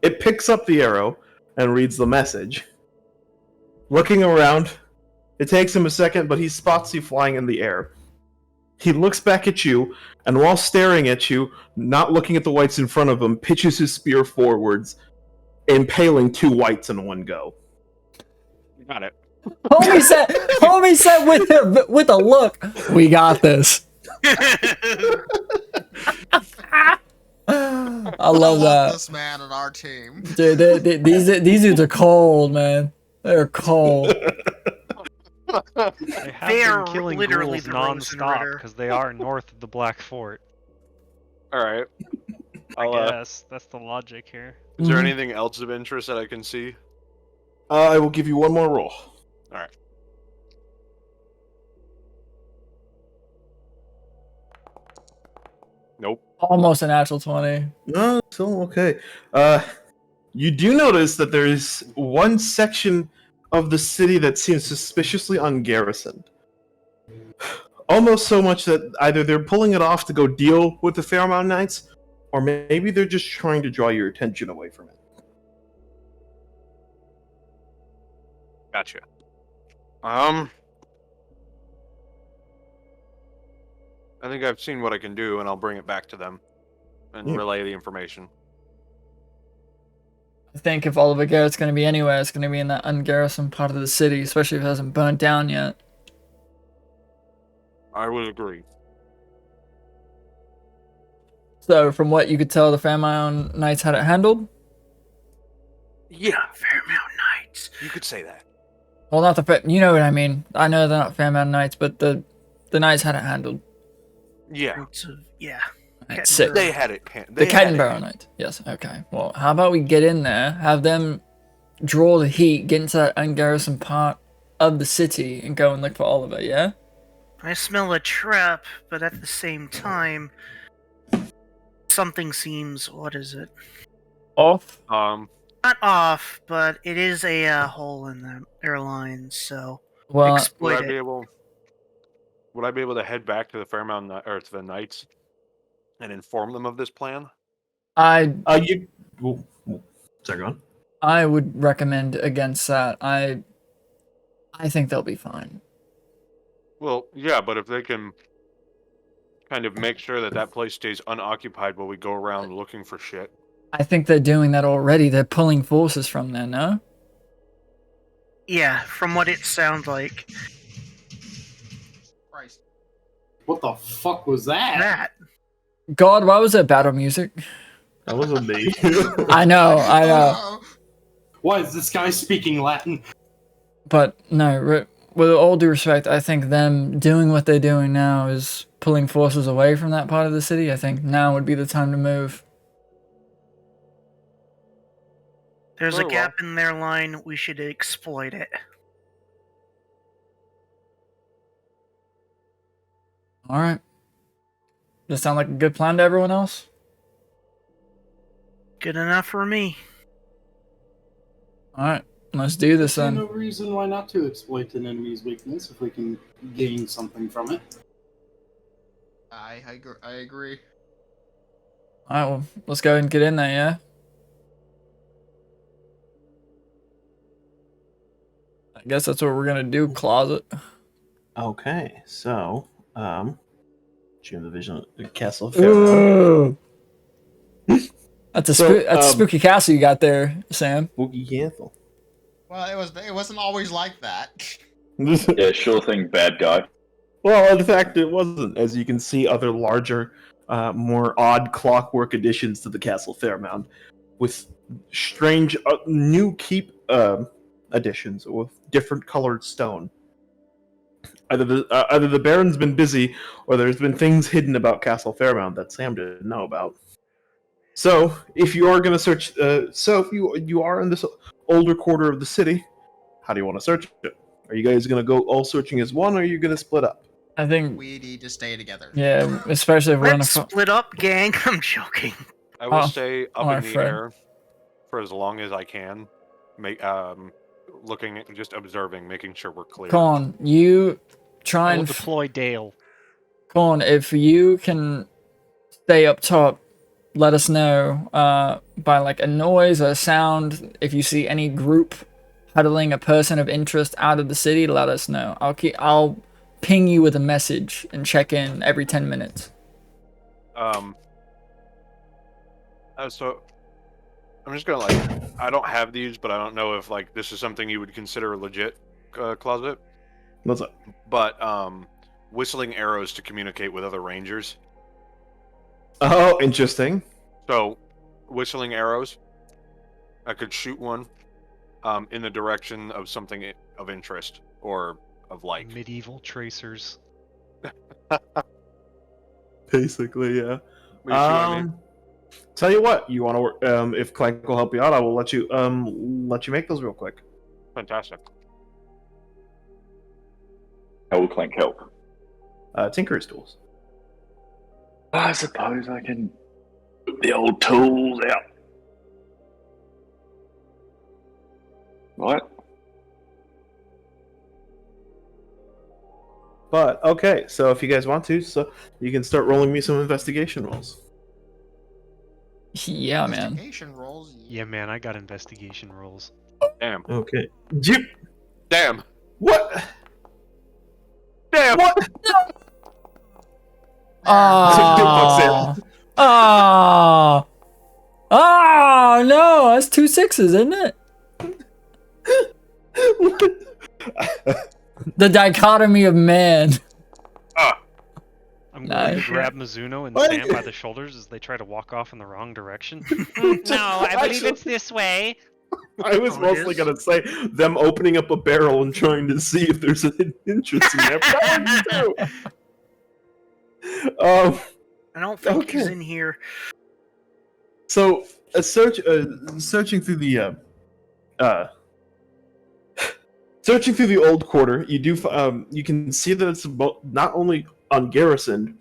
It picks up the arrow and reads the message. Looking around, it takes him a second, but he spots you flying in the air. He looks back at you, and while staring at you, not looking at the wights in front of him, pitches his spear forwards, impaling 2 wights in one go. Got it. Homie said with a look, we got this. I love want that. this man on our team. Dude, these dudes are cold, man. They're cold. They have They are been killing literally ghouls the Rosen non-stop Ritter. because they are north of the Black Fort. All right. I guess that's the logic here. Is there anything else of interest that I can see? I will give you one more roll. All right. Nope. Almost a natural 20. No, still okay. You do notice that there is one section of the city that seems suspiciously ungarrisoned. Almost so much that either they're pulling it off to go deal with the Fairmount Knights, or maybe they're just trying to draw your attention away from it. Gotcha. I think I've seen what I can do, and I'll bring it back to them and relay the information. I think if Oliver Garrett's going to be anywhere, it's going to be in that ungarrisoned part of the city, especially if it hasn't burnt down yet. I would agree. So, from what you could tell, the Fairmount Knights had it handled? Yeah, Fairmount Knights. you could say that. Well, not the you know what I mean. I know they're not Fairmount Knights, but the Knights had it handled. Yeah, Yeah. Right, sick. they had it. The Kettenbarrow Knights. Yes, okay. Well, how about we get in there, have them draw the heat, get into that ungarrisoned part of the city, and go and look for Oliver, yeah? I smell a trap, but at the same time, something seems, what is it? Off? Not off, but it is a hole in the airline, so Well, exploit it. Would I be able to head back to the Fairmount or to the Knights and inform them of this plan? Sorry, go on. I would recommend against that. I think they'll be fine. Well, yeah, but if they can kind of make sure that that place stays unoccupied while we go around looking for shit. I think they're doing that already. They're pulling forces from there, no? Yeah, from what it sounds like. Christ. What the fuck was that? God, why was there battle music? That wasn't me. I know. Why is this guy speaking Latin? But no, with all due respect, I think them doing what they're doing now is pulling forces away from that part of the city. I think now would be the time to move. There's Very a gap in their line. We should exploit it. All right. Does that sound like a good plan to everyone else? Good enough for me. All right. Let's do this There's then. no reason why not to exploit an enemy's weakness if we can gain something from it. I agree. Alright, well, let's go and get in there, yeah? I guess that's what we're gonna do, closet. Okay, so June the Vision, the Castle of Fairmont. Ooh. That's a, So, that's a spooky castle you got there, Sam. Spooky Castle. Well, it wasn't always like that. Yeah, sure thing, bad guy. Well, in fact, it wasn't. As you can see, other larger, more odd clockwork additions to the Castle Fairmount, with strange new keep additions with different colored stone. Either the Baron's been busy, or there's been things hidden about Castle Fairmount that Sam didn't know about. So, if you are going to search, if you are in this older quarter of the city, how do you want to search it? Are you guys going to go all searching as one, or are you going to split up? I think, We need to stay together. yeah, especially if we're Let's gonna. split up, gang. I'm joking. I will Oh, stay up alright, in the Fred. air for as long as I can, looking at, just observing, making sure we're clear. Con, you try I will and. deploy Dale. Con, if you can stay up top, let us know by like a noise or a sound. If you see any group huddling a person of interest out of the city, let us know. I'll ping you with a message and check in every 10 minutes. So I'm just gonna I don't have these, but I don't know if this is something you would consider a legit closet. What's up? But whistling arrows to communicate with other rangers. Oh, interesting. So whistling arrows, I could shoot one in the direction of something of interest or of like. Medieval tracers. Basically, yeah. You see what I mean? Tell you what, you want to work? If Clank will help you out, I will let you make those real quick. Fantastic. How will Clank help? Tinker's tools. I suppose I can put the old tools out. Right? But okay, so if you guys want to, so you can start rolling me some investigation rolls. Yeah, man. Investigation rolls. Yeah, man, I got investigation rolls. Damn. Okay. Damn. What? Damn. What? Ah. Ah. Ah. No, that's 2 6s, isn't it? The dichotomy of man. I'm going Nice. to grab Mizuno and What? Sam by the shoulders as they try to walk off in the wrong direction. No, I believe it's this way. I was Oh, it mostly is? gonna say them opening up a barrel and trying to see if there's an interest in there. But that works too. I don't think he's Okay. in here. So searching through the searching through the old quarter, you do you can see that it's not only ungarrisoned,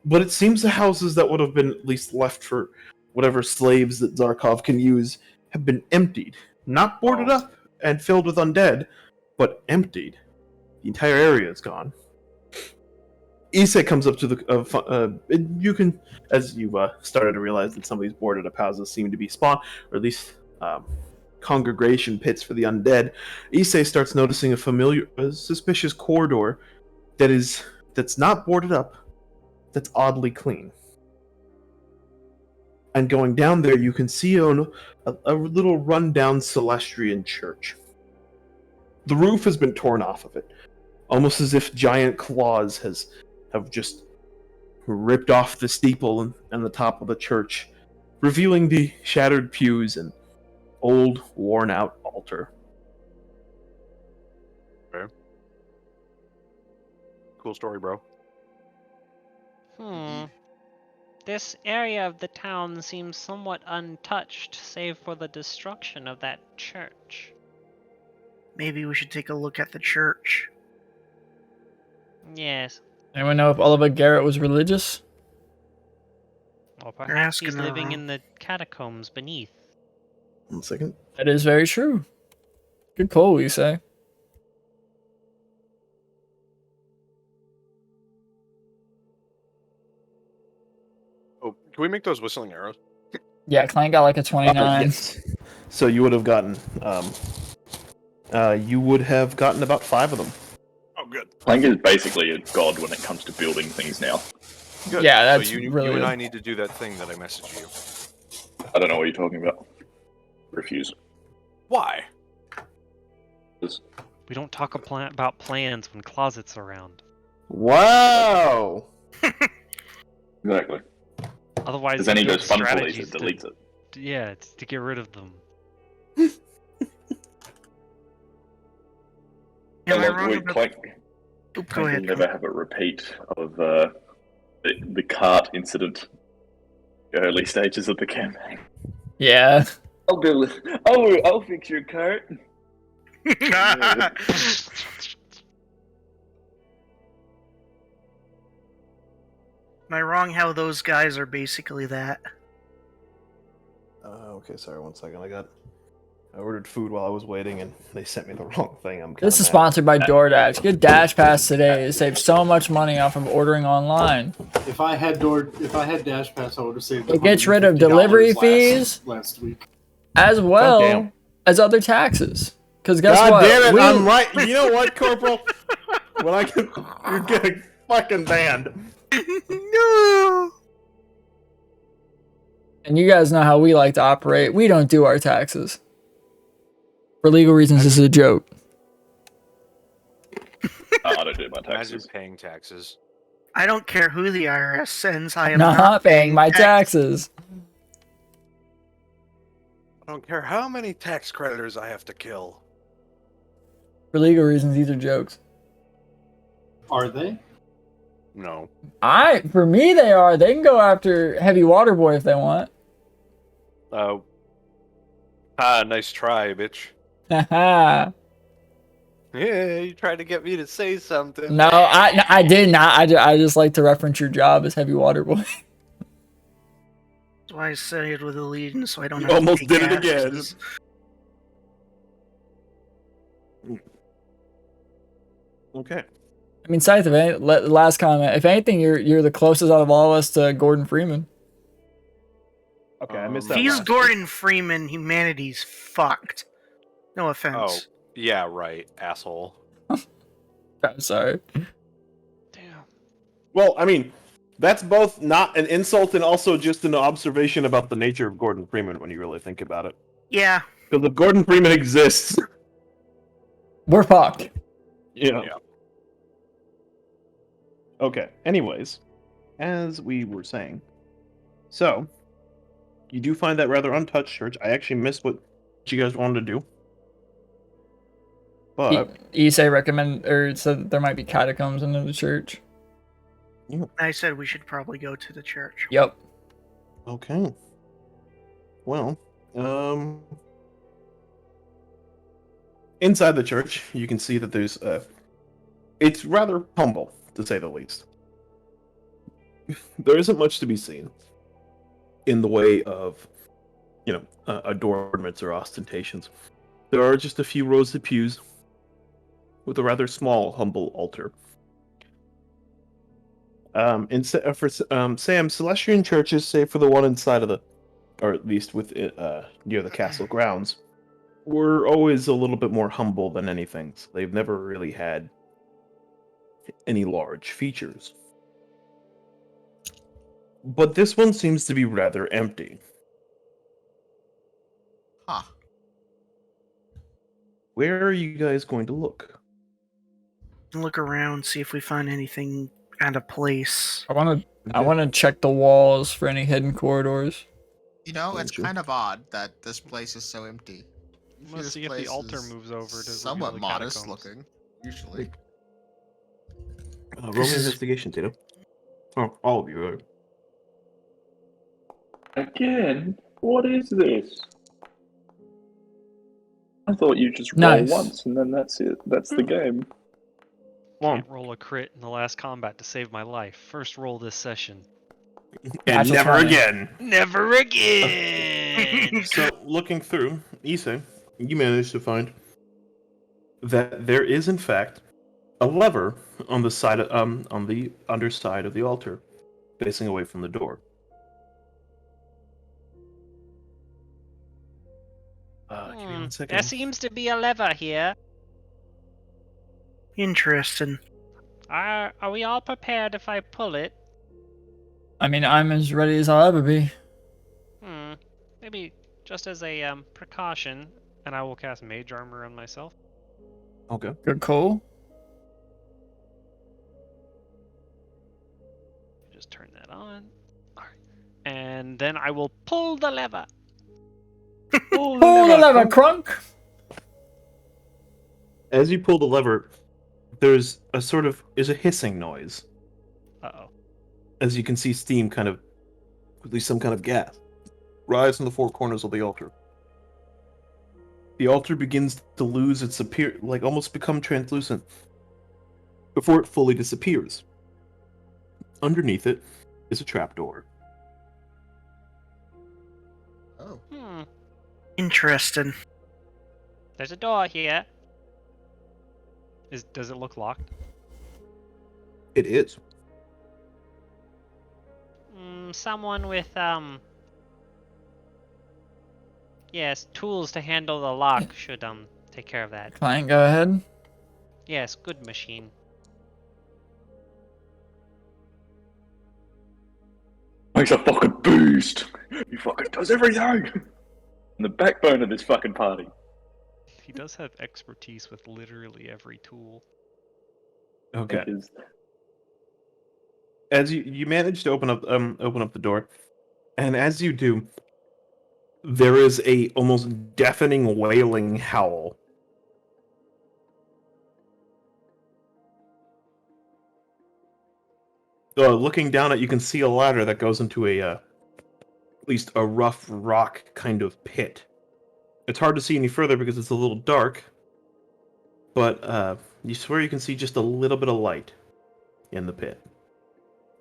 but it seems the houses that would have been at least left for whatever slaves that Zarkov can use have been emptied, not boarded up and filled with undead, but emptied. The entire area is gone. Isse comes up to the. You can, as you've started to realize that some of these boarded up houses seem to be spawn, or at least congregation pits for the undead. Isse starts noticing a suspicious corridor that's not boarded up, that's oddly clean. And going down there, you can see a little rundown Celestian church. The roof has been torn off of it, almost as if giant claws have just ripped off the steeple and the top of the church, revealing the shattered pews and old, worn-out altar. Okay. Cool story, bro. This area of the town seems somewhat untouched, save for the destruction of that church. Maybe we should take a look at the church. Yes. Anyone know if Oliver Garrett was religious? Or You're perhaps he's asking her living wrong. in the catacombs beneath. 1 second. That is very true. Good call, you say. Oh, Can we make those whistling arrows? Yeah, Clank got like a 29. Yes. So you would have gotten about 5 of them. Oh, good. Clank is basically a god when it comes to building things now. Good. Yeah, that's so you really and good. I need to do that thing that I messaged you. I don't know what you're talking about. Refuse. Why? We don't talk about plans when Closet's around. Wow. Exactly. Otherwise, Because then he you goes fun police strategies and deletes it. Yeah, it's to get rid of them. Am I Look, wrong we- about... Clank, Oop, go Clank ahead. will never have a repeat of the cart incident early stages of the campaign. Yeah. I'll do it. I'll fix your cart. Am I wrong how those guys are basically that? Okay, sorry, 1 second. I ordered food while I was waiting, and they sent me the wrong thing. I'm This is mad. sponsored by DoorDash. Get Dash Pass today to save so much money off of ordering online. If I had Dash Pass, I would have saved. It gets rid of $150 delivery fees last week. as well damn. as other taxes. Because guess God what? damn it! We- I'm right. You know what, Corporal? You're getting fucking banned. No. And you guys know how we like to operate. We don't do our taxes. For legal reasons, this is a joke. I don't do my Imagine taxes. paying taxes. I don't care who the IRS sends. I am Not paying my taxes. I don't care how many tax creditors I have to kill. For legal reasons, these are jokes. Are they? No. For me, they are. They can go after Heavy Water Boy if they want. Nice try, bitch. Haha. Yeah, you tried to get me to say something. No, I did not. I just like to reference your job as Heavy Water Boy. That's why I say it with allegiance, so I don't You have to almost take did it again. actions. Okay. I mean, Scythe, last comment. If anything, you're the closest out of all of us to Gordon Freeman. Okay, I missed If that. he's last Gordon Freeman, humanity's fucked. No Oh, offense. yeah, right, asshole. I'm sorry. Damn. Well, I mean, that's both not an insult and also just an observation about the nature of Gordon Freeman when you really think about it. Yeah. Because if Gordon Freeman exists, We're fucked. yeah. Yeah. Okay. Anyways, as we were saying, so you do find that rather untouched church. I actually missed what you guys wanted to do, but Isse recommend or said that there might be catacombs in the church. I said we should probably go to the church. Yep. okay. Well, inside the church, you can see that there's it's rather humble, to say the least. There isn't much to be seen in the way of, adornments or ostentations. There are just a few rows of pews with a rather small, humble altar. Sam, Celestian churches, save for the one inside of or at least near the castle grounds, were always a little bit more humble than anything. So they've never really had any large features. But this one seems to be rather empty. Huh. Where are you guys going to look? Look around, see if we find anything out of place. I want to check the walls for any hidden corridors. You know, it's Gotcha. kind of odd that this place is so empty. Usually Let's this see if the place altar is moves over to somewhat reveal the modest catacombs. looking. Usually. Roll me investigation, Tito. Oh, all of you. Right? Again? What is this? I thought you just roll Nice. once and then that's it. That's the game. Can't roll a crit in the last combat to save my life. First roll this session. And Natural never 20. again. Never again. So, looking through, Isse, you managed to find that there is, in fact, a lever on the side on the underside of the altar, facing away from the door. One second. There seems to be a lever here. Interesting. Are we all prepared if I pull it? I mean, I'm as ready as I'll ever be. Maybe just as a precaution, and I will cast Mage Armor on myself. Okay. Good call. Just turn that on. Alright. And then I will pull the lever. Pull the lever, Crunk! As you pull the lever, there's a hissing noise. Uh-oh. As you can see steam kind of, at least some kind of gas, rise from the four corners of the altar. The altar begins to lose its almost become translucent, before it fully disappears. Underneath it is a trapdoor. Oh. Interesting. There's a door here. Does it look locked? It is. Someone with yes, tools to handle the lock should take care of that. Clank, go ahead. Yes, good machine. He's a fucking beast. He fucking does everything. And the backbone of this fucking party. He does have expertise with literally every tool. Okay. Because As you manage to open up the door, and as you do, there is a almost deafening wailing howl. Looking down it, you can see a ladder that goes into at least a rough rock kind of pit. It's hard to see any further because it's a little dark, but you swear you can see just a little bit of light in the pit.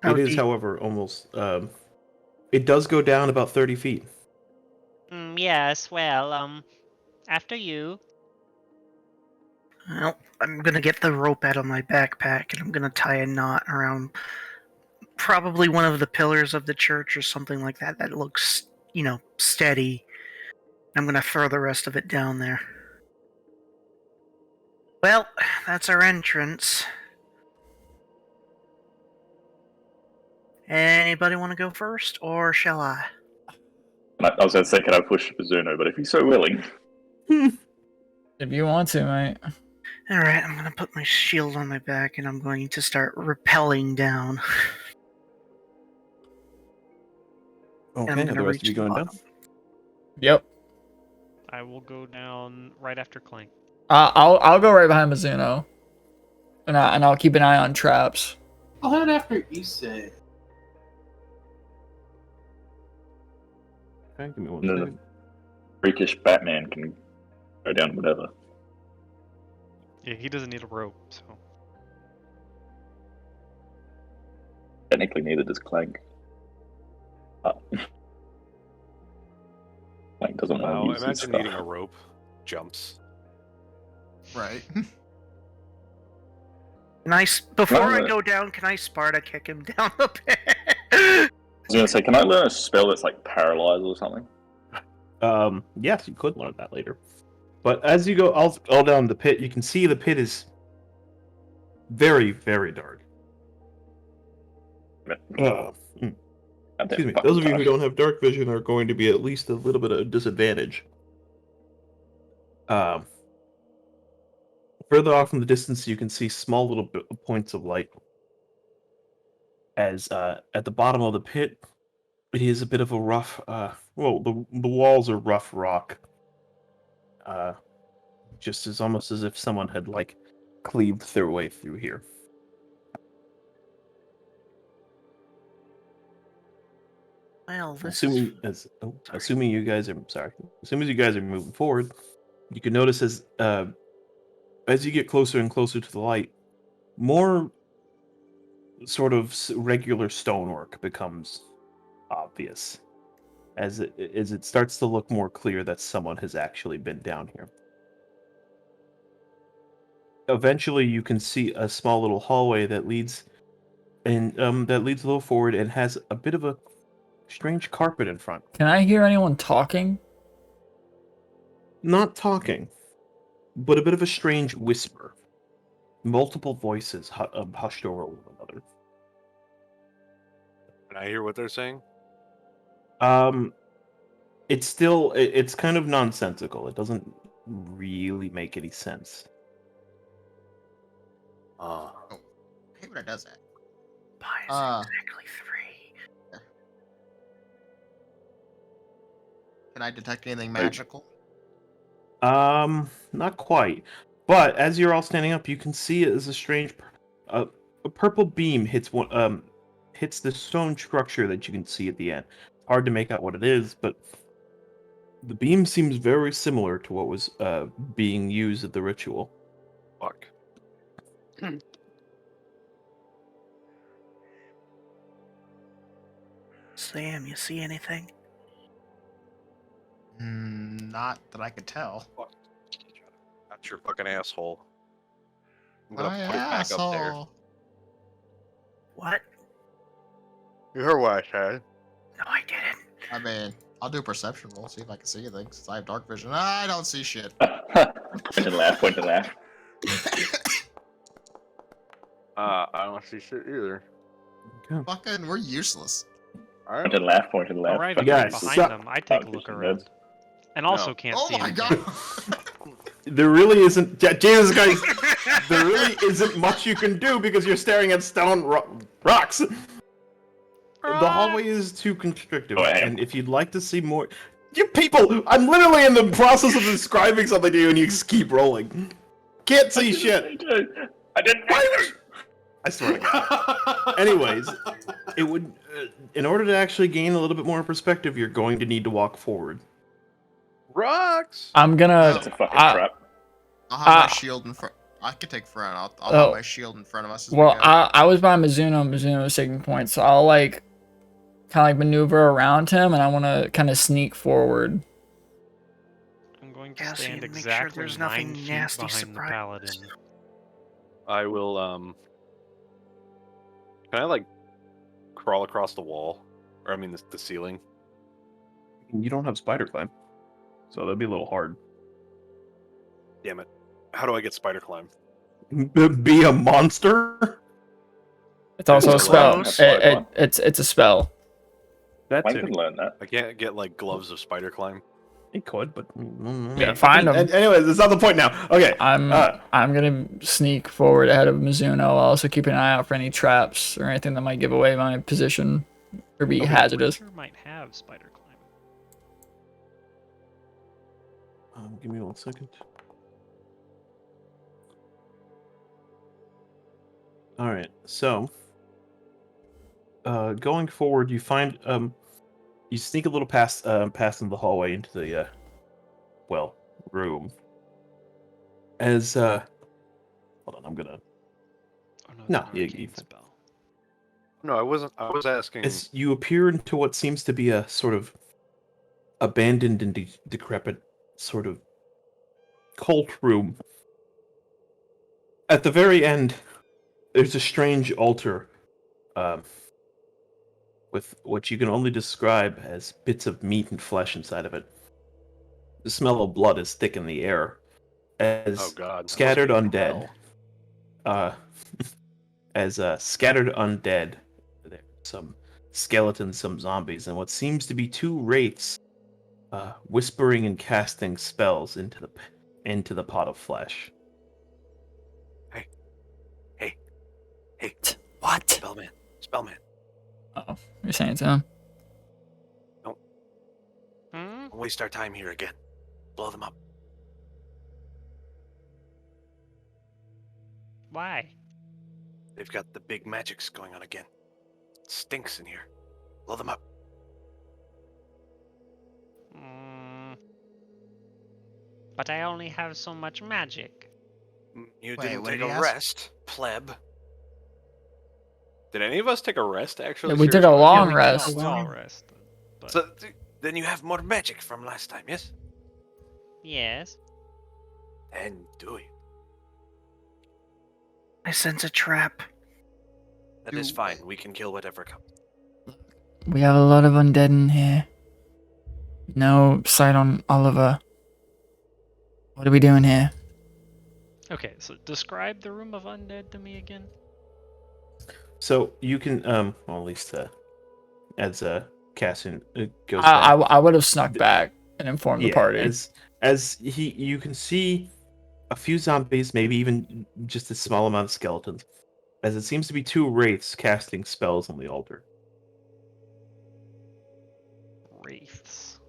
How It is, deep? however, almost. It does go down about 30 feet. Yes, well, after you. Well, I'm gonna get the rope out of my backpack and I'm gonna tie a knot around probably one of the pillars of the church or something like that that looks, steady. I'm gonna throw the rest of it down there. Well, that's our entrance. Anybody want to go first, or shall I? I was going to say, can I push Mizuno? But if he's so willing, If you want to, mate. Alright, I'm gonna put my shield on my back and I'm going to start rappelling down. Okay, I'm and gonna the rest reach of you the going down? bottom. Yep. I will go down right after Clank. I'll go right behind Mizuno. And I'll keep an eye on traps. I'll head after Isse. Okay, give me one No. second. freakish Batman can go down whatever. Yeah, he doesn't need a rope, so. Technically, neither does Clank. Clank doesn't want Wow, to use his imagine stuff. needing a rope. Jumps. Right. Before I Well, go down, can I Sparta kick him down the pit? I was going to say, can I learn a spell that's like paralyze or something? Yes, you could learn that later. But as you go all down the pit, you can see the pit is very, very dark. Excuse me. Those of you who don't have dark vision are going to be at least a little bit of a disadvantage. Further off in the distance, you can see small little points of light. As at the bottom of the pit, it is a bit of a rough. The walls are rough rock. Just as almost as if someone had cleaved their way through here. Well, this Assuming you guys are moving forward, you can notice as you get closer and closer to the light, more sort of regular stonework becomes obvious as it starts to look more clear that someone has actually been down here. Eventually, you can see a small little hallway that leads a little forward and has a bit of a strange carpet in front. Can I hear anyone talking? Not talking, but a bit of a strange whisper. Multiple voices hushed over one another. Can I hear what they're saying? It's kind of nonsensical. It doesn't really make any sense. Ah. I hate when it does that. Buys Uh. exactly 3. Can I detect anything magical? Not quite. But as you're all standing up, you can see it as a strange, a purple beam hits the stone structure that you can see at the end. Hard to make out what it is, but the beam seems very similar to what was being used at the ritual. Fuck. Sam, you see anything? Not that I could tell. That's your fucking asshole. I'm My gonna put it back up there. asshole. What? You heard what I said. No, I didn't. I mean, I'll do a perception roll, see if I can see anything, since I have dark vision. I don't see shit. Point to laugh, point to laugh. I don't see shit either. Fucking, we're useless. Point to laugh, point to laugh. Arriving Fucking right Guys, behind suck. them, I take a Dark look vision, around. nerds. And also No. can't Oh see my anything. god! There really isn't, Jesus guys. There really isn't much you can do because you're staring at stone rocks. The hallway is too constrictive, Go ahead. and if you'd like to see more, you people, I'm literally in the process of describing something to you, and you just keep rolling. Can't see shit. I didn't. I swear to God. Anyways, it would, in order to actually gain a little bit more perspective, you're going to need to walk forward. Rocks! I'm gonna. It's a fucking I- trap. I'll have my Ah. shield in front. I can take front. I'll Oh. have my shield in front of us. As Well, we go. I was by Mizuno. Mizuno was taking points, so I'll like kind of like maneuver around him, and I want to kind of sneak forward. I'm going to Cassian, stand make sure exactly there's 9 nothing feet nasty behind the surprise. paladin. I will, Can I, like, crawl across the wall? Or, I mean, the ceiling? You don't have spider climb, so that'd be a little hard. Damn it. How do I get spider climb? Be a monster? It's also a It's spell. close. It's a spell. That's Clank it. can learn that. I can't get, like, gloves of spider climb? He could, but Yeah, find him. Anyways, it's not the point now. Okay. I'm gonna sneak forward ahead of Mizuno. I'll also keep an eye out for any traps or anything that might give away my position or be hazardous. Sure might have spider climb. Give me 1 second. All right. So, going forward, you find you sneak a little past in the hallway into the room. As hold on, I'm gonna. Oh, no, No, it's an you- arcane you- spell. No, I wasn't. I was asking. As you appear into what seems to be a sort of abandoned and decrepit sort of cult room. At the very end, there's a strange altar with what you can only describe as bits of meat and flesh inside of it. The smell of blood is thick in the air. As Oh god. that scattered must be undead. hell. As scattered undead. There, some skeletons, some zombies, and what seems to be 2 wraiths whispering and casting spells into the pot of flesh. Hey, What? Spellman. Oh, you're saying to him? Hmm? Don't waste our time here again. Blow them up. Why? They've got the big magics going on again. It stinks in here. Blow them up. Mm. But I only have so much magic. You Wait, didn't what take did he a ask? rest, pleb. Did any of us take a rest, actually? We took a Seriously? long we rest. We all rest. But So, then you have more magic from last time, yes? yes. And do it. I sense a trap. That is fine. We can kill whatever comes. We have a lot of undead in here. No sight on Oliver. What are we doing here? Okay, so describe the room of undead to me again. So you can, well, at least as Cassian goes I back. would have snuck back and informed the Yeah, party. as you can see a few zombies, maybe even just a small amount of skeletons, as it seems to be 2 wraiths casting spells on the altar. Wraiths.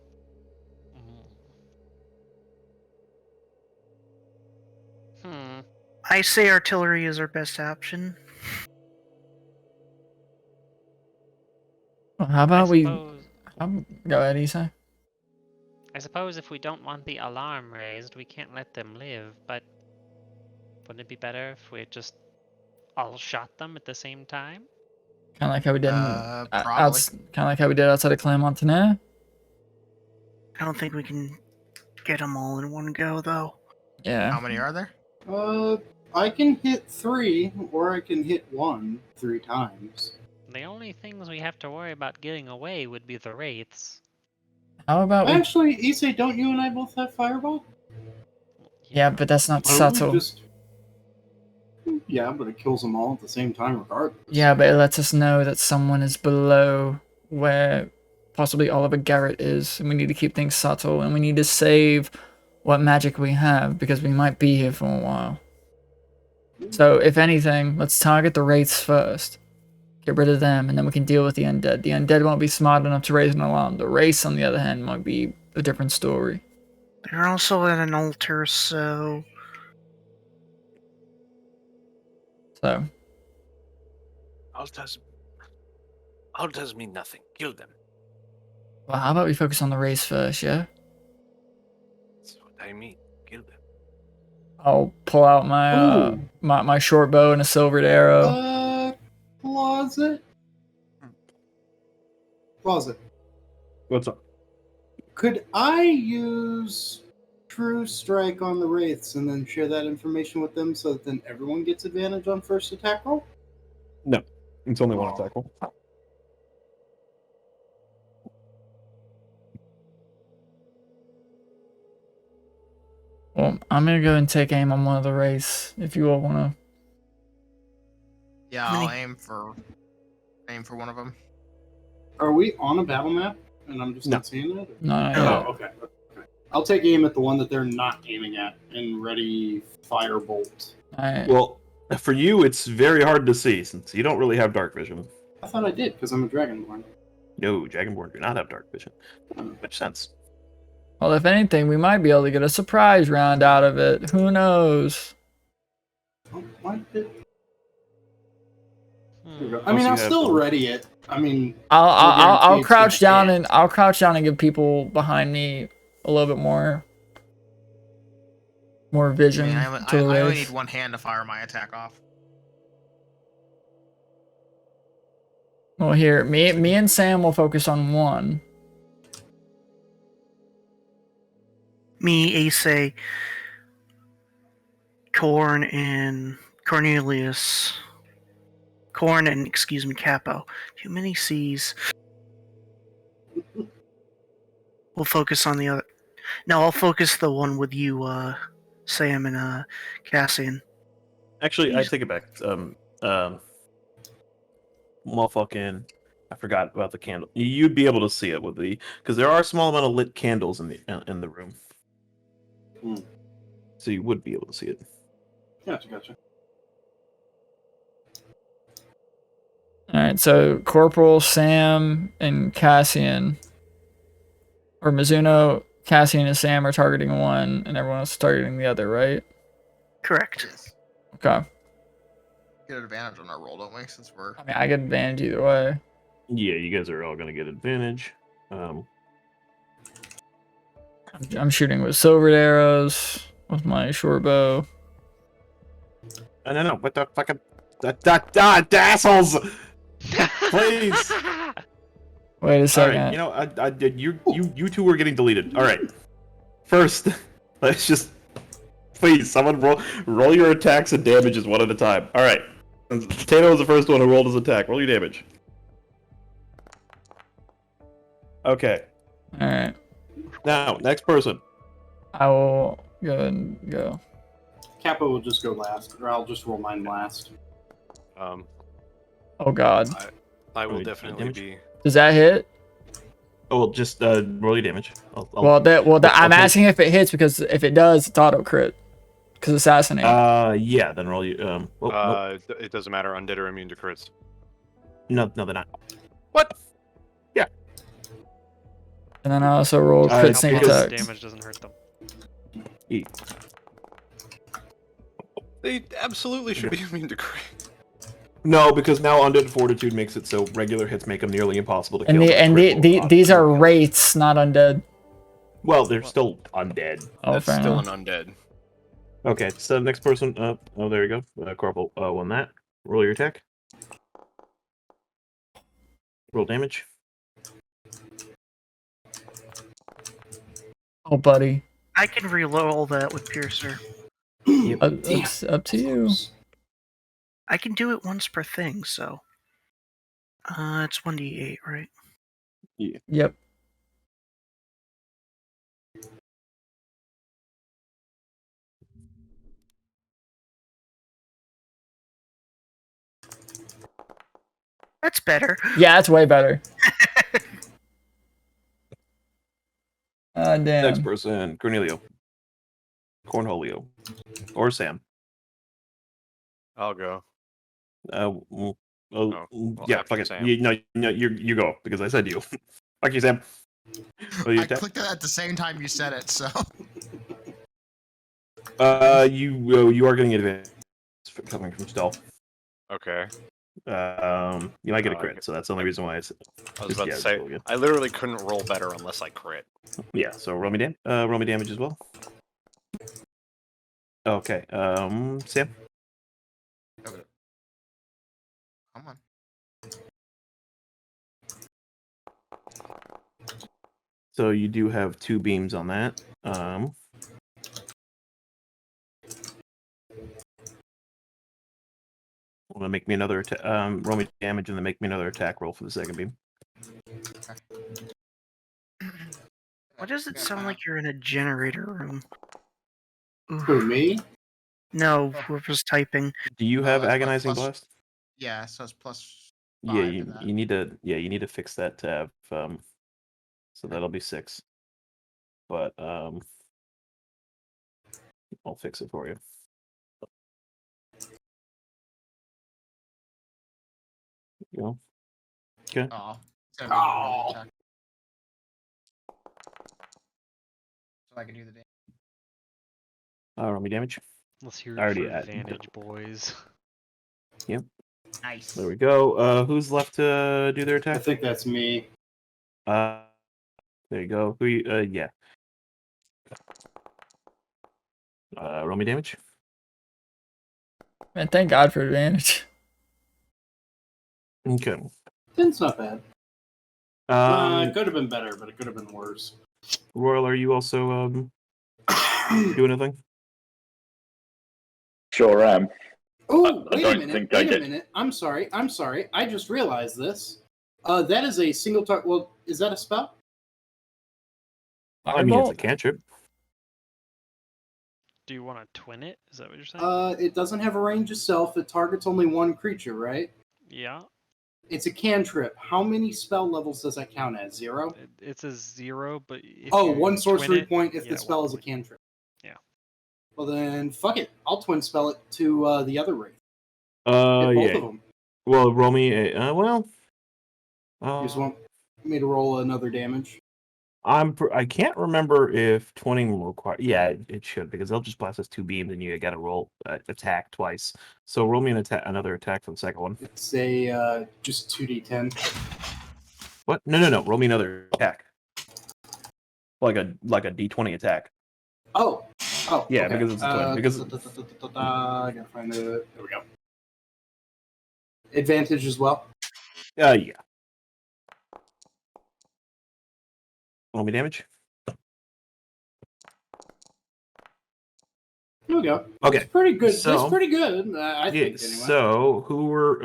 Hmm. I say artillery is our best option. Well, how about we? suppose, Go ahead, Isse. I suppose if we don't want the alarm raised, we can't let them live, but wouldn't it be better if we just all shot them at the same time? Kind of like how we did. Probably. Kind of like how we did outside of Clan Montana. I don't think we can get them all in one go, though. Yeah. How many are there? I can hit 3, or I can hit 1 3 times. The only things we have to worry about getting away would be the wraiths. How about we? Actually, Isse, don't you and I both have Fireball? Yeah, but that's not Why don't we subtle. just- Yeah, but it kills them all at the same time regardless. Yeah, but it lets us know that someone is below where possibly Oliver Garrett is, and we need to keep things subtle, and we need to save what magic we have, because we might be here for a while. So, if anything, let's target the wraiths first. Get rid of them, and then we can deal with the undead. The undead won't be smart enough to raise an alarm. The wraiths, on the other hand, might be a different story. They're also at an altar, so... So, Altars mean nothing. Kill them. well, how about we focus on the wraiths first, yeah? That's what I mean. Kill them. I'll pull out my Ooh. my short bow and a silvered arrow. Closet? Closet. What's up? Could I use True Strike on the Wraiths and then share that information with them so that then everyone gets advantage on first attack roll? No, it's only 1 attack roll. Well, I'm gonna go and take aim on one of the wraiths, if you all wanna. Yeah, I'll aim for one of them. Are we on a battle map and I'm just No. not seeing it? No, Oh, okay. I'll take aim at the one that they're not aiming at and ready firebolt. Well, for you, it's very hard to see since you don't really have dark vision. I thought I did because I'm a Dragonborn. No, Dragonborn do not have dark vision. Makes sense. Well, if anything, we might be able to get a surprise round out of it. Who knows? Oh, why did... Hmm. I mean, you I'll have still the- ready it. I mean, I'll guaranteed crouch to down hit. and I'll crouch down and give people behind me a little bit more I vision mean, to the I only wraith. need one hand to fire my attack off. Well, here, me and Sam will focus on one. Me, Isse, Corn, and Cornelius. Corn and, excuse me, Capo. Too many C's. We'll focus on the other... No, I'll focus the one with you, Sam and Cassian. Actually, I take it back. Motherfucking, I forgot about the candle. You'd be able to see it with the, because there are a small amount of lit candles in the room. Hmm. So you would be able to see it. Gotcha. Alright, so Corporal, Sam, and Cassian, or Mizuno, Cassian, and Sam are targeting one, and everyone else is targeting the other, right? Correct. Yes. Okay. Get an advantage on our roll, don't we? Since we're I mean, I get advantage either way. Yeah, you guys are all going to get advantage. I'm shooting with silvered arrows with my short bow. No, what the fucking... the assholes! Please! Wait a second. Alright, you know, I did. You two were getting deleted. Alright. First, let's just... Please, someone roll your attacks and damages one at a time. Alright. Tato was the first one who rolled his attack. Roll your damage. Okay. Alright. Now, next person. I will Go ahead and go. Capo will just go last, or I'll just roll mine last. Oh God. I will Wait, definitely damage? be. Does that hit? Oh, well, just roll your damage. I'll I'm take- asking if it hits because if it does, it's auto crit. Because assassinate. Yeah, then roll you. Nope. It doesn't matter. Undead are immune to crits. No, they're not. What? And then I also roll crit it's sneak because- attack. Damage doesn't hurt them. They absolutely should be immune to crit. No, because now Undead Fortitude makes it so regular hits make them nearly impossible to And kill. these are wraiths, not undead. Well, they're still undead. Oh, That's fair still enough. an undead. Okay, so next person. Oh, there you go. Corporal won that. Roll your attack. Roll damage. Oh, buddy. I can reroll that with Piercer. Up to you. I can do it once per thing, so. It's 1d8, right? Yep. That's better. Yeah, that's way better. Damn. Next person, Cornelio, Cornholio, or Sam. I'll go. Well, well, yeah, after fuck it. Sam. You go because I said you. Fuck you, Sam. Roll your I attack. clicked it at the same time you said it, so. You are getting advantage coming from stealth. Okay. You might get a Oh, crit, okay. so that's the only reason why it's. I was about yeah, to say, roll again. I literally couldn't roll better unless I crit. Yeah, so roll me damage as well. Okay, Sam. Okay. Come on. So you do have 2 beams on that. Want to make me another roll me damage and then make me another attack roll for the second beam. Why does it sound like you're in a generator room? Who, me? No, whoever's typing. Do you have that's agonizing plus- blast? Yeah, so it's plus. Yeah, 5 to that. you need to fix that to have so that'll be 6. But I'll fix it for you. You know? Okay. Oh. It's gonna be another attack. So I can do the damage. Roll me damage. Let's hear I it already for had- advantage, boys. Nice. There we go. Who's left to do their I attack? think that's me. There you go. Who? Yeah. Roll me damage. Man, thank God for advantage. Okay. It's not bad. It could have been better, but it could have been worse. Royal, are you also doing anything? Sure am. Oh, I wait a don't minute. think I Wait a get- minute. I'm sorry. I just realized this. That is a single target. Well, is that a spell? I mean, it's a Firebolt? cantrip. Do you want to twin it? Is that what you're saying? It doesn't have a range itself. It targets only one creature, right? Yeah. It's a cantrip. How many spell levels does that count as? 0? It's a 0, but if Oh, you one twin sorcery it, point if yeah, the spell one is a point. cantrip. Yeah. Well then, fuck it. I'll twin spell it to the other wraith. Hit both Yeah. of them. Well, roll me a. You just want me to roll another damage? I can't remember if twinning require. Yeah, it should because they'll just blast us 2 beams and you got to roll attack twice. So roll me another attack for the second one. It's a just 2d10. What? No. Roll me another attack. Like a d20 attack. Oh. Yeah, okay. because it's a twin. Because I gotta find it. There we go. Advantage as well. yeah. Roll me damage. Here we go. Okay. It's pretty good. So- That's pretty good. I Yeah. think anyway. So who were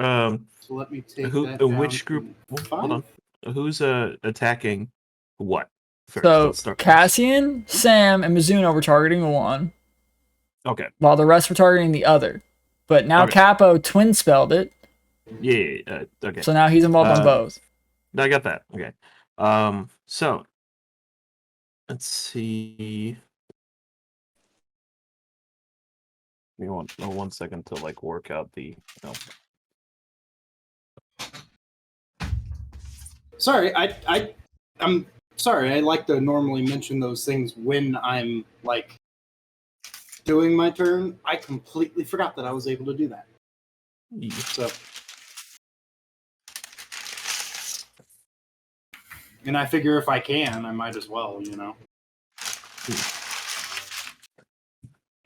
So let me take who that down which group? to Hold on. Who's attacking what? Fair, So let's start. Cassian, Sam, and Mizuno were targeting one, Okay. while the rest were targeting the other. But now Okay. Capo twin spelled it, Yeah. Okay. so now he's involved on both. I got that. Okay. So let's see. Give me one second to like work out the. Sorry, I'm sorry. I like to normally mention those things when I'm like doing my turn. I completely forgot that I was able to do that. So, and I figure if I can, I might as well, you know.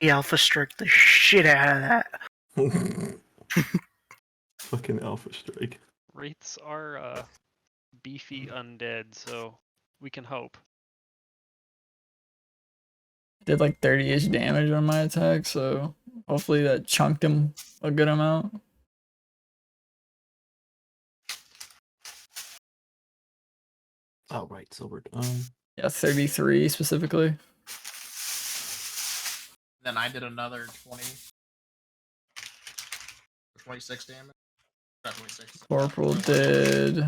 The Alpha Strike the shit out of that. Fucking Alpha Strike. Wraiths are beefy undead, so we can hope. Did like 30-ish damage on my attack, so hopefully that chunked him a good amount. Oh right, Silver. Yeah, 33 specifically. Then I did another 26 damage. Not 26. Corporal did.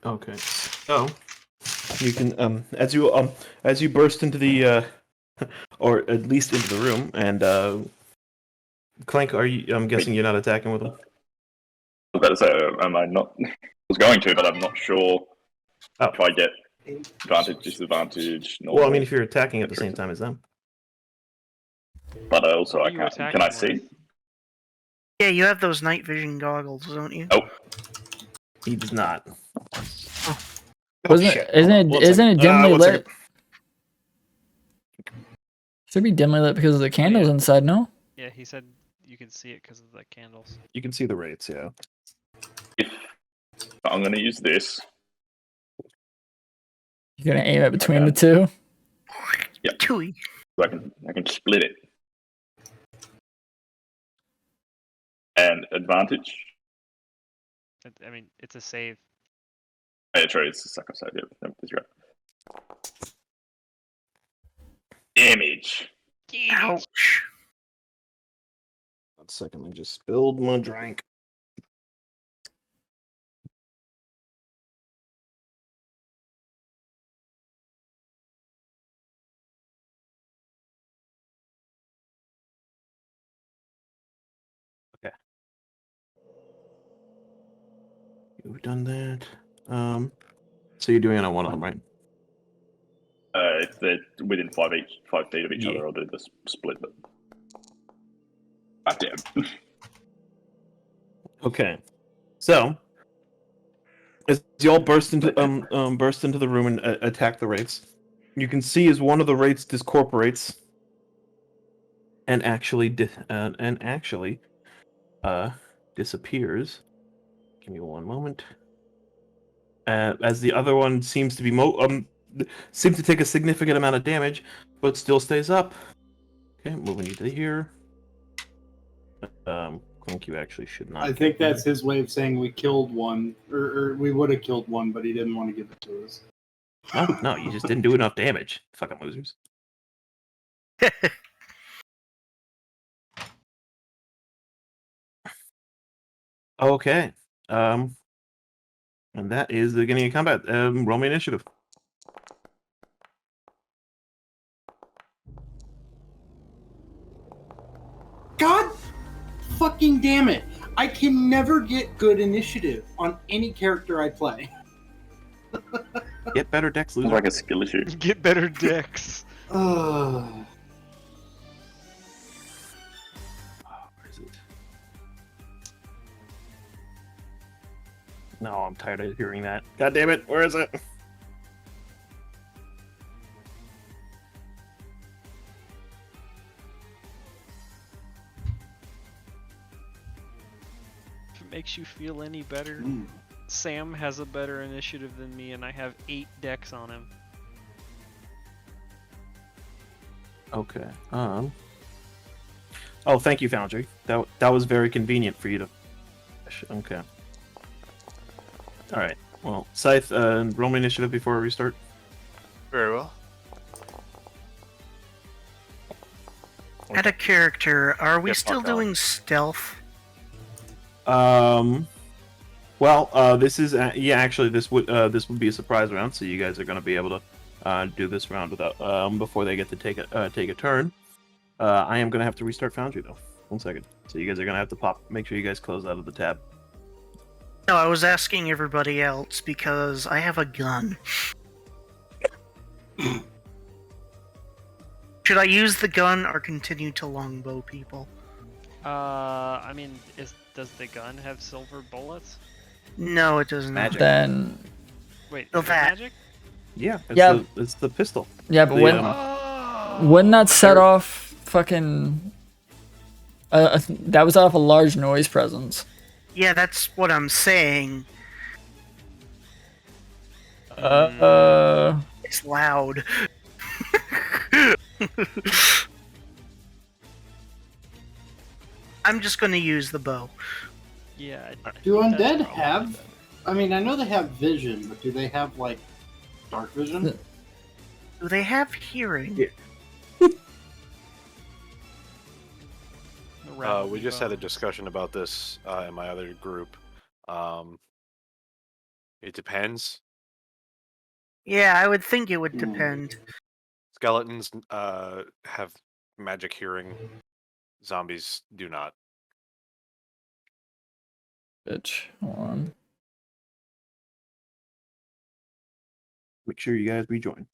Okay. So you can as you burst into the or at least into the room, and Clank, are you? I'm guessing you're not attacking with him. I was about to say, am I not? I was going to, but I'm not sure if I get advantage, disadvantage. Normal, Well, I mean, if you're attacking at the same time as them. But also, What I are you can't. attacking Can I with? see? Yeah, you have those night vision goggles, don't you? Oh, He does not. Isn't it dimly one lit? second. Should be dimly lit because of the candles inside, no? Yeah, he said you can see it because of the candles. You can see the rates, yeah. if I'm going to use this. You're gonna aim it between Okay. the two? Yeah. Chewy. So I can split it. And advantage. I mean, it's a save. Oh, yeah, true. It's the second side. Yeah, that's right. Damage. Ouch. 1 second, I just spilled my drink. Okay. You've done that. So you're doing it on one of them, right? If they're within 5 feet of each Yeah. other, I'll do the split. But damn. Okay. So as you all burst into the room and attack the wraiths, you can see as one of the wraiths discorporates and actually disappears. Give me one moment. As the other one seems to be seems to take a significant amount of damage, but still stays up. Okay, moving you to here. Clank, you actually should not. I think that's his way of saying we killed one, or we would have killed one, but he didn't want to give it to us. No, you just didn't do enough damage. Fucking losers. Okay. And that is the beginning of combat. Roll me initiative. God fucking damn it. I can never get good initiative on any character I play. Get better decks, It's loser. like a skill issue. Get better decks. Where is it? No, I'm tired of hearing that. God damn it, where is it? If it makes you feel any better, Sam has a better initiative than me, and I have 8 decks on him. Okay. Oh, thank you, Foundry. That was very convenient for you to. Okay. All right. Well, Scythe, roll me initiative before we restart. Very well. Add a character. Are we Yeah, still fuck on. doing stealth? Well, this is actually this would be a surprise round, so you guys are going to be able to do this round without before they get to take a turn. I am going to have to restart Foundry though. 1 second. So you guys are going to have to make sure you guys close out of the tab. No, I was asking everybody else because I have a gun. Should I use the gun or continue to longbow people? I mean, does the gun have silver bullets? No, it doesn't. Magic. Then Wait, Oh, is it that. magic? Yeah, Yeah. It's the pistol. yeah, but The, wouldn't that set off fucking? That was off a large noise presence. Yeah, that's what I'm saying. It's loud. I'm just gonna use the bow. Yeah. Do that's undead probably have? better. I mean, I know they have vision, but do they have like dark vision? Do they have hearing? Yeah. We just had a discussion about this in my other group. It depends. Yeah, I would think it would depend. Skeletons have magic hearing. Zombies do not. Bitch, hold on. make sure you guys rejoin.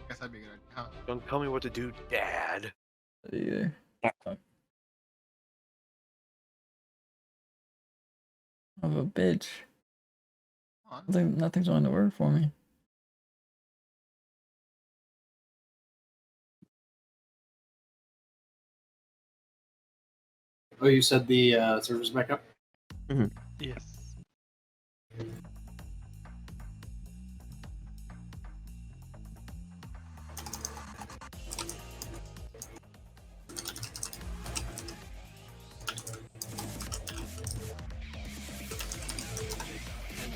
Guess that'd be good. Don't tell me what to do, Dad. Yeah. Of a bitch. Come on. Nothing's going to work for me. Oh, you said the server's back up? Yes.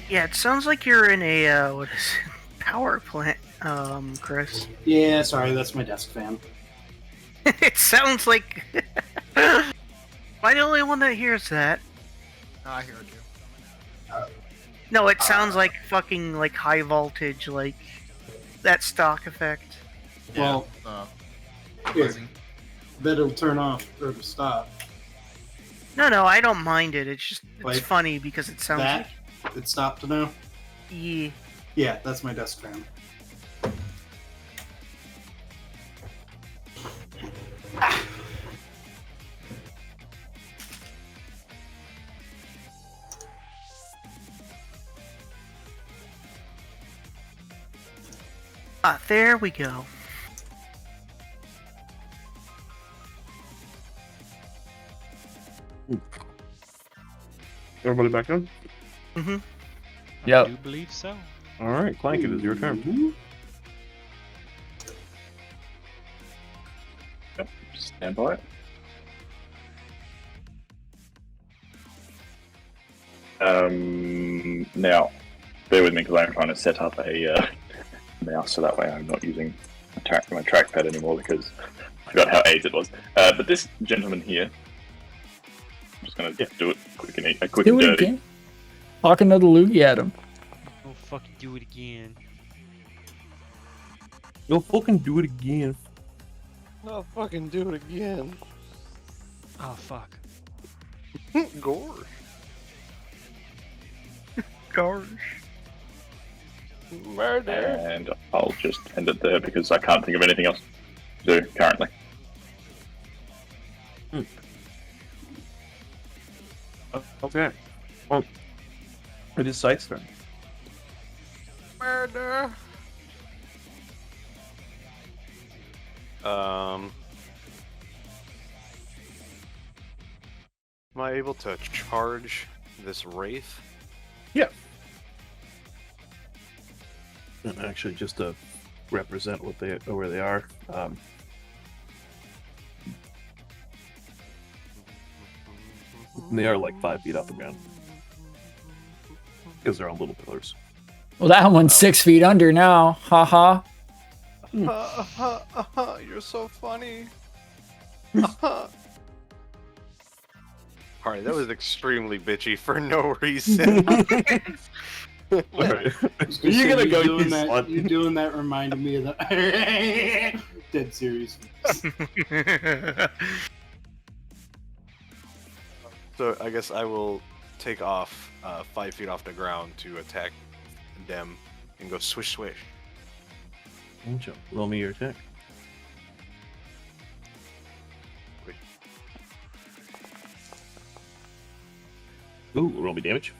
Yeah, it sounds like you're in a what is it? Power plant, Chris. Yeah, sorry, that's my desk fan. It sounds like. Am I the only one that hears that? No, I hear it too. No, it sounds like fucking like high voltage, like that stock effect. Well, Here. here, bet it'll turn off or stop. No, I don't mind it. It's just it's Like funny because it sounds That it stopped now. like yeah. Yeah, that's my desk fan. Ah, there we go. Everybody back on? Mm-hmm. Yep. I do believe so. All right, Clank, it is your turn. Mhm. Yep, stand by it. Now, bear with me because I'm trying to set up a mouse so that way I'm not using my trackpad anymore because I forgot how AIDS it was. But this gentleman here, I'm just going to do it quick and Do it dirty. again. Talk another loogie at him. Oh, fucking do it again. You'll fucking do it again. I'll fucking do it again. Oh, fuck. Gore. Gosh. Murder. And I'll just end it there because I can't think of anything else to do currently. Okay. Well, it is Scythe's turn. Murder. Am I able to charge this wraith? Yeah. And actually, just to represent where they are. They are like 5 feet off the ground. because they're all little pillars. Well, that one's 6 feet under now. Haha. You're so funny. Alright, that was extremely bitchy for no reason. Alright. You're gonna go, doing you that. slut. You doing that reminded me of the dead serious. So I guess I will take off 5 feet off the ground to attack them and go swish swish. Roll me your attack. Ooh, roll me damage.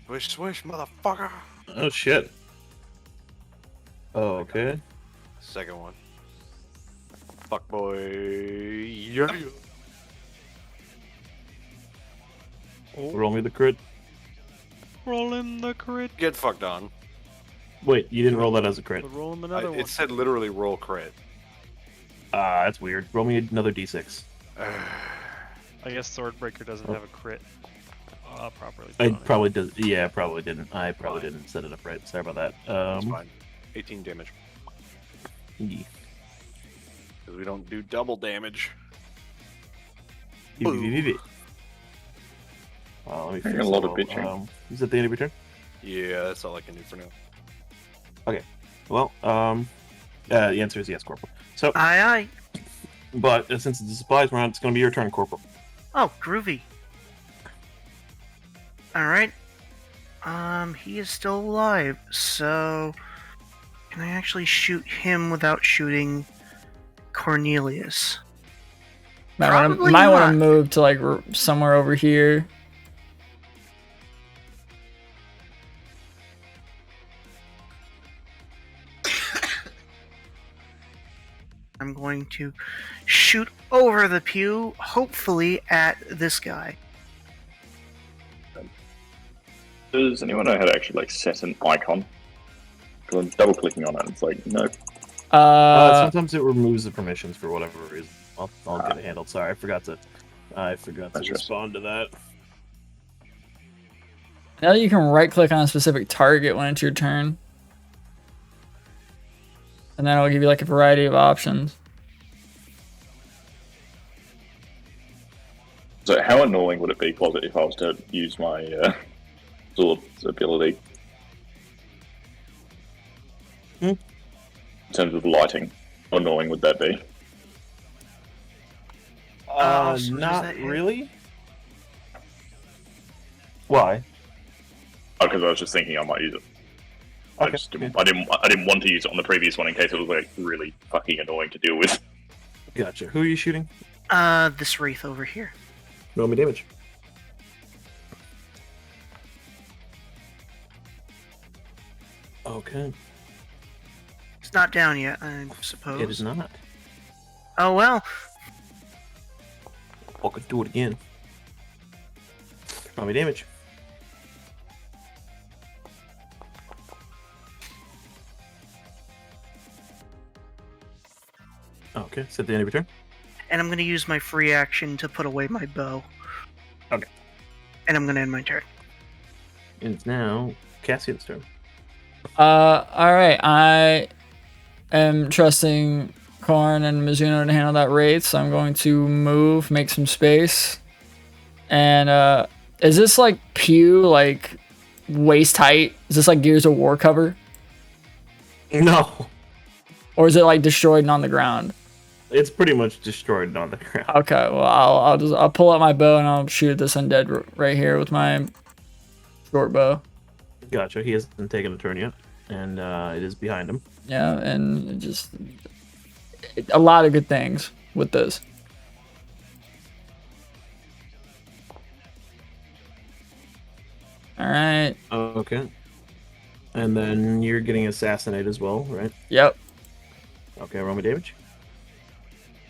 Swish swish, motherfucker! Oh shit. Oh, okay. Second one. Fuck boy. Yeah. Roll me the crit. Roll in the crit. Get fucked on. Wait, you didn't roll that as a crit. But roll him another one. It said literally roll crit. That's weird. Roll me another d6. I guess Swordbreaker doesn't have a crit properly. I put on it. probably did. Yeah, probably didn't. I probably didn't set it up right. Sorry about that. That's fine. 18 damage. Yeah. Because we don't do double damage. Wow, let me I fix got a lot that of bitching. all. Is that the end of your turn? Yeah, that's all I can do for now. Well, the answer is yes, Corporal. So, Aye, aye. but since it's a supplies round, it's going to be your turn, Corporal. Oh, groovy. Alright. He is still alive, so... Can I actually shoot him without shooting Cornelius? Probably Might want not. to move to like somewhere over here. I'm going to shoot over the pew, hopefully at this guy. Does anyone know how to actually like set an icon? Because I'm double clicking on it and it's like, nope. Sometimes it removes the permissions for whatever reason. I'll get it handled. Sorry, I forgot to respond to that. Now you can right click on a specific target when it's your turn. And then it'll give you like a variety of options. So how annoying would it be, Closet, if I was to use my Sword's ability? In terms of lighting, how annoying would that be? So does Not that hit? really. Why? Oh, because I was just thinking I might use it. I didn't want to use it on the previous one in case it was like really fucking annoying to deal with. Gotcha. Who are you shooting? This wraith over here. Roll me damage. Okay. It's not down yet, I suppose. It is not. Oh well. Fucking do it again. Roll me damage. Okay, set the end of your turn. And I'm going to use my free action to put away my bow. Okay. And I'm going to end my turn. And it's now Cassian's turn. Alright, I am trusting Korn and Mizuno to handle that wraith, so I'm going to move, make some space. And, is this like pew, like, waist height? Is this like Gears of War cover? No. Or is it like destroyed and on the ground? It's pretty much destroyed on the ground. Okay, well I'll pull out my bow and I'll shoot this undead right here with my short bow. Gotcha. He hasn't taken a turn yet, and it is behind him. Yeah, and a lot of good things with this. All right. Okay. And then you're getting assassinated as well, right? Yep. Okay, roll me damage.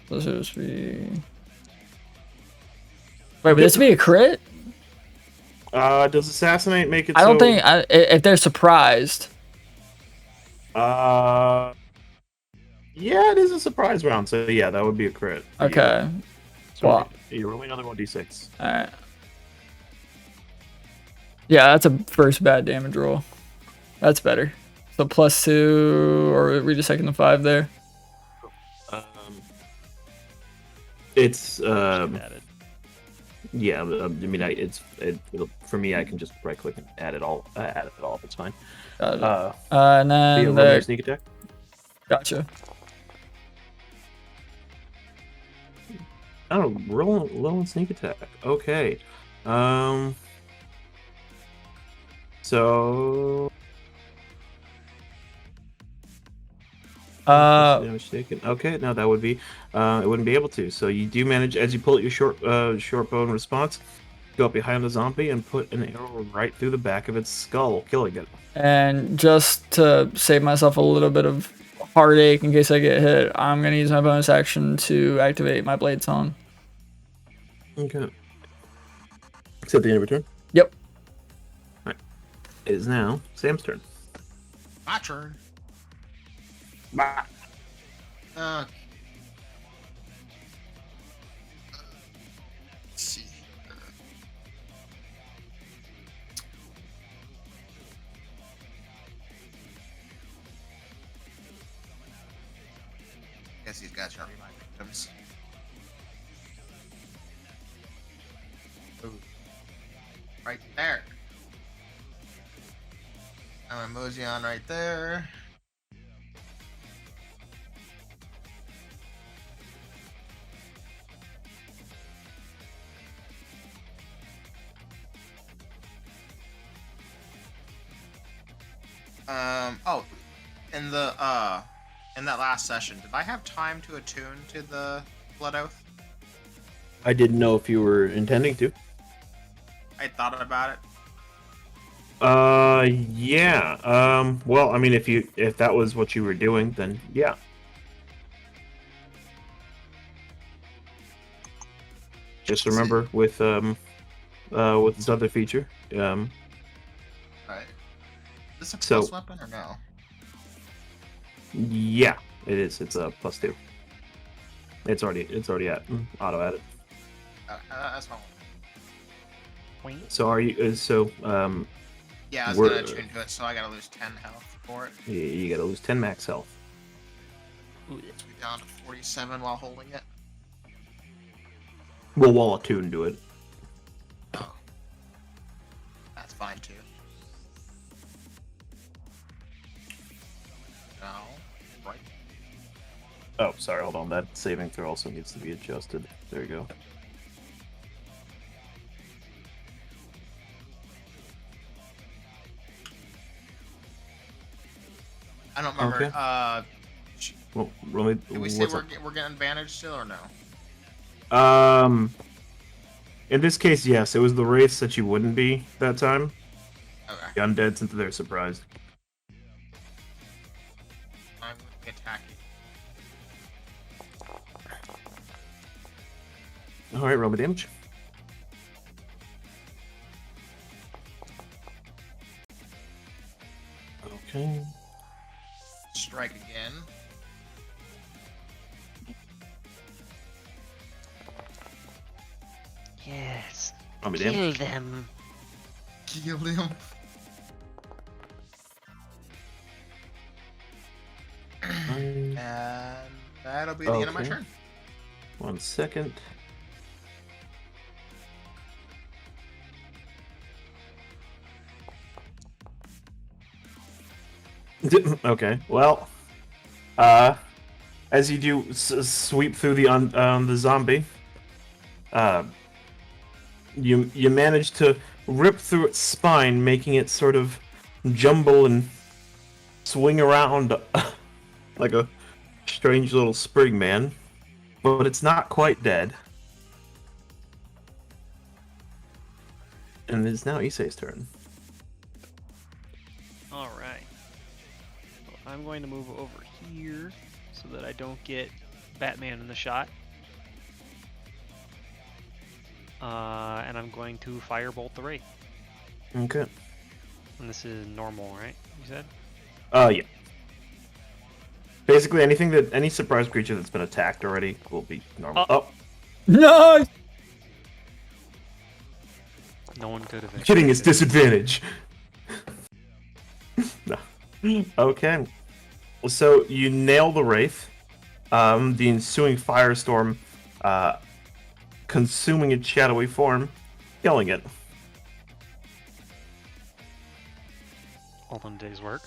This is be. Wait, would this be a crit? Does assassinate make it? I don't think if they're surprised. Yeah, it is a surprise round, so yeah, that would be a crit. Okay. Yeah. So Well, you roll me another 1d6. all right. Yeah, that's a first bad damage roll. That's better. So +2, or are we just taking the 5 there? It's Added. yeah. I mean, for me. I can just right click and add it all. Add it all. It's fine. Got it. Yeah, And then roll me a sneak attack. gotcha. Oh, roll low and sneak attack. Okay. So. Damage taken. Okay, no, that would be. It wouldn't be able to. So you do manage as you pull out your short bow in response. Go up behind the zombie and put an arrow right through the back of its skull, killing it. And just to save myself a little bit of heartache in case I get hit, I'm gonna use my bonus action to activate my blade song. Okay. Except the end of your turn. Yep. Right. It is now Sam's turn. My turn. Bah. Let's see. Guess these guys aren't my victims. Ooh. Right there. I'm a mosey on right there. Oh, in that last session, did I have time to attune to the Blood Oath? I didn't know if you were intending to. I thought about it. Yeah. Well, I mean, if that was what you were doing, then yeah. Just remember with this other feature, Right. Is this a So- plus weapon or no? yeah, it is. It's a +2. It's already at auto added. That's fine. So are you? Yeah, I was We're- gonna attune to it, so I gotta lose 10 health for it. You gotta lose 10 max health. It's be down to 47 while holding it. Well, while attuned to it. Oh. That's fine too. No. Right. Oh, sorry. Hold on. That saving throw also needs to be adjusted. There you go. I don't remember. Okay. Well, really, Did we say we're getting advantage still or no? In this case, yes. It was the wraiths that you wouldn't be that time. Okay. The undead, since they're surprised. I'm going to attack you. All right, roll the damage. Okay. Strike again. Yes. Roll me Kill damage. them. Kill him. And that'll be the end of my Okay. turn. 1 second. Okay. Well, as you do sweep through the zombie, you manage to rip through its spine, making it sort of jumble and swing around like a strange little spring man, but it's not quite dead. And it's now Isse's turn. All right. Well, I'm going to move over here so that I don't get Batman in the shot. And I'm going to firebolt the wraith. Okay. And this is normal, right? You said? Yeah. Basically, any surprise creature that's been attacked already will be normal. Oh, Nice! No one could have. Hitting is disadvantage. No. Okay. So you nail the wraith. The ensuing firestorm, consuming its shadowy form, killing it. All in day's work.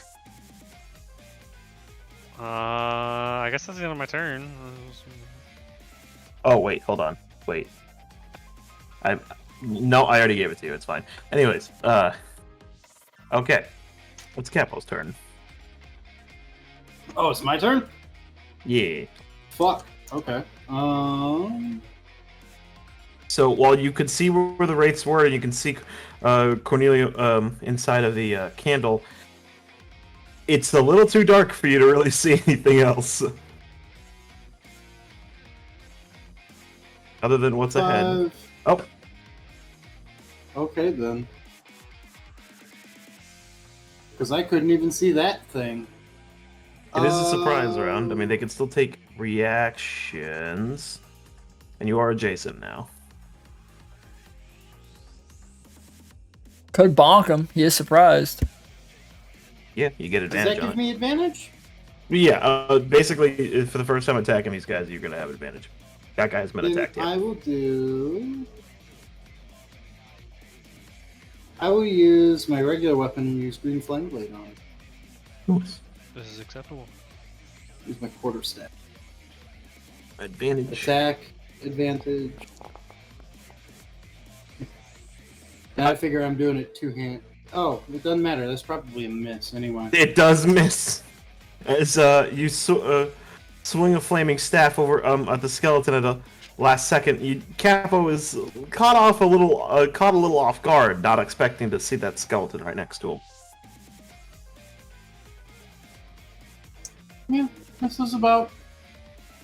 I guess that's the end of my turn. Oh wait, hold on. Wait. No, I already gave it to you. It's fine. Anyways, okay. It's Capo's turn. Oh, it's my turn? Yeah. Fuck. Okay. So while you could see where the wraiths were, and you can see Cornelia inside of the candle, it's a little too dark for you to really see anything else. Other than what's ahead. Oh. Okay, then. Because I couldn't even see that thing. It is a surprise round. I mean, they can still take reactions. And you are adjacent now. Could bonk him. He is surprised. Yeah, you get Does advantage that on give it. me advantage? Yeah, basically, for the first time attacking these guys, you're going to have advantage. That guy has been Then attacked yet. I will use my regular weapon and use Green Flame Blade on it. Nice. This is acceptable. Use my quarterstaff. Advantage. Attack, advantage. Now I figure I'm doing it two-hand. Oh, it doesn't matter. That's probably a miss anyway. It does miss. As you swing a flaming staff over at the skeleton at the last second, Capo is caught a little off guard, not expecting to see that skeleton right next to him. Yeah, this is about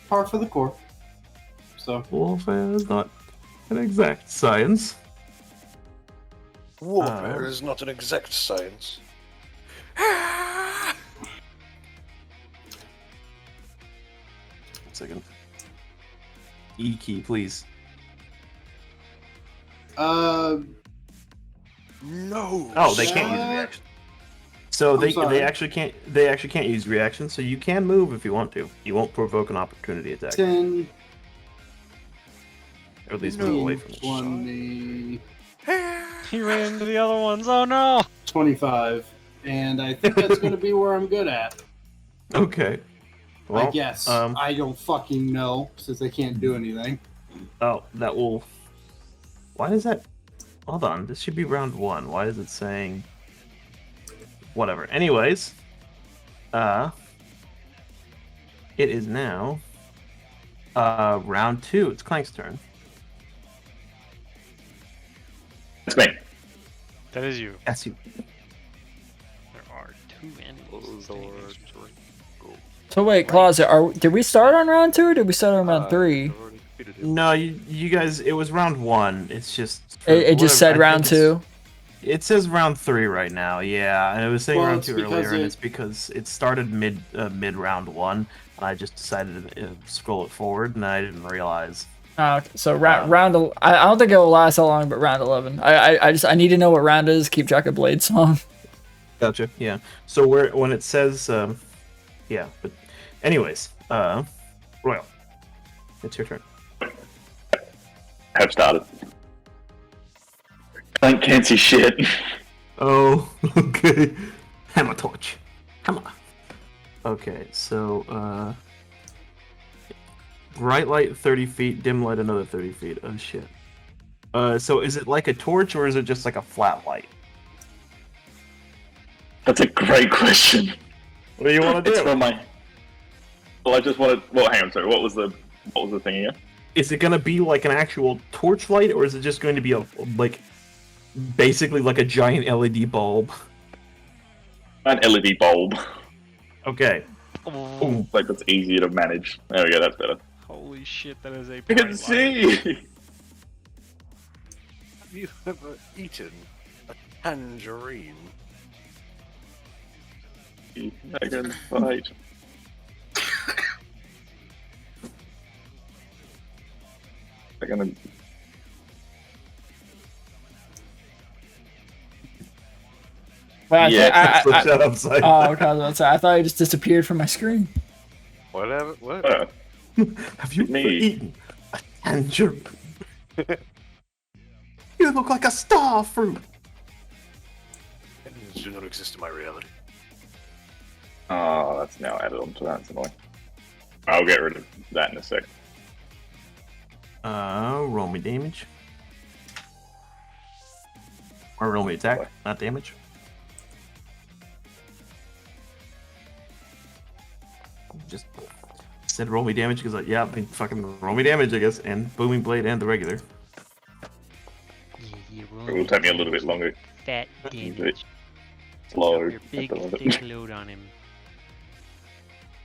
par for the course. So Warfare is not an exact science. Warfare is not an exact science. One second. E key, please. No. Oh, they can't use reaction. So they sorry. actually can't use reaction. So you can move if you want to. You won't provoke an opportunity attack, 10, or at least move away from it. 20, He ran into the other ones. Oh no! 25. And I think that's going to be where I'm good at. Okay. Well, I guess. I don't fucking know, since I can't do anything. Oh, that will. Why is that? Hold on. This should be round 1. Why is it saying? Whatever. Anyways, it is now round 2. It's Clank's turn. It's me. That is you. That's you. There are two enemies. So wait, Closet, did we start on round 2 or did we start on round 3? No, you guys. It was round 1. It's just. It just said I round think 2. It says round 3 right now. Yeah, and it was saying Well, round it's 2 because earlier, and it- it's because it started mid round 1, and I just decided to scroll it forward, and I didn't realize. Okay, so round. I don't think it will last that long, but round 11. I need to know what round it is. Keep track of Blade Song. Gotcha. Yeah. So when it says, yeah. But, anyways, Royal, it's your turn. Have started. Clank can't see shit. Oh, okay. Hammer torch. Hammer. Okay, so bright light 30 feet, dim light another 30 feet. Oh shit. So is it like a torch or is it just like a flat light? That's a great question. What do you want to It's do? from my. Well, I just wanted. Well, hang on. Sorry. What was the thing again? Is it gonna be like an actual torch light or is it just going to be a basically like a giant LED bulb? An LED bulb. Okay. Oh, Like that's easier to manage. There we go. That's better. holy shit, that is a You bright can light. see. Have you ever eaten a tangerine? I can fight. They're gonna. Well, Yeah, So shut up, Scythe. oh, okay, I was about to say, I thought he just disappeared from my screen. Whatever. What? Have you Me. ever eaten a tangerine? You look like a star fruit. Enemies do not exist in my reality. Oh, that's now added onto that. It's annoying. I'll get rid of that in a sec. Roll me damage. Or roll me attack, not damage. Just said roll me damage because, yeah, I mean, fucking roll me damage, I guess, and booming blade and the regular. Yeah, It will take me a little bit longer. Fat damage. Slow. Your big, thick load on him.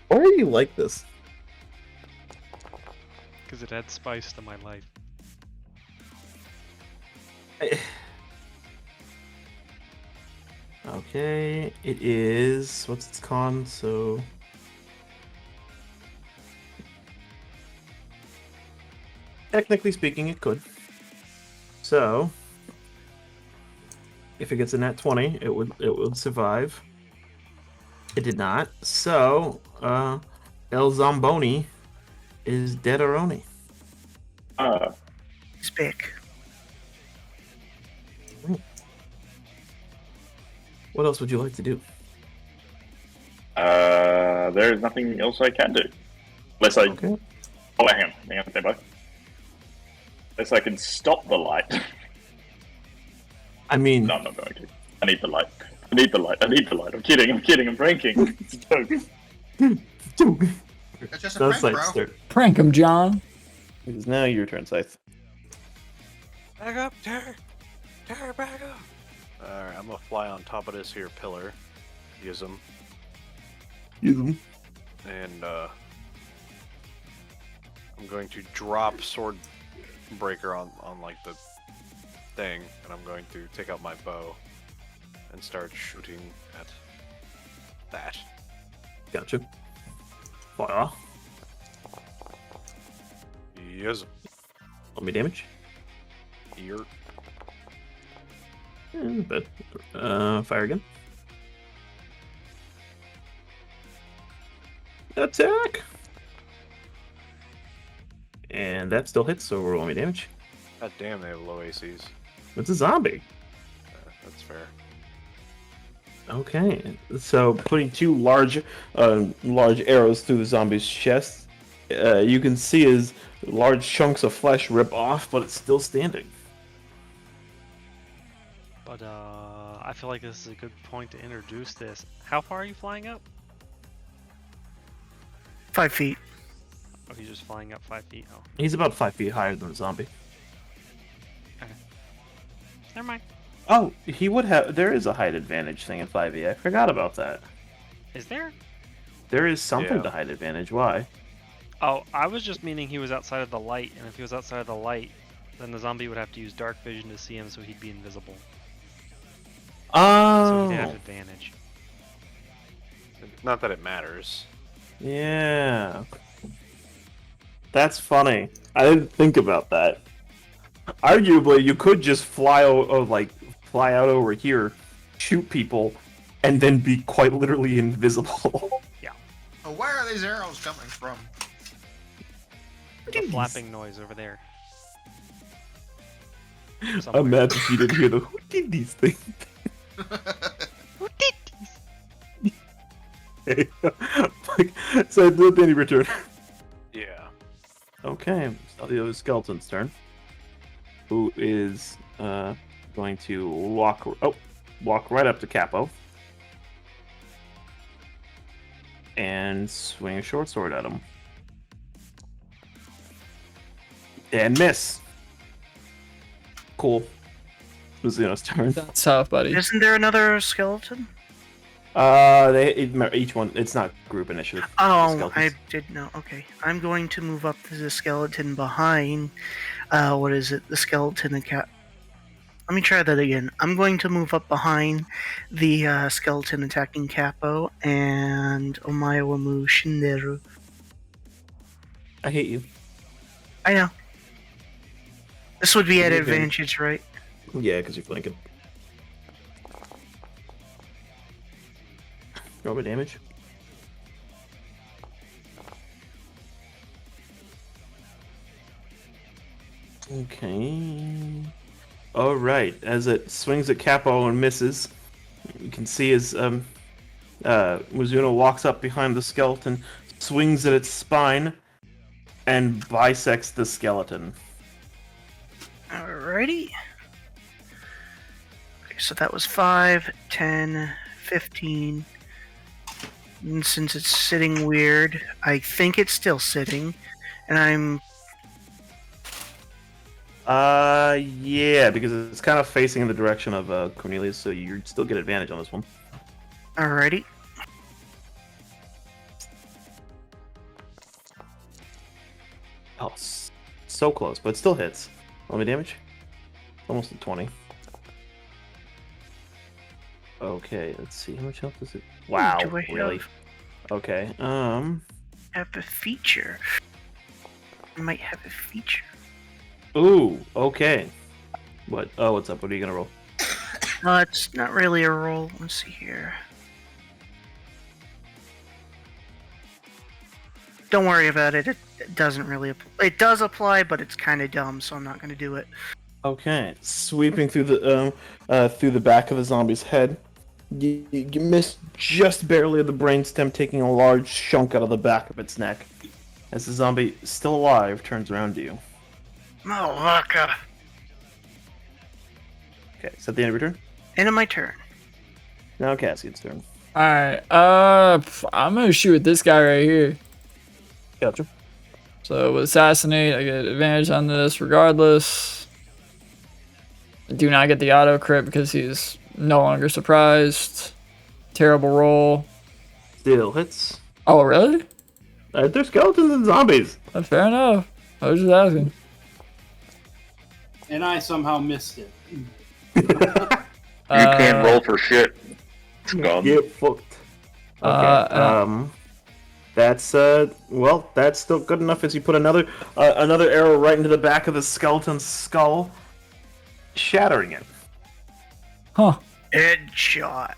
Why are you like this? Because it adds spice to my life. Okay, it is. What's its con? So. Technically speaking, it could. So. If it gets a nat 20, it would survive. It did not. So, El Zamboni is dead or oni. Spick. What else would you like to do? There is nothing else I can do. Unless I... Okay. Oh, hang on, stand by. Unless I can stop the light. I mean... No, I'm not going to. I need the light. I need the light. I'm kidding, I'm pranking. It's a joke. It's just a That's prank, like bro. start. Prank him, John. It is now your turn, Scythe. Back up, Terry! Terry, back up! Alright, I'm gonna fly on top of this here pillar. Use them. Use them. And, I'm going to drop Sword Breaker on like, the thing. And I'm going to take out my bow and start shooting at that. Gotcha. Fire. Yes. Roll me damage. Here. But fire again. Attack. And that still hits, so roll me damage. God damn, they have low ACs. It's a zombie. That's fair. Okay, so putting two large arrows through the zombie's chest, you can see his large chunks of flesh rip off, but it's still standing. But I feel like this is a good point to introduce this. How far are you flying up? 5 feet. Oh, he's just flying up 5 feet. Oh, He's about 5 feet higher than a zombie. never mind. Oh, he would have. There is a height advantage thing in 5e. I forgot about that. Is there? There is something Yeah. to height advantage. Why? Oh, I was just meaning he was outside of the light, and if he was outside of the light, then the zombie would have to use dark vision to see him, so he'd be invisible. So Oh, he'd have advantage. Not that it matters. yeah. That's funny. I didn't think about that. Arguably, you could just fly out over here, shoot people, and then be quite literally invisible. Oh, where are these arrows coming from? The flapping noise over there. I'm mad if you didn't hear the who did these things. Who did this? So it's the Danny return. Yeah. Okay, so the other skeleton's turn. Who is going to walk right up to Capo and swing a short sword at him. And miss. Cool. Mizuno's turn. That's tough, buddy. Isn't there another skeleton? Each one. It's not group initiative. Oh, Skeletons. I did know. Okay, I'm going to move up to the skeleton behind. What is it? The skeleton and cat. Let me try that again. I'm going to move up behind the skeleton attacking Capo and Omayawamu Shinderu. I hate you. I know. This would be at Okay. advantage, right? Yeah, because you're flanking. Roll me damage. Okay. All right. As it swings at Capo and misses, you can see as Mizuno walks up behind the skeleton, swings at its spine, and bisects the skeleton. Alrighty. Okay, so that was 5, 10, 15. And since it's sitting weird, I think it's still sitting. And I'm... Yeah, because it's kind of facing in the direction of Cornelius, so you still get advantage on this one. Alrighty. Oh, so close, but it still hits. Roll me damage. Almost a 20. Okay, let's see. How much health is it? Wow, do I really? have? Okay, Have a feature. I might have a feature. Ooh, okay. What? Oh, what's up? What are you gonna roll? It's not really a roll. Let's see here. Don't worry about it. It doesn't really. It does apply, but it's kind of dumb, so I'm not going to do it. Okay, sweeping through the back of the zombie's head, you miss just barely the brainstem, taking a large chunk out of the back of its neck. As the zombie, still alive, turns around to you. Motherfucker. Okay, is that the end of your turn? End of my turn. Now Cassian's turn. Alright, I'm gonna shoot at this guy right here. Gotcha. So with Assassinate, I get advantage on this regardless. I do not get the auto crit because he's no longer surprised. Terrible roll. Still hits. Oh, really? They're skeletons and zombies. Fair enough. I was just asking. And I somehow missed it. You can't roll for shit. Scum. Get fucked. Okay. That's well, that's still good enough as you put another arrow right into the back of the skeleton's skull, shattering it. Huh. Headshot.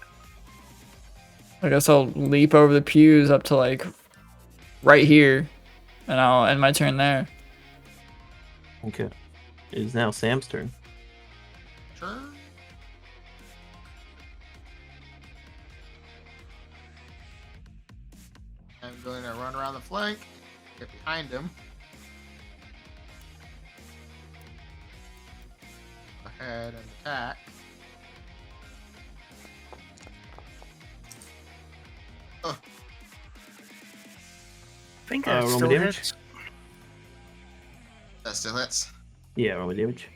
I guess I'll leap over the pews up to like right here, and I'll end my turn there. Okay. It is now Sam's turn. Sure. I'm going to run around the flank, get behind him. Ahead and attack. I think that roll still me damage. hits. That still hits. Yeah, roll me damage.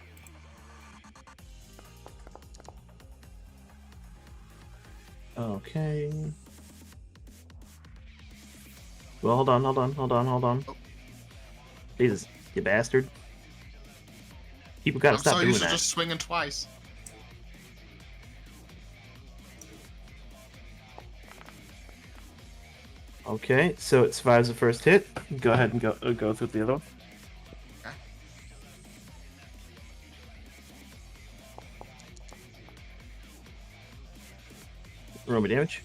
Okay. Well, hold on. Oh. Jesus, you bastard. People gotta I'm stop so doing used to that. just swinging twice. Okay, so it survives the first hit. Go ahead and go through the other one. Okay. Roll me damage.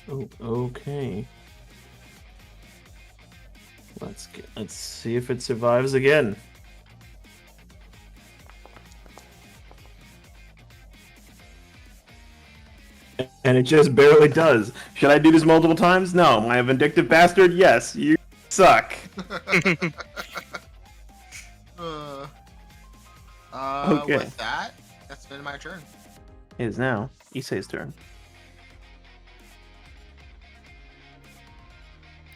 Oh, okay. Let's see if it survives again. And it just barely does. Should I do this multiple times? No. Am I a vindictive bastard? Yes. You suck. Okay. With that, that's been my turn. It is now Isse's turn.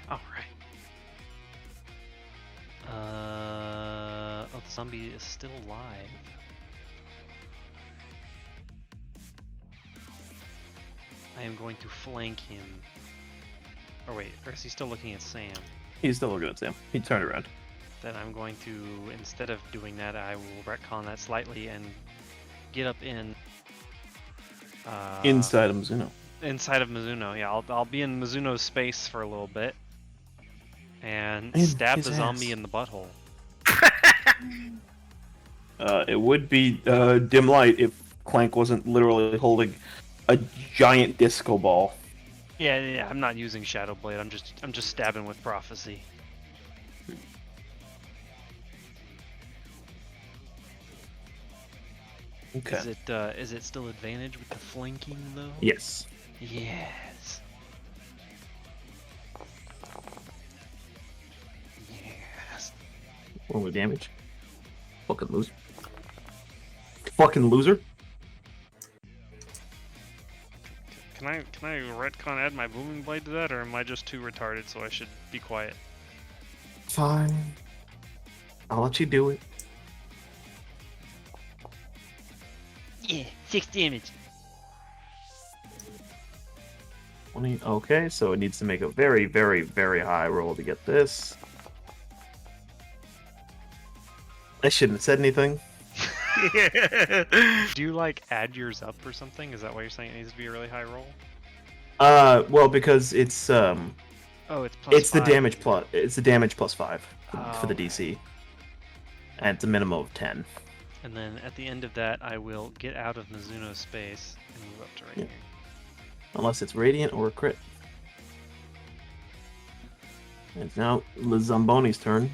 All right. Oh, the zombie is still alive. I am going to flank him. Or wait, or is he still looking at Sam? He's still looking at Sam. He turned around. Then I'm going to, instead of doing that, I will retcon that slightly and get up in... Inside of Mizuno. Inside of Mizuno, yeah. I'll be in Mizuno's space for a little bit. And In stab his the zombie ass. in the butthole. It would be dim light if Clank wasn't literally holding a giant disco ball. Yeah, I'm not using Shadow Blade. I'm just stabbing with prophecy. Okay. Is it still advantage with the flanking though? Yes. Yes. Yes. Roll the damage. Fucking loser. Fucking loser. Can I retcon add my booming blade to that, or am I just too retarded so I should be quiet? Fine. I'll let you do it. Yeah, 6 damage. 20. Okay, so it needs to make a very, very, very high roll to get this. I shouldn't have said anything. Do you like add yours up or something? Is that why you're saying it needs to be a really high roll? Well, because it's Oh, it's plus it's the 5. damage plus it's the damage plus 5 for the okay. DC, and it's a minimum of 10. And then at the end of that, I will get out of Mizuno's space and move up to right here. Unless it's radiant or a crit. It's now Zamboni's turn.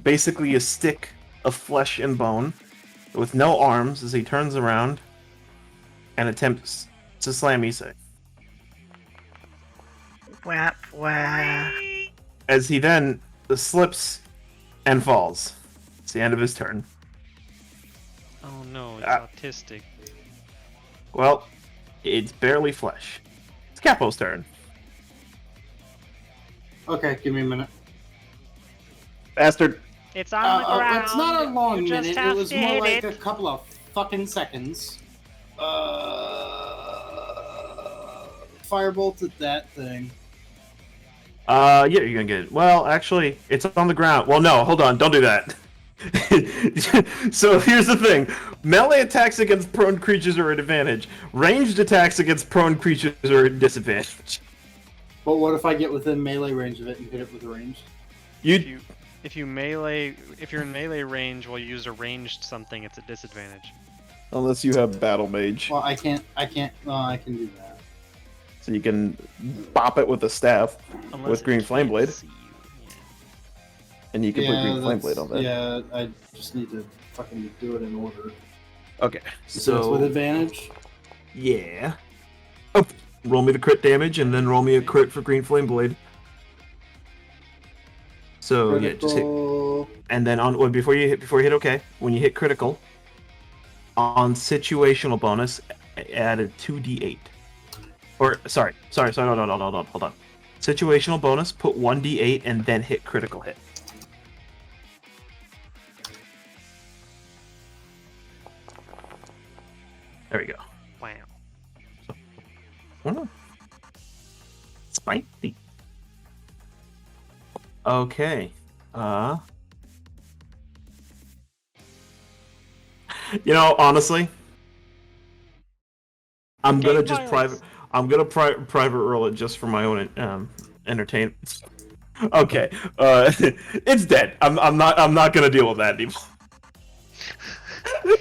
Basically a stick of flesh and bone with no arms as he turns around and attempts to slam Isse. Whap, whap. As he then slips and falls. It's the end of his turn. Oh no, it's autistic. Well, it's barely flesh. It's Capo's turn. Okay, give me a minute. Bastard. It's on the ground. It's not a long You just minute. It have was to more hit like it. a couple of fucking seconds. Firebolted that thing. Yeah, you're gonna get it. Well, actually, it's on the ground. Well, no, hold on, don't do that. So here's the thing: melee attacks against prone creatures are at advantage. Ranged attacks against prone creatures are at disadvantage. But what if I get within melee range of it and hit it with a range? If you're in melee range while you use a ranged something, it's a disadvantage. Unless you have battle mage, Well, I can't. No, I can do that. so you can bop it with a staff Unless with it green flame can't blade, see you. Yeah. and you can put green flame that's- blade on that. Yeah, I just need to fucking do it in order. Okay, So it's so with advantage. yeah. Oh, roll me the crit damage, and then roll me a crit for green flame blade. So yeah, just hit. Critical. And then on before you hit okay, when you hit critical, on situational bonus, add a 2d8. Or sorry, no, hold on. Situational bonus, put 1d8 and then hit critical hit. There we go. Wow. Oh. Spicy. Okay. You know, honestly, I'm gonna just private roll it just for my own entertainment. Okay. It's dead. I'm not gonna deal with that anymore.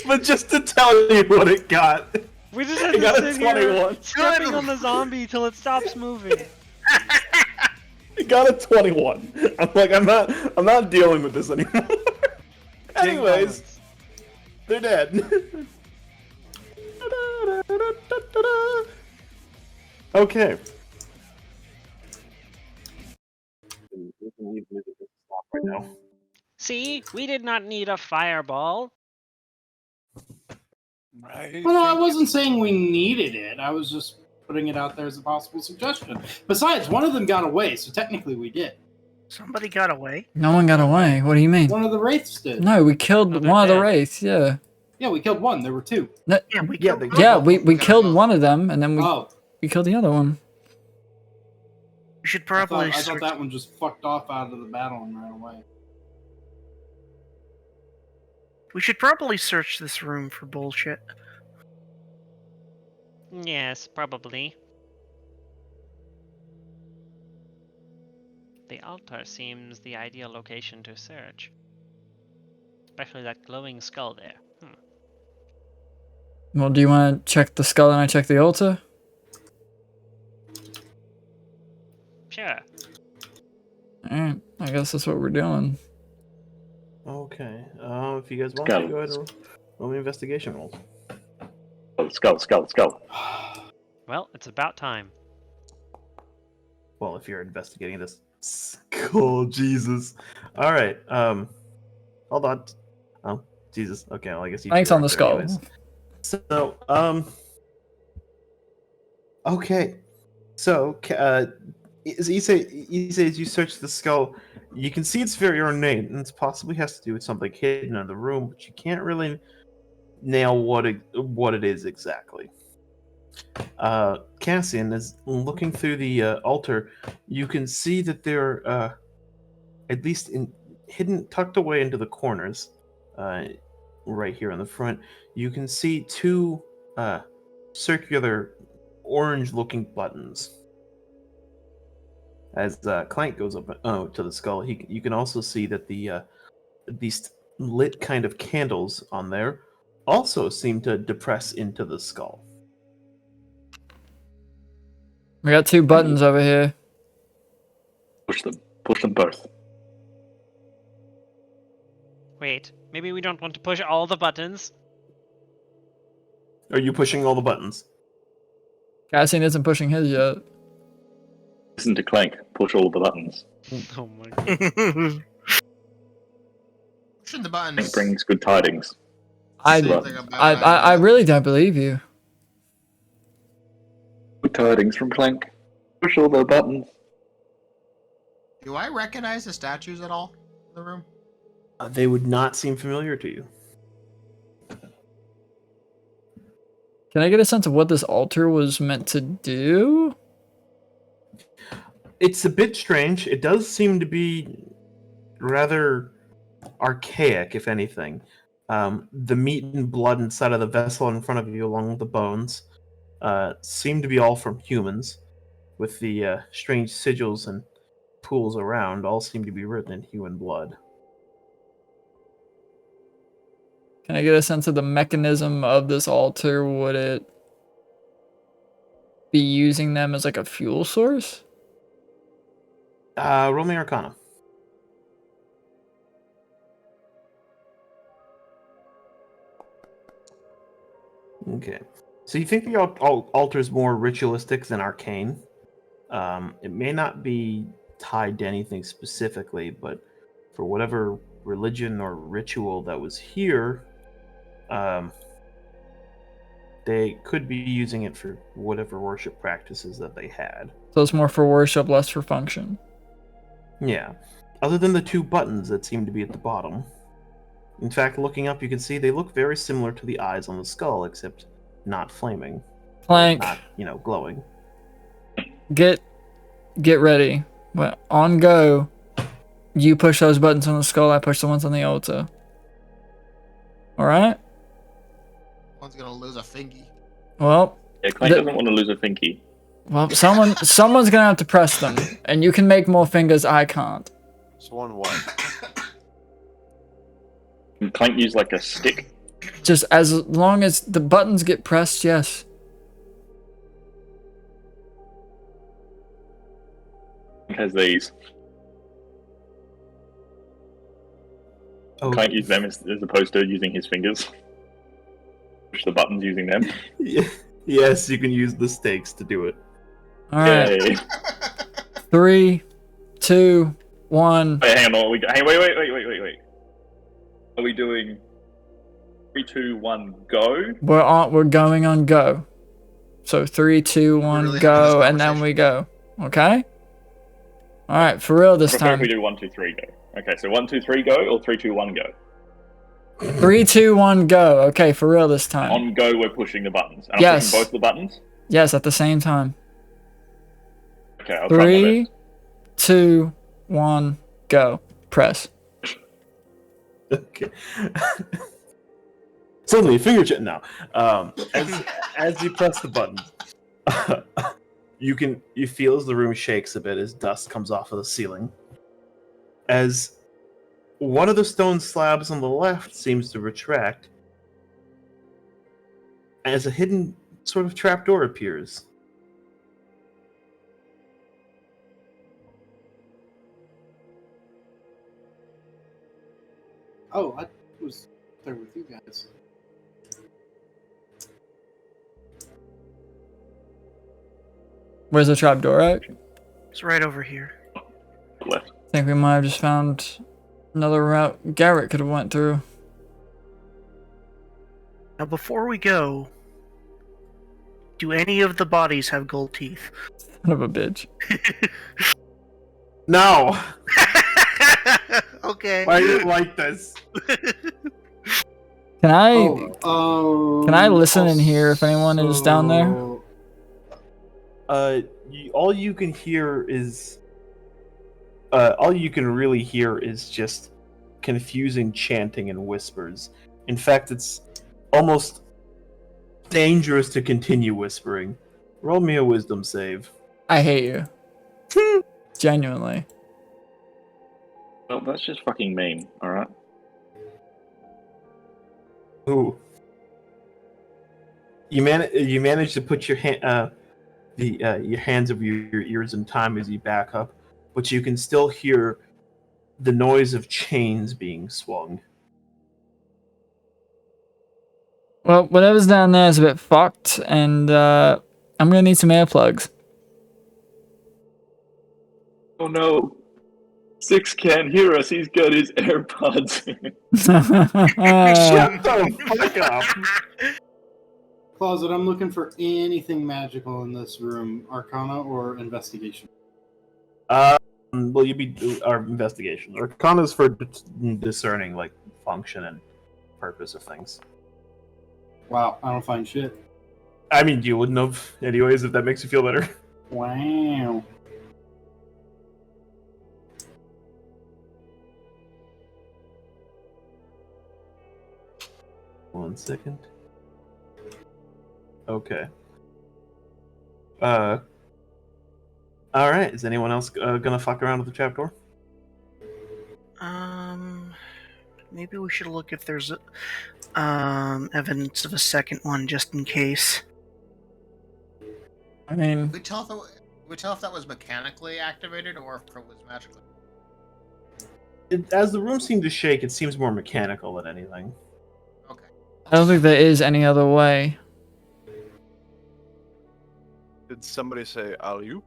But just to tell you what it got. We just have It got to a sit here 21. stepping on the zombie till it stops moving. It got a 21. I'm not dealing with this anymore. Anyways, they're dead. Okay. Right now. See, we did not need a fireball. Right. Well, no, I wasn't saying we needed it. I was just putting it out there as a possible suggestion. Besides, one of them got away, so technically we did. Somebody got away. No one got away. What do you mean? One of the wraiths did. No, we killed No, they're one of the dead. wraiths. Yeah. Yeah, we killed one. There were two. No, Yeah, we Yeah, killed they- both yeah, of we them. killed both. one of them, and then Oh, we killed the other one. We should I probably thought search. that one just fucked off out of the battle and ran away. We should probably search this room for bullshit. Yes, probably. The altar seems the ideal location to search. Especially that glowing skull there. Well, do you want to check the skull and I check the altar? Sure. Alright, I guess that's what we're doing. Okay. If you guys want Go. to, go ahead and roll me investigation rolls. Let's go, let's go, let's go. Well, it's about time. Well, if you're investigating this skull, Jesus. All right. Hold on. Oh, Jesus. Okay. Well, I guess you. Thanks two are on the up there skull. anyways. So, okay. So, Isse, as you search the skull, you can see it's very ornate, and it possibly has to do with something hidden in the room, but you can't really nail what it is exactly. Cassian is looking through the altar. You can see that there, at least hidden, tucked away into the corners, right here in the front, you can see two circular, orange-looking buttons. As Clank goes up to the skull, you can also see that these lit kind of candles on there also seem to depress into the skull. We got two buttons over here. Push them both. Wait, maybe we don't want to push all the buttons. Are you pushing all the buttons? Cassian isn't pushing his yet. Listen to Clank, push all the buttons. Oh my god. Pushing the Clank buttons. brings good tidings. I really don't believe you. Good tidings from Clank. Push all the buttons. Do I recognize the statues at all in the room? They would not seem familiar to you. Can I get a sense of what this altar was meant to do? It's a bit strange. It does seem to be rather archaic, if anything. The meat and blood inside of the vessel in front of you, along with the bones, seem to be all from humans, with the strange sigils and pools around, all seem to be written in human blood. Can I get a sense of the mechanism of this altar? Would it be using them as like a fuel source? Roll me Arcana. Okay. So you think the altar is more ritualistic than arcane? It may not be tied to anything specifically, but for whatever religion or ritual that was here, they could be using it for whatever worship practices that they had. So it's more for worship, less for function. Yeah. Other than the two buttons that seem to be at the bottom. In fact, looking up, you can see they look very similar to the eyes on the skull, except not flaming. Clank, Not, glowing. get ready. Well, on go. You push those buttons on the skull, I push the ones on the altar. Alright? One's gonna lose a fingy. Well, Yeah, Clank doesn't want to lose a finky. well, someone's gonna have to press them. And you can make more fingers, I can't. So one what? Can Clank use like a stick? Just as long as the buttons get pressed, yes. Clank has these. Oh, Clank use them as opposed to using his fingers. Push the buttons using them. yes, you can use the stakes to do it. Alright. Yay. 3, 2, 1. Wait, hang on. Wait. Are we doing 3, 2, 1, go? We're going on go. So 3, 2, 1, really go, having and this then we go. Okay? Alright, for real this I prefer if time. we do 1, 2, 3, go. Okay, so 1, 2, 3, go, or 3, 2, 1, go? 3, 2, 1, go. Okay, for real this time. On go, we're pushing the buttons. And Yes. I'm pushing both the buttons? Yes, at the same time. Okay, I'll try my 3, best. 2, 1, go. Press. Okay. Suddenly, finger chat now. As you press the button, you feel as the room shakes a bit as dust comes off of the ceiling. As one of the stone slabs on the left seems to retract, as a hidden sort of trapdoor appears. Oh, I was there with you guys. Where's the trapdoor at? It's right over here. Left. I think we might have just found another route Garrett could have went through. Now, before we go, do any of the bodies have gold teeth? Son of a bitch. No! Okay. Why do you like this? Can I listen and hear if anyone is down there? All you can hear is... all you can really hear is just confusing chanting and whispers. In fact, it's almost dangerous to continue whispering. Roll me a wisdom save. I hate you. Genuinely. Well, that's just fucking mean, alright? Ooh. You manage to put your your hands over your ears in time as you back up, but you can still hear the noise of chains being swung. Well, whatever's down there is a bit fucked, and I'm gonna need some earplugs. Oh no. Six can't hear us, he's got his AirPods in. Shut the fuck up! Closet, I'm looking for anything magical in this room. Arcana or investigation? Well, you'd be our investigation. Arcana is for discerning, like, function and purpose of things. Wow, I don't find shit. I mean, you wouldn't have, anyways, if that makes you feel better. Wow. One second. Okay. Alright, is anyone else gonna fuck around with the trapdoor? Maybe we should look if there's evidence of a second one, just in case. I mean, We tell if that was mechanically activated or if it was magically. As the room seemed to shake, it seems more mechanical than anything. Okay. I don't think there is any other way. Did somebody say alley-oop?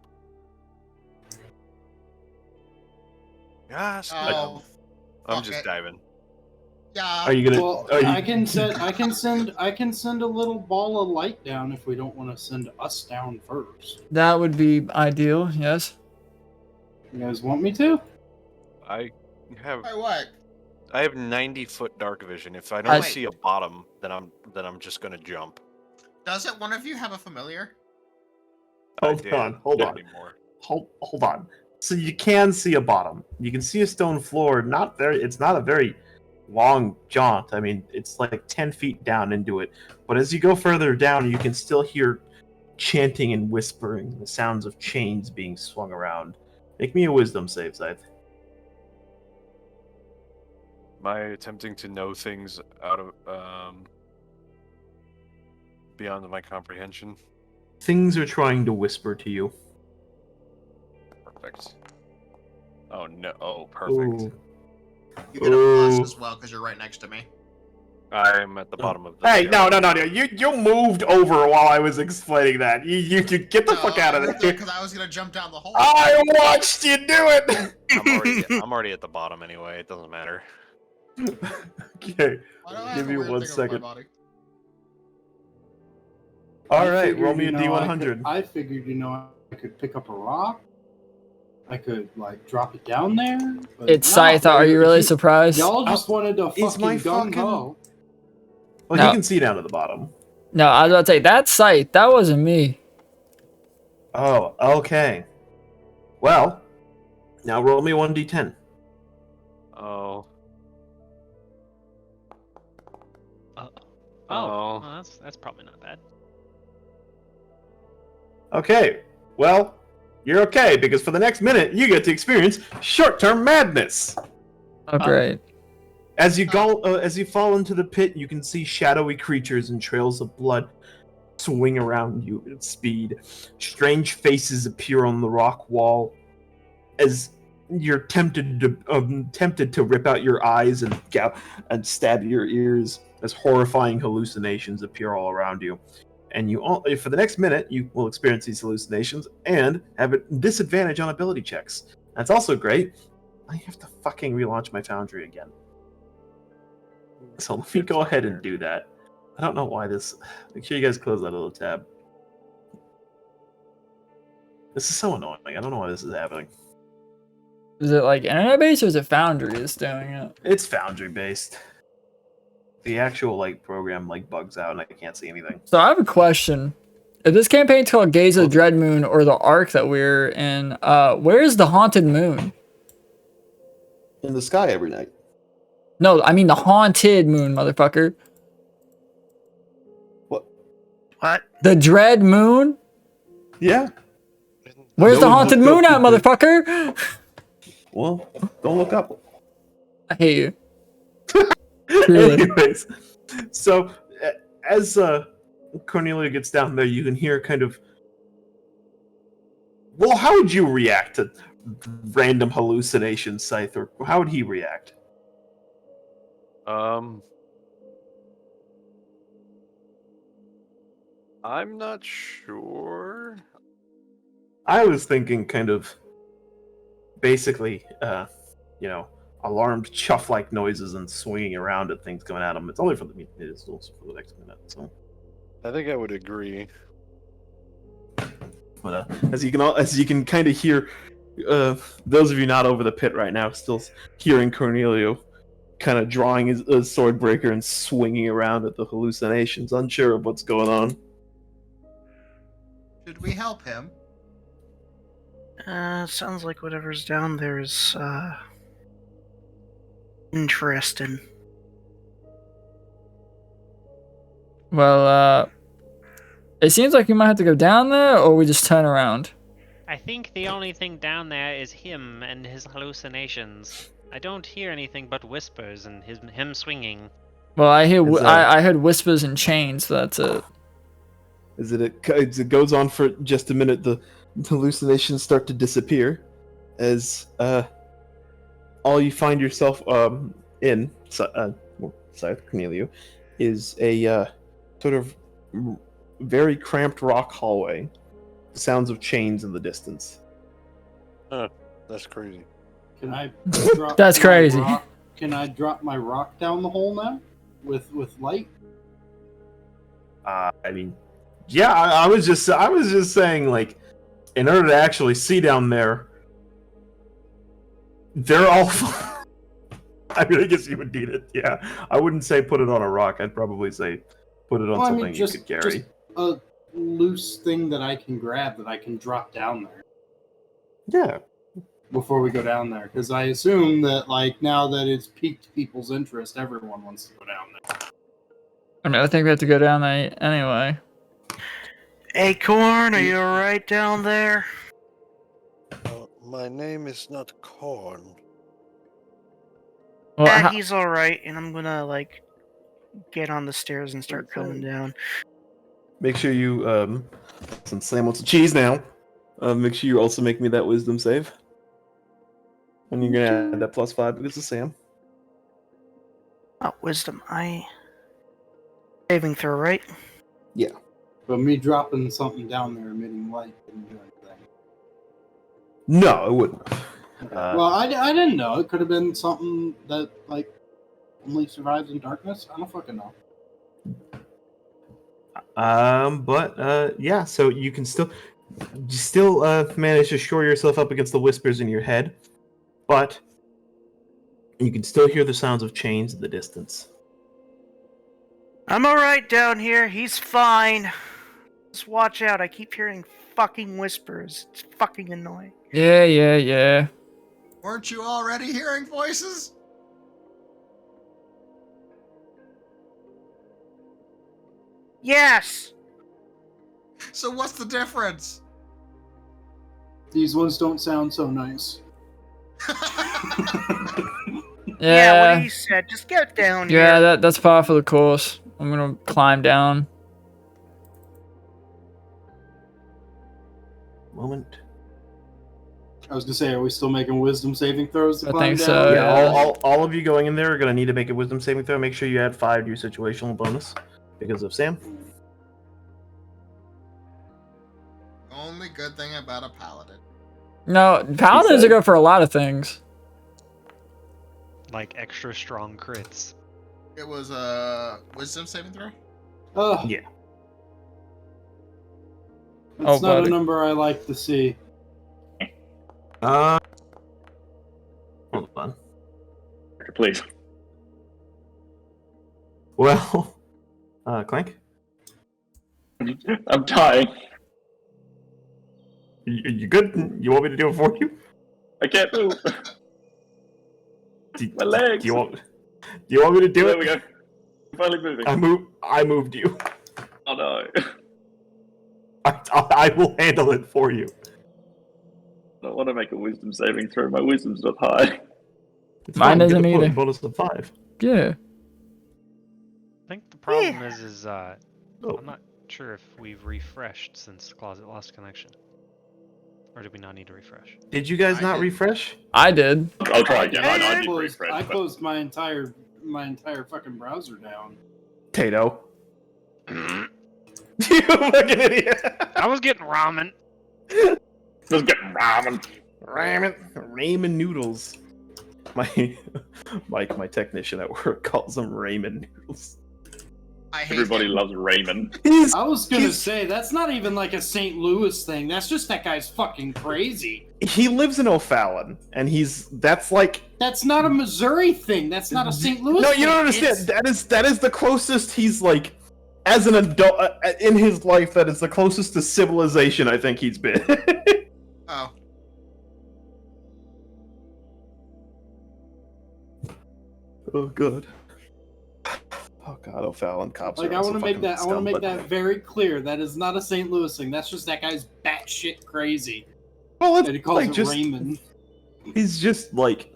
Yes. Oh, I'm just okay. diving. Yeah. Are you gonna? Well, are you, I can send a little ball of light down if we don't want to send us down first. That would be ideal, yes. You guys want me to? I have Hey, what? 90-foot dark vision. If I don't Wait. see a bottom, then I'm just gonna jump. Doesn't one of you have a familiar? hold on. Anymore. Hold on. So you can see a bottom. You can see a stone floor. It's not a very long jaunt. I mean, it's like 10 feet down into it. But as you go further down, you can still hear chanting and whispering, the sounds of chains being swung around. Make me a wisdom save, Scythe. Am I attempting to know things out of beyond my comprehension? Things are trying to whisper to you. Perfect. Oh no! Oh, perfect. Ooh. You get a plus as well because you're right next to me. I'm at the bottom of the. Hey, no! You moved over while I was explaining that. You get the fuck out of there. Because I was gonna jump down the hole. I watched you do it. I'm already at the bottom anyway. It doesn't matter. Okay. Why do I have Give a me weird 1 thing over my second. body? All I right, figured, roll me a you know, D100. I figured, I could pick up a rock. I could, like, drop it down there. But It's Scythe. Are you really surprised? Y'all just wanted to Is my fucking gung fucking- ho. Well, No. you can see down to the bottom. No, I was about to say, that's Scythe. That wasn't me. Oh, okay. Well, now roll me 1d10. Oh. Well, that's probably not bad. Okay. Well, you're okay because for the next minute you get to experience short-term madness. Oh, great. As you go, as you fall into the pit, you can see shadowy creatures and trails of blood swing around you at speed. Strange faces appear on the rock wall as you're tempted to rip out your eyes and stab your ears as horrifying hallucinations appear all around you. And for the next minute, you will experience these hallucinations and have a disadvantage on ability checks. That's also great. I have to fucking relaunch my Foundry again. So let me go ahead and do that. I don't know why this... Make sure you guys close that little tab. This is so annoying. I don't know why this is happening. Is it like internet-based or is it Foundry that's doing it? It's Foundry-based. The actual program bugs out and I can't see anything. So I have a question. If this campaign's called Gaze of the Dread Moon or the Ark that we're in, where's the Haunted Moon? In the sky every night. No, I mean the Haunted Moon, motherfucker. What? The Dread Moon? Yeah. Where's the Haunted Moon at, motherfucker? Well, don't look up. I hate you. Really. Anyways, so as Cornelia gets down there, you can hear kind of... Well, how would you react to random hallucinations, Scythe? Or how would he react? I'm not sure. I was thinking kind of basically, alarmed chuff-like noises and swinging around at things coming at him. It's only for it's also for the next minute. So I think I would agree. But as you can kind of hear, those of you not over the pit right now, still hearing Cornelio kind of drawing his swordbreaker and swinging around at the hallucinations, unsure of what's going on. Should we help him? Sounds like whatever's down there is, interesting. Well, it seems like we might have to go down there, or we just turn around. I think the only thing down there is him and his hallucinations. I don't hear anything but whispers and him swinging. Well, I hear I heard whispers and chains. So that's it. It goes on for just a minute. The hallucinations start to disappear as all you find yourself in, Scythe Cornelio, is a sort of very cramped rock hallway. Sounds of chains in the distance. That's crazy. Can I drop That's my crazy. rock? Can I drop my rock down the hole now with light? I mean, yeah. I was just saying, in order to actually see down there, they're all. I mean, I guess you would need it. Yeah, I wouldn't say put it on a rock. I'd probably say put it on something you could carry. Just a loose thing that I can grab that I can drop down there. Yeah. Before we go down there, because I assume that now that it's piqued people's interest, everyone wants to go down there. I mean, I think we have to go down there anyway. Acorn, are you alright down there? My name is not Corn. Well, Yeah, he's alright, and I'm gonna, get on the stairs and start coming down. Make sure you, since Sam wants a cheese now, make sure you also make me that wisdom save. And you're gonna add that +5 because of Sam. Oh, wisdom. Saving throw, right? Yeah. But me dropping something down there emitting light didn't do anything. No, it wouldn't. Well, I didn't know. It could have been something that, only survives in darkness. I don't fucking know. Yeah, so you can still manage to shore yourself up against the whispers in your head, but you can still hear the sounds of chains in the distance. I'm alright down here. He's fine. Just watch out. I keep hearing fucking whispers. It's fucking annoying. Yeah. Weren't you already hearing voices? Yes! So what's the difference? These ones don't sound so nice. Yeah, what he said. Just get down here. Yeah, that's par for the course. I'm gonna climb down. Moment. I was gonna say, are we still making wisdom saving throws to I climb think down? so, Yeah, yeah. all of you going in there are gonna need to make a wisdom saving throw. Make sure you add 5 to your situational bonus because of Sam. Only good thing about a paladin. No, paladins are good for a lot of things. Like extra strong crits. It was a wisdom saving throw? Oh, Yeah. that's not buddy. a number I like to see. Hold on. Please. Well, Clank, I'm dying. you good? You want me to do it for you? I can't move. My legs. Do you want me to do There it? we go. I'm finally moving. I moved you. Oh no. I will handle it for you. I don't want to make a wisdom saving throw. My wisdom's not high. It's Mine fine, get doesn't a either. bonus of 5. Yeah. I think the problem is Oh. I'm not sure if we've refreshed since the closet lost connection. Or do we not need to refresh? Did you guys I not did. refresh? I did. I'll try again. I did closed, refresh. I but- closed my entire fucking browser down. Tato. You fucking idiot. I was getting ramen. Just get ramen. Ramen noodles. My technician at work calls them ramen noodles. I hate Everybody him. loves ramen. I was gonna say, that's not even like a St. Louis thing. That's just that guy's fucking crazy. He lives in O'Fallon, and that's like That's not a Missouri thing. That's not a St. Louis no, thing. you don't understand. That is the closest he's like as an adult in his life. That is the closest to civilization I think he's been. Oh. Oh god. Oh god, O'Fallon cops. Like, I want to make that very clear. That is not a St. Louis thing. That's just that guy's batshit crazy. Well, it's And he calls like it just Raymond. he's just like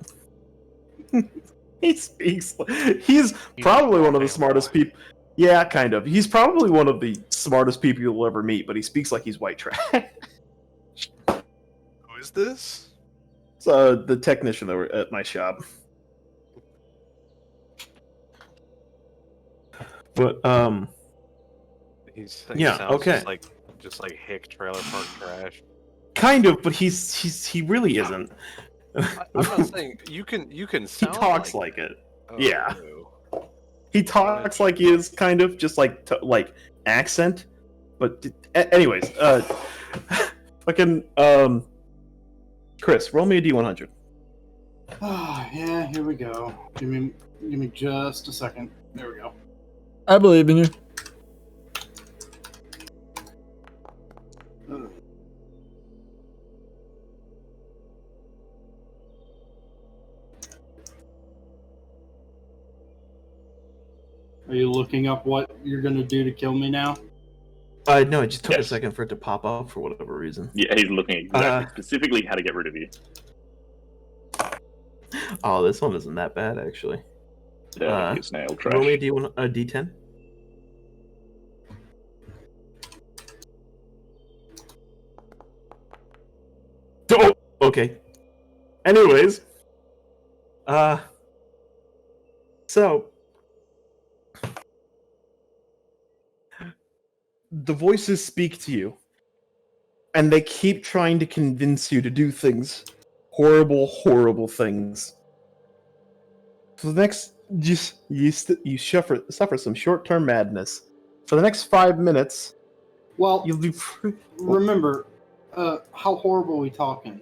he speaks. He's probably one of the smartest people. Yeah, kind of. He's probably one of the smartest people you'll ever meet, but he speaks like he's white trash. Who is this? So the technician that were at my shop. But He Yeah, sounds okay. just like hick trailer park trash. kind of, but he really isn't. I'm not saying you can. He Sound talks like it. Oh, Yeah. no. He talks like he is kind of just like accent, but anyways, fucking Chris, roll me a D100. Ah, yeah, here we go. Give me just a second. There we go. I believe in you. Are you looking up what you're gonna do to kill me now? No, it just took a Yes. second for it to pop up for whatever reason. Yeah, he's looking exactly specifically how to get rid of you. Oh, this one isn't that bad actually. Yeah, it's nail trash. Roll me a D1, a D10. Oh, okay. Anyways, so the voices speak to you, and they keep trying to convince you to do things, horrible, horrible things. For the next, you suffer some short-term madness. For the next 5 minutes, Well, you'll be. remember, how horrible are we talking?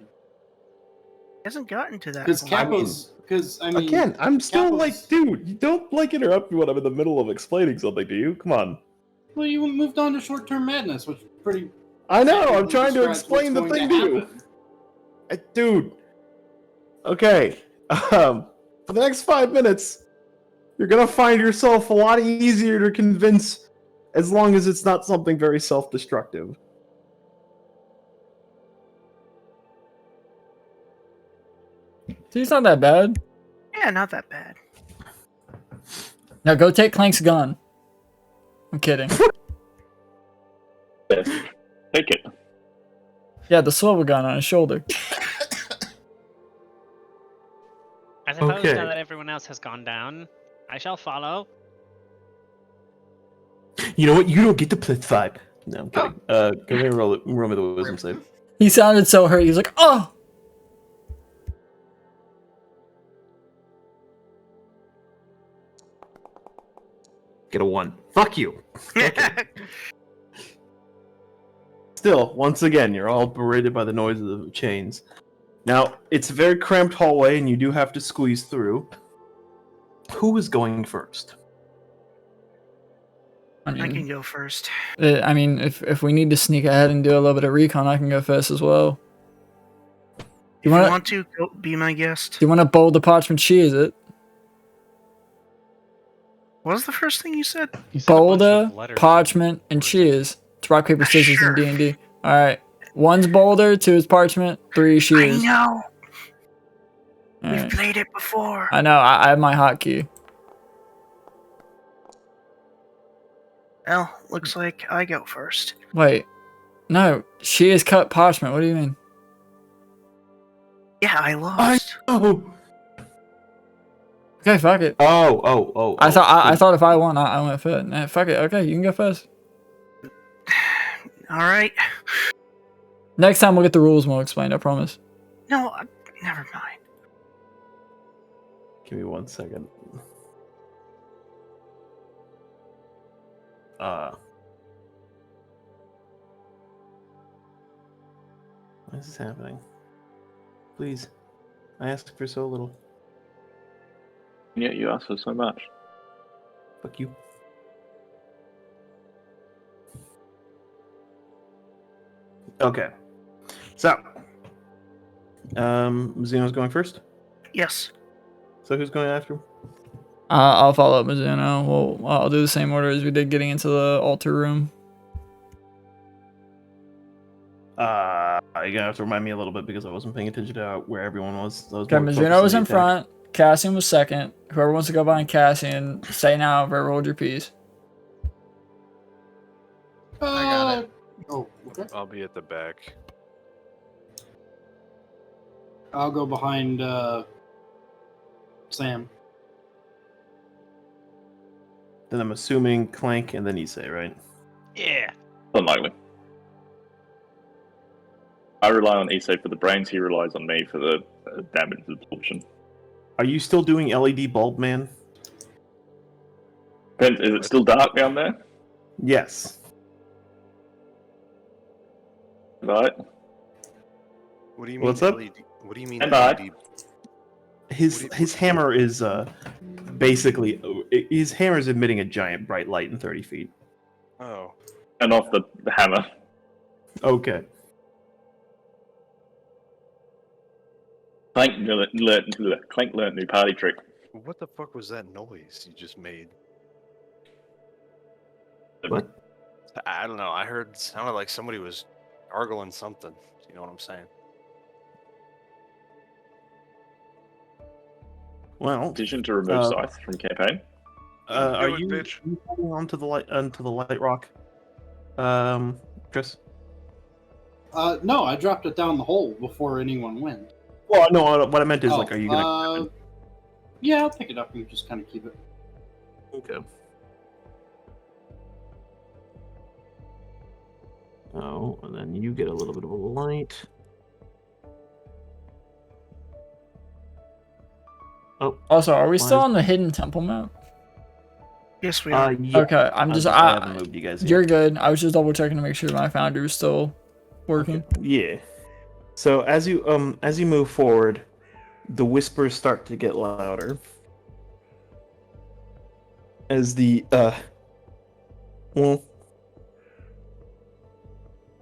Hasn't gotten to that. Because point. Capo's, because I mean, Again, I'm still Capo's- like, dude, you don't interrupt me when I'm in the middle of explaining something to you. Come on. well, you moved on to short-term madness, which pretty. I know. I'm accurately trying to describes explain the what's thing going to you, happen. dude. Okay. For the next 5 minutes, you're gonna find yourself a lot easier to convince, as long as it's not something very self-destructive. See, it's not that bad. Yeah, Yeah, not that bad. Now go take Clank's gun. I'm kidding. Yes. Take it. Yeah, the swivel gun on his shoulder. I suppose Okay. now that everyone else has gone down, I shall follow. You know what? You don't get to plus 5. No, I'm kidding. Go ahead and roll me the wisdom save. He sounded so hurt. He was like, "Oh." Get a 1. Fuck you. Okay. Still, once again, you're all berated by the noise of the chains. Now, it's a very cramped hallway, and you do have to squeeze through. Who is going first? I I can mean, go first. if we need to sneak ahead and do a little bit of recon, I can go first as well. If you wanna- want to, go be my guest. Do you want to bowl the parchment cheese it? What was the first thing you said? You said a bunch Boulder, of letters parchment, and words. shears. It's rock, paper, scissors Sure. in D&D. Alright. 1's boulder, 2 is parchment, 3 is I shears. know. We've Alright. played it before. I know, I have my hotkey. Well, looks like I go first. Wait. No, shears cut parchment. What do you mean? Yeah, I lost. Oh! Okay, fuck it. Oh. I thought if I won, I went first. Nah, fuck it. Okay, you can go first. All right. Next time we'll get the rules more explained, I promise. No, never mind. Give me 1 second. Why is this happening? Please. I asked for so little. Yeah, you asked for so much. Fuck you. Okay. So. Mizuno's going first? Yes. So who's going after him? I'll follow up Mizuno. I'll do the same order as we did getting into the altar room. You're gonna have to remind me a little bit because I wasn't paying attention to where everyone was. I was Okay, more Mizuno focused was on in the attack. front. Cassian was second. Whoever wants to go behind Cassian, say now. Whoever hold your piece. I got it. Oh, okay. I'll be at the back. I'll go behind Sam. Then I'm assuming Clank and then Isse, right? Yeah. Unlikely. I rely on Isse for the brains, he relies on me for the damage absorption. Are you still doing LED bulb man? Depends, is it still dark down there? Yes. Right. What do you mean What's up? LED? What do you mean And I. LED? His hammer is basically his hammer is emitting a giant bright light in 30 feet. Oh. And off the hammer. Okay. Clank learnt new party trick. What the fuck was that noise you just made? What? I don't know. I heard it sounded like somebody was gargling something. You know what I'm saying? Well, Decision to remove Scythe from campaign. are it, you bitch. holding onto the light rock? Chris? No, I dropped it down the hole before anyone went. Well, no. What I meant is like, are you gonna? Yeah, I'll pick it up and just kind of keep it. Okay. Oh, and then you get a little bit of a light. Oh, Also, are we Why still is- on the hidden temple map? Yes, we are. yeah. Okay, I'm just I haven't moved you guys yet. You're good. I was just double checking to make sure my foundry was still working. Yeah. So as you move forward, the whispers start to get louder. As the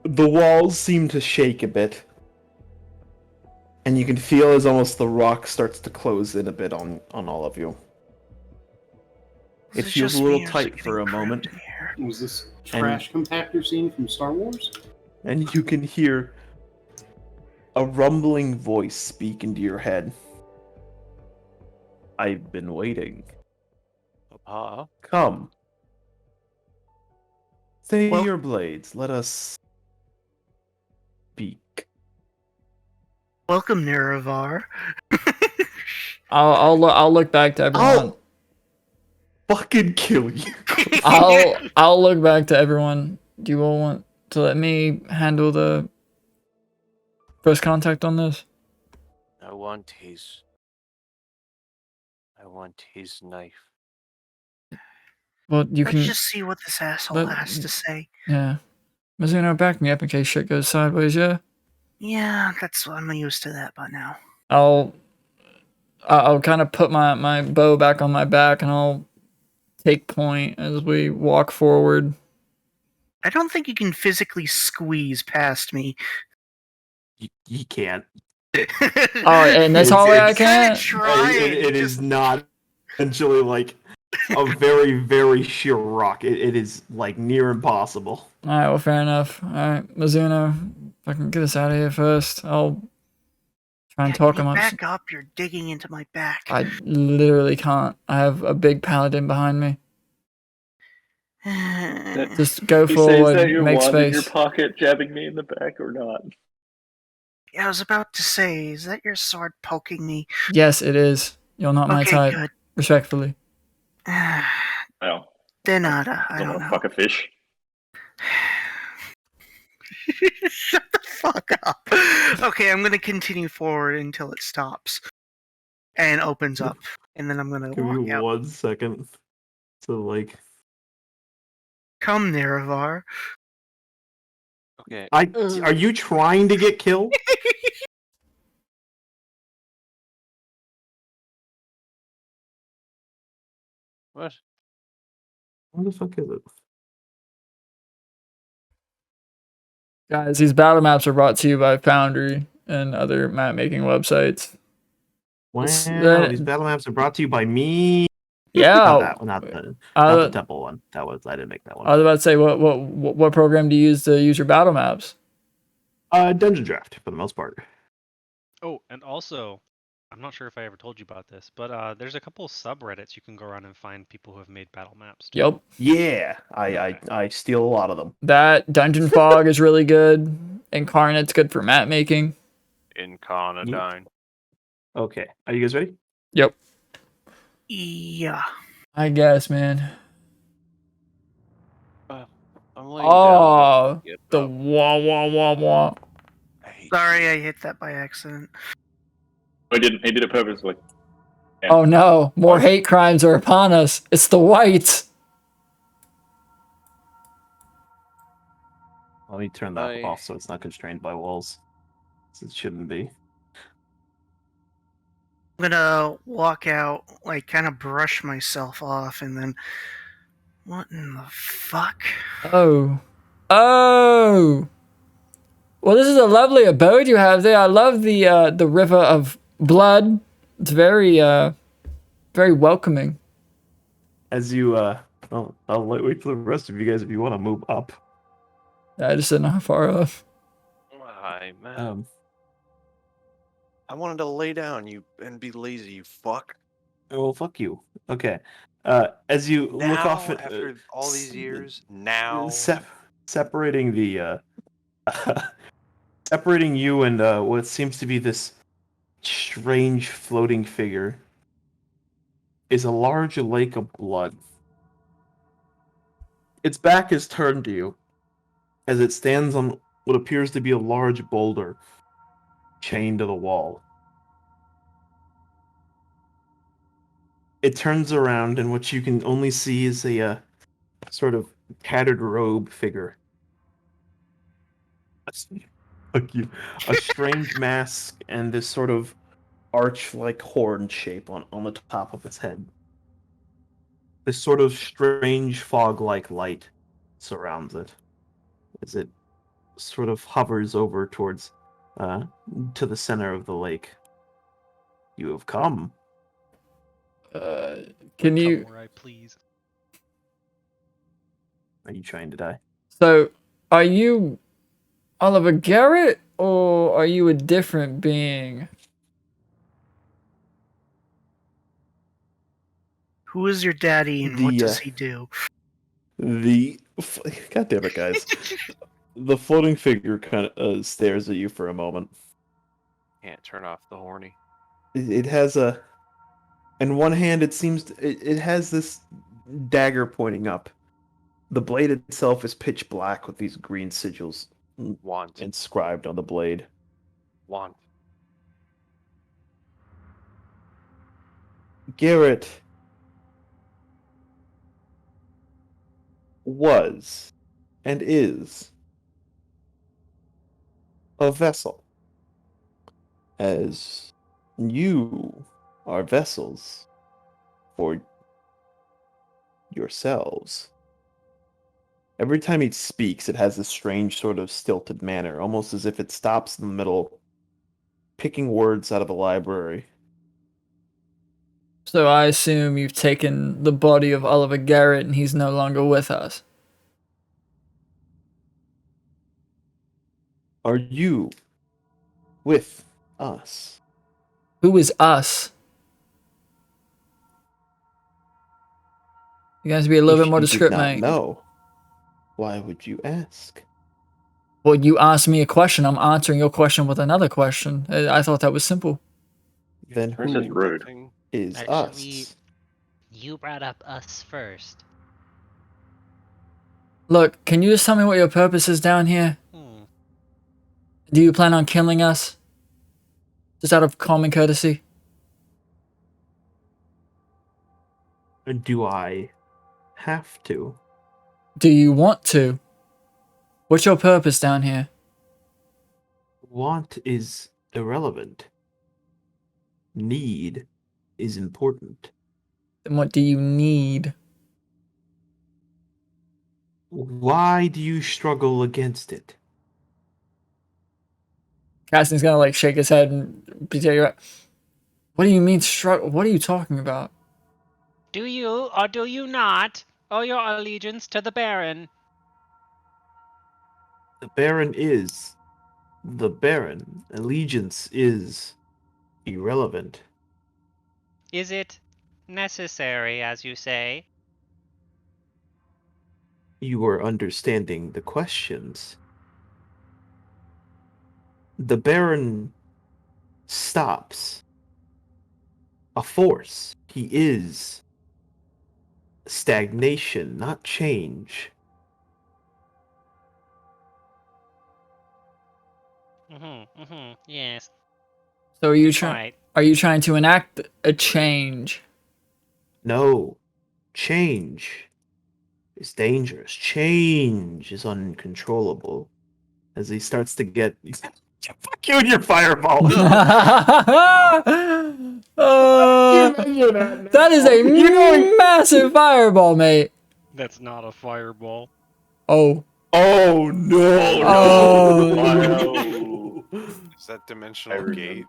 walls seem to shake a bit. And you can feel as almost the rock starts to close in a bit on all of you. It Is it feels just a little me or is it tight for a getting moment. cramped in here? Was this trash compactor scene from Star Wars? And you can hear a rumbling voice speak into your head. I've been waiting. Papa. Come. Stay Well- your blades. Let us speak. Welcome, Nerevar. I'll look back to everyone. Fucking kill you. I'll look back to everyone. Do you all want to let me handle the first contact on this? I want his knife. Well, you Let's can. just see what this asshole Let- has to say. Yeah. Mizuno, back me up in case shit goes sideways, yeah? Yeah, I'm used to that by now. I'll kind of put my bow back on my back and I'll take point as we walk forward. I don't think you can physically squeeze past me. You can't. Oh, and that's It's- all I it's- can't. It is not essentially like a very, very sheer rock. It is like near impossible. Alright, well, fair enough. Alright, Mizuno, if I can get us out of here first, I'll try and talk Can him you up. back up? You're digging into my back. I literally can't. I have a big paladin behind me. Just go He says forward, that your make wand in your space. pocket, jabbing me in the back or not. Yeah, I was about to say, is that your sword poking me? Yes, it is. You're not my Okay, type. good. Respectfully. Well, De nada, I don't don't want to know. fuck a fish. Shut the fuck up. Okay, I'm gonna continue forward until it stops and opens up, and then I'm gonna Give walk me out. 1 second. So like, Come, Nerevar. Okay. are you trying to get killed? What? What the fuck is it? Guys, these battle maps are brought to you by Foundry and other map making websites. Wow, that- these battle maps are brought to you by me. Yeah. Not the temple one. I didn't make that one. I was about to say, what program do you use to use your battle maps? Dungeon Draft for the most part. Oh, and also, I'm not sure if I ever told you about this, but there's a couple subreddits you can go around and find people who have made battle maps. Too. Yep. Yeah, I steal a lot of them. That Dungeon Fog is really good. Incarnate's good for map making. Incarnadine. Okay, are you guys ready? Yep. Yeah. I guess, man. I'm laying Oh, down. the wah wah wah wah. Sorry, I hit that by accident. I didn't. He did it purposely. Yeah. Oh no, more hate crimes are upon us. It's the whites. Let me turn that off so it's not constrained by walls. It shouldn't be. I'm gonna walk out, like, kind of brush myself off, and then... What in the fuck? Oh. Oh. Well, this is a lovely abode you have there. I love the river of blood. It's very very welcoming. As you I'll wait for the rest of you guys if you want to move up. I just didn't know how far off. Hi, man. I wanted to lay down and be lazy, you fuck. Well, fuck you. Okay. As you look off at, after all these years, now separating the separating you and what seems to be this strange floating figure is a large lake of blood. Its back is turned to you as it stands on what appears to be a large boulder chained to the wall. It turns around, and what you can only see is a sort of tattered robe figure. Fuck you. A strange mask and this sort of arch-like horn shape on the top of its head. This sort of strange fog-like light surrounds it as it sort of hovers over towards to the center of the lake. You have come. Can you? Come where I please. Are you trying to die? So, are you Oliver Garrett or are you a different being? Who is your daddy and what does he do? God damn it, guys. The floating figure kind of stares at you for a moment. Can't turn off the horny. It has a. In one hand, it seems it has this dagger pointing up. The blade itself is pitch black with these green sigils Want. inscribed on the blade. Want. Garrett was and is a vessel, as you are vessels for yourselves. Every time he speaks, it has this strange sort of stilted manner, almost as if it stops in the middle, picking words out of a library. So I assume you've taken the body of Oliver Garrett and he's no longer with us. Are you with us? Who is us? You guys be a little bit more If you did descriptive, not mate. know, why would you ask? Well, you asked me a question. I'm answering your question with another question. I thought that was simple. Then This is who rude. is Actually, us? you brought up us first. Look, can you just tell me what your purpose is down here? Do you plan on killing us? Just out of common courtesy? Do I have to? Do you want to? What's your purpose down here? Want is irrelevant. Need is important. Then what do you need? Why do you struggle against it? Cassian's gonna like shake his head and be taking it. What do you mean struggle? What are you talking about? Do you or do you not owe your allegiance to the Baron? The Baron is the Baron. Allegiance is irrelevant. Is it necessary, as you say? You are understanding the questions. The Baron stops. A force. He is stagnation, not change. Yes. So are you Right. trying? Are you trying to enact a change? No. Change is dangerous. Change is uncontrollable. As he starts to get... Fuck you and your fireball! That is a massive fireball, mate. That's not a fireball. Oh. Oh no! Oh. Is that dimensional gate?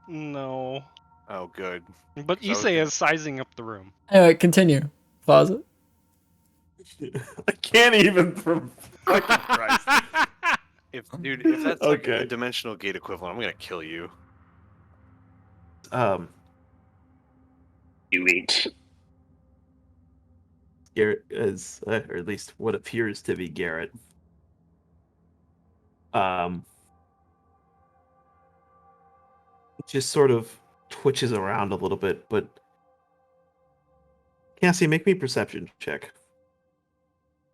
No. Oh, good. But So Isse is sizing up the room. Anyway, continue. Plaza. I can't even from fucking Christ. If that's like Okay. a dimensional gate equivalent, I'm gonna kill you. You eat. Garrett is, or at least what appears to be Garrett. Just sort of twitches around a little bit, but Cassian, make me a perception check.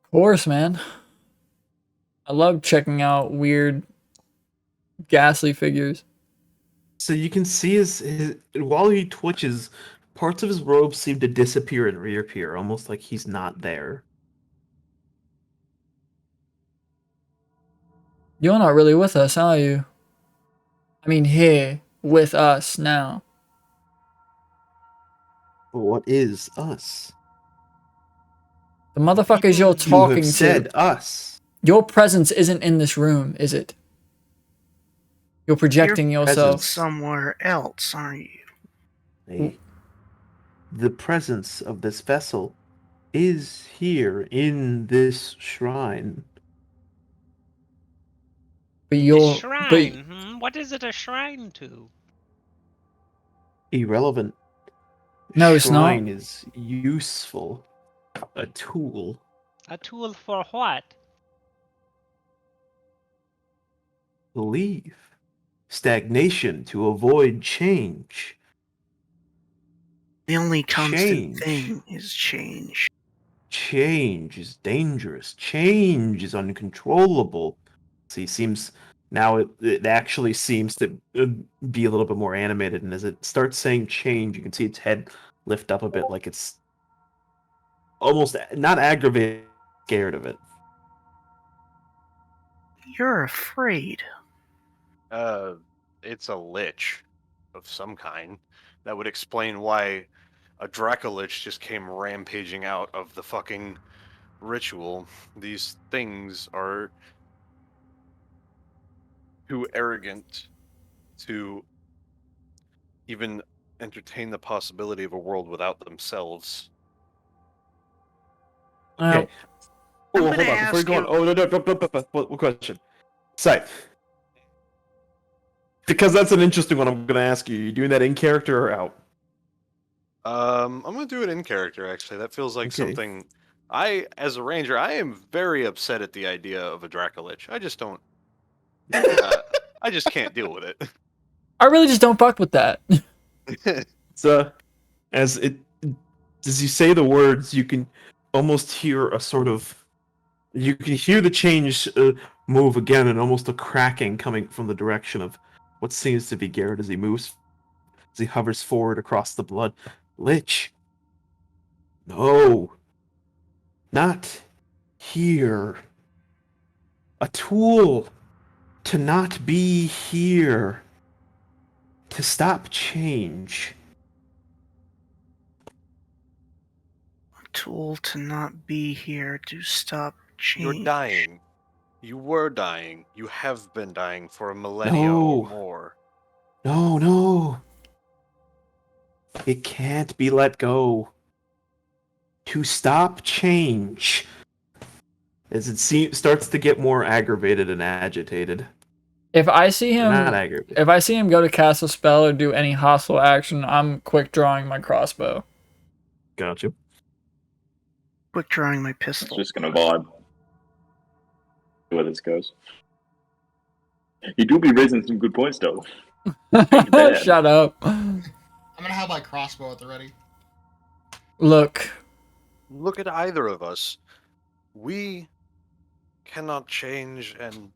Of course, man. I love checking out weird, ghastly figures. So you can see his while he twitches, parts of his robe seem to disappear and reappear, almost like he's not there. You're not really with us, are you? I mean, here, with us now. But what is us? The motherfuckers you're You talking have said to. us. Your presence isn't in this room, is it? You're projecting You're yourself. somewhere else, aren't you? The presence of this vessel is here in this shrine. But you're... Shrine. What is it a shrine to? Irrelevant. No, it's not. Shrine is useful. A tool. A tool for what? Believe. Stagnation to avoid change. The only constant Change. thing is change. Change is dangerous. Change is uncontrollable. See, seems now it actually seems to be a little bit more animated, and as it starts saying change, you can see its head lift up a bit, like it's almost not aggravated, scared of it. You're afraid. It's a lich of some kind. That would explain why a Dracolich just came rampaging out of the fucking ritual. These things are too arrogant to even entertain the possibility of a world without themselves. Okay. I'm Oh, hold gonna on. Before you ask go on. you- Oh, no. What question? Scythe. Because that's an interesting one I'm going to ask you. You doing that in character or out? I'm gonna do it in character, actually. That feels like Okay. something... as a ranger, I am very upset at the idea of a Dracolich. I just don't... I just can't deal with it. I really just don't fuck with that. So, as you say the words, you can almost hear a sort of... You can hear the change move again, and almost a cracking coming from the direction of what seems to be Garrett as he moves, as he hovers forward across the blood. Lich. No. Not here. A tool to not be here. To stop change. A tool to not be here to stop change. You're dying. You were dying. You have been dying for a millennia No. or more. No. It can't be let go. To stop change. As it starts to get more aggravated and agitated. If I see Not him, aggravated. if I see him go to cast a spell or do any hostile action, I'm quick drawing my crossbow. Gotcha. Quick drawing my It's pistol. just gonna vibe. See where this goes. You do be raising some good points, though. bad. Shut up. I'm gonna have my crossbow at the ready. Look, Look at either of us. We cannot change, and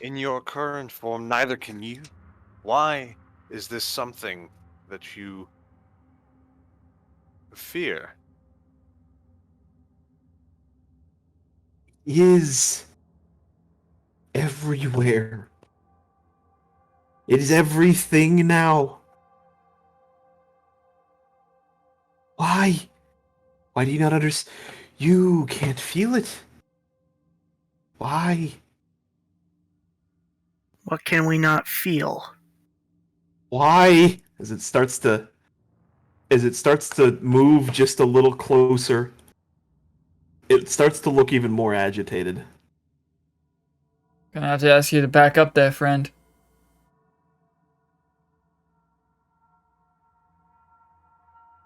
in your current form, neither can you. Why is this something that you fear? Is everywhere. It is everything now. Why? Why do you not understand? You can't feel it. Why? What can we not feel? Why? As it starts to move just a little closer, it starts to look even more agitated. gonna have to ask you to back up there, friend.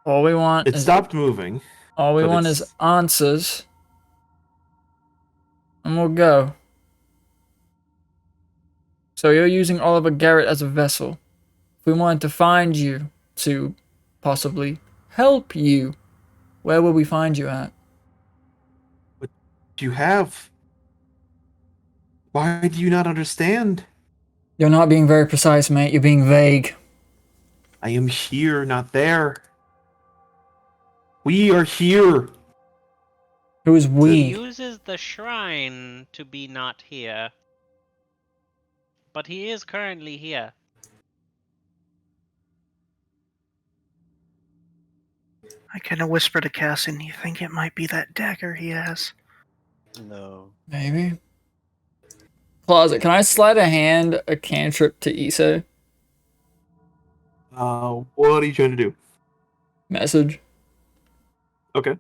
All we want It is stopped moving. all we but want it's- is answers, and we'll go. So you're using Oliver Garrett as a vessel. If we wanted to find you to possibly help you, where would we find you at? You have. Why do you not understand? You're not being very precise, mate. You're being vague. I am here, not there. We are here. Who is He we? uses the shrine to be not here. But he is currently here. I kind of whisper to Cassian, you think it might be that dagger he has? No. Maybe. Closet. Can I slide a cantrip to Isse? What are you trying to do? Message. Okay.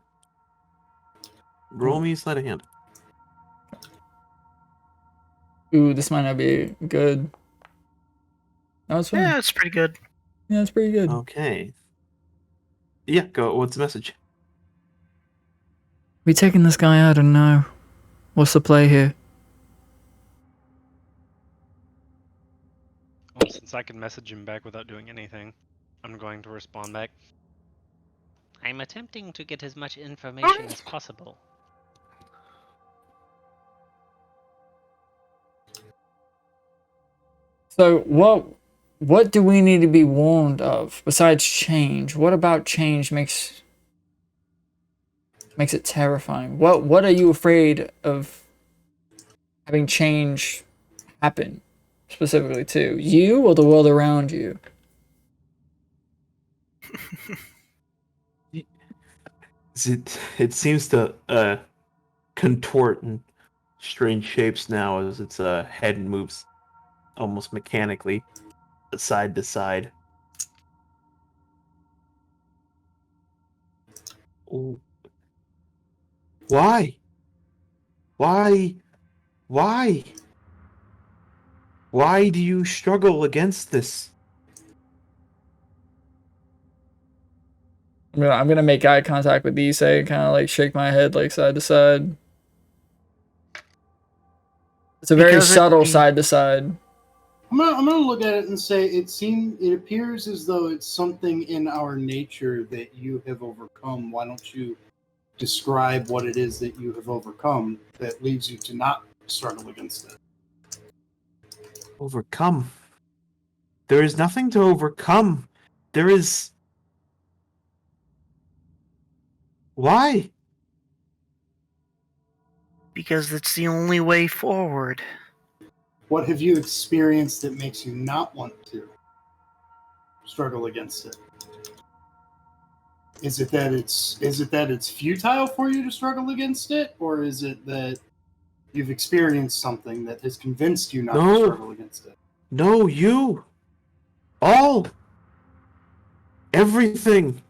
Roll me a sleight of hand. Ooh, this might not be good. No, it's fine. Yeah, it's pretty good. Yeah, it's pretty good. Okay. Yeah, go. What's the message? We taking this guy out or no? What's the play here? Well, since I can message him back without doing anything, I'm going to respond back. I'm attempting to get as much information as possible. So what do we need to be warned of besides change? What about change makes it terrifying? What are you afraid of having change happen specifically to? You or the world around you? It seems to contort in strange shapes now as its head moves almost mechanically side to side. Oh. Why? Why? Why? Why do you struggle against this? I'm gonna make eye contact with Isse and kind of like shake my head like side to side. It's a very Because subtle side to side. I'm gonna look at it and say it appears as though it's something in our nature that you have overcome. Why don't you describe what it is that you have overcome that leads you to not struggle against it? Overcome? There is nothing to overcome. There is... Why? Because it's the only way forward. What have you experienced that makes you not want to struggle against it? Is it that it's futile for you to struggle against it, or is it that you've experienced something that has convinced you not to struggle against it? No, you. All. Everything.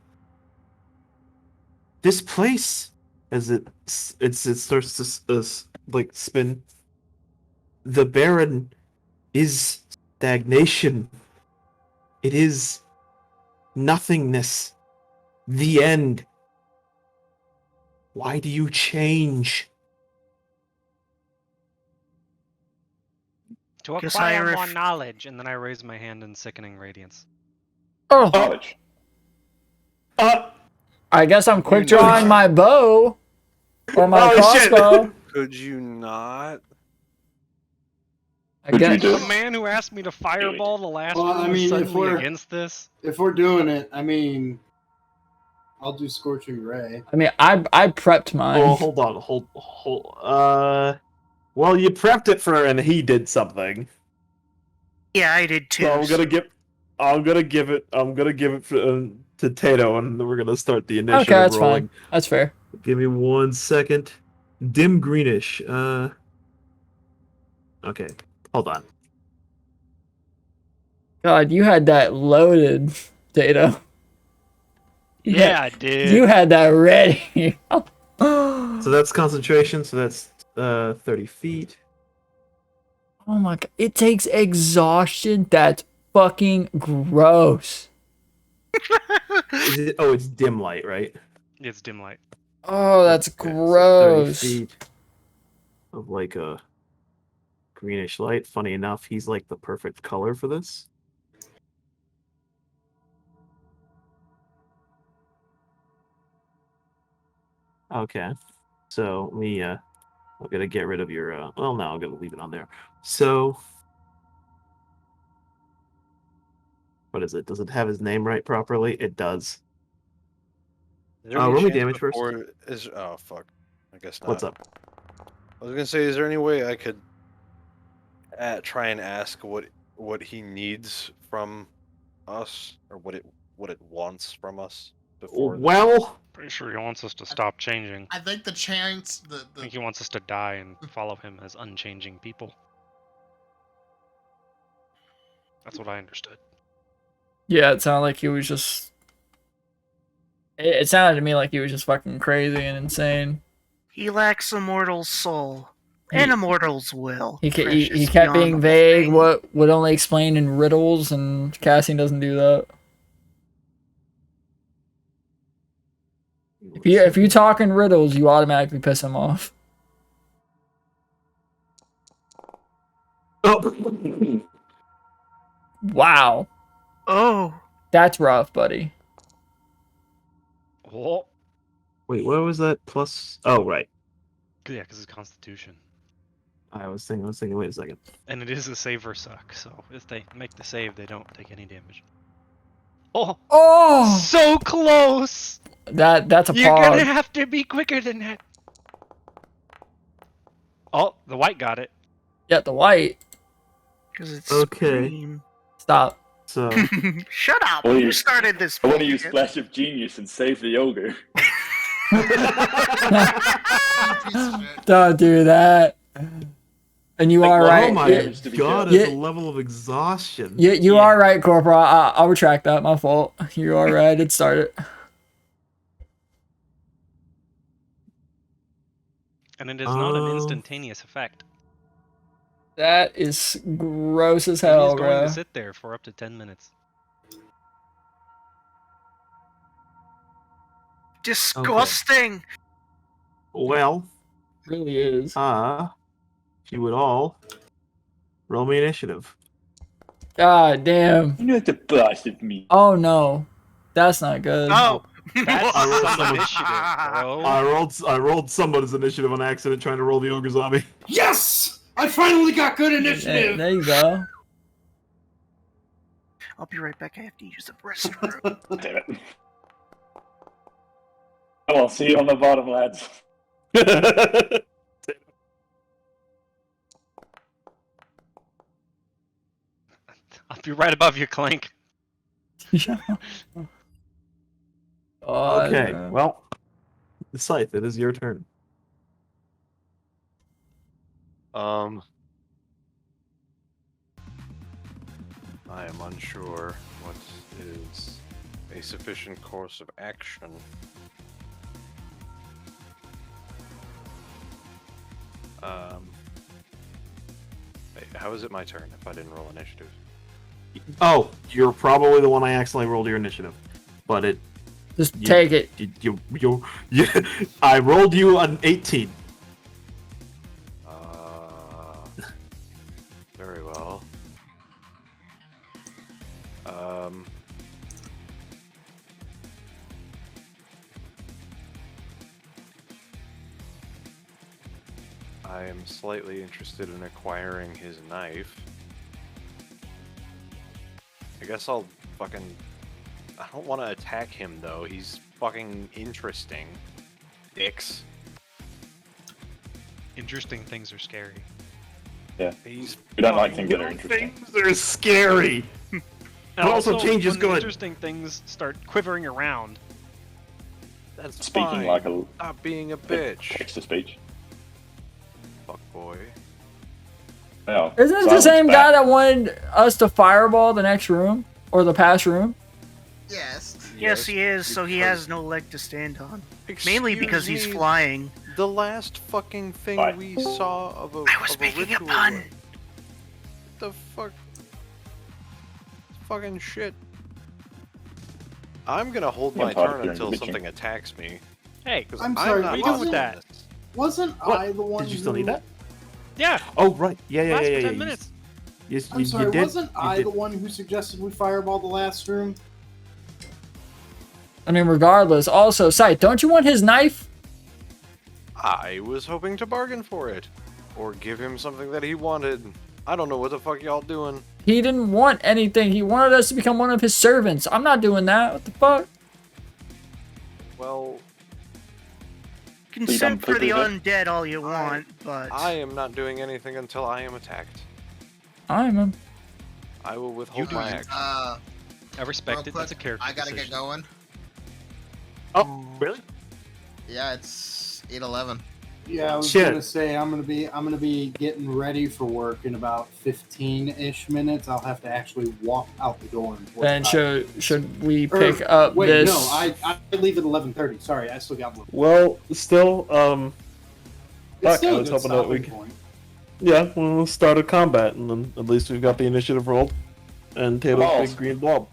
This place, as it starts to like spin. The Baron is stagnation. It is nothingness. The end. Why do you change? To acquire more knowledge, and then I raise my hand in sickening radiance. Oh. Knowledge. I guess I'm quick drawing my bow or my crossbow. Could you not? I guess. The man who asked me to fireball the last one was suddenly against this. If we're doing it, I mean, I'll do Scorching Ray. I mean, I prepped mine. Oh, hold on, well, you prepped it for, and he did something. Yeah, I did too. So I'm gonna give it to Tato, and then we're gonna start the initiative Okay, that's rolling. fine. That's fair. Give me 1 second. Dim greenish. Okay, hold on. God, you had that loaded, Tato. Yeah, I did. You had that ready. So that's concentration. So that's 30 feet. Oh my god, it takes exhaustion. That's fucking gross. It's dim light, right? It's dim light. Oh, that's Okay, gross. So 30 feet of like a greenish light. Funny enough, he's like the perfect color for this. Okay, so I'm gonna get rid of your. Well, no, I'm gonna leave it on there. So, what is it? Does it have his name right properly? It does. Is there any roll me chance damage first. Oh fuck! I guess not. What's up? I was gonna say, is there any way I could try and ask what he needs from us, or what it wants from us before? Well, Pretty sure he wants us to stop changing. I think the chance, I think he wants us to die and follow him as unchanging people. That's what I understood. Yeah, it sounded like he was just. It sounded to me like he was just fucking crazy and insane. He lacks a mortal's soul and a mortal's will. He Precious kept beyond being all vague. things. What would only explain in riddles, and Cassian doesn't do that. If you talk in riddles, you automatically piss him off. Oh. Wow. Oh. That's rough, buddy. Oh. Wait, what was that plus? Oh, right. Yeah, because it's Constitution. I was thinking, wait a second. And it is a save or suck, so if they make the save, they don't take any damage. Oh! Oh! So close! That's a You're pog. gonna have to be quicker than that. Oh, the white got it. Yeah, the white. Because it's Okay. green. Stop. So Shut up! Well, You started this. I want to use bullshit. Splash of Genius and save the ogre. Don't do that. And you are right. oh my damage to be god, done. it's a level of exhaustion. You are right, Corporal. I'll retract that. My fault. You are right. I did start it. And it is not an instantaneous effect. That is gross as It hell, is going bro. to sit there for up to 10 minutes. Disgusting. Well, Really is. if you would all roll me initiative. God damn. You know the blast of me. Oh no, that's not good. Oh. That's I rolled some someone- initiative, bro. I rolled somebody's initiative on accident trying to roll the ogre zombie. Yes! I finally got good There, initiative! there you go. I'll be right back. I have to use the restroom. Damn it. Come on, see you on the bottom, lads. I'll be right above you, Clank. Okay, well, the Scythe, it is your turn. I am unsure what is a sufficient course of action. Wait, how is it my turn if I didn't roll initiative? Oh, you're probably the one I accidentally rolled your initiative, but it. Just take it. You I rolled you an 18. Very well. I am slightly interested in acquiring his knife. I guess I'll fucking... I don't want to attack him, though. He's fucking interesting. Dicks. Interesting things are scary. Yeah. He's We don't like things that are interesting. Things are scary. And also change is when the good. interesting things start quivering around. That's Speaking fine. like a Stop being a bitch. text-to-speech. Fuck boy. Well, Isn't it the silence same back. guy that wanted us to fireball the next room or the past room? Yes. Yes, he is. So he has no leg to stand on. Mainly because he's Excuse me, flying. The last fucking thing Bye. we saw of a I was of making a ritual. pun. What the fuck? Fucking shit. I'm gonna hold Yeah, my part turn of your until religion. something attacks me. Hey, Because I'm sorry, not what are you doing with using that? this. Wasn't What? I the one Did you still need who- that? Yeah, Oh, right. Yeah. lasts for 10 You- minutes. Yes, I'm you sorry, did. wasn't you I did. the one who suggested we fireball the last room? I mean, regardless. Also, Scythe, don't you want his knife? I was hoping to bargain for it. Or give him something that he wanted. I don't know what the fuck y'all doing. He didn't want anything. He wanted us to become one of his servants. I'm not doing that. What the fuck? Well, You can Please simp for the unpleasant. undead all you want, but I am not doing anything until I am attacked. I'm him. I will withhold my action. I respect real it. That's a quick, character I gotta decision. get going. Oh, really? Yeah, it's 8:11. Yeah, I was Shit. gonna say I'm gonna be getting ready for work in about 15-ish minutes. I'll have to actually walk out the door. In 45 Then minutes. should we Or, pick up wait, this? no, I leave at 11:30. Sorry, I still got work. Well, still, It's fuck, still I a was good hoping that we stopping point. yeah, we'll start a combat, and then at least we've got the initiative rolled, and Taylor's Oh. big green blob.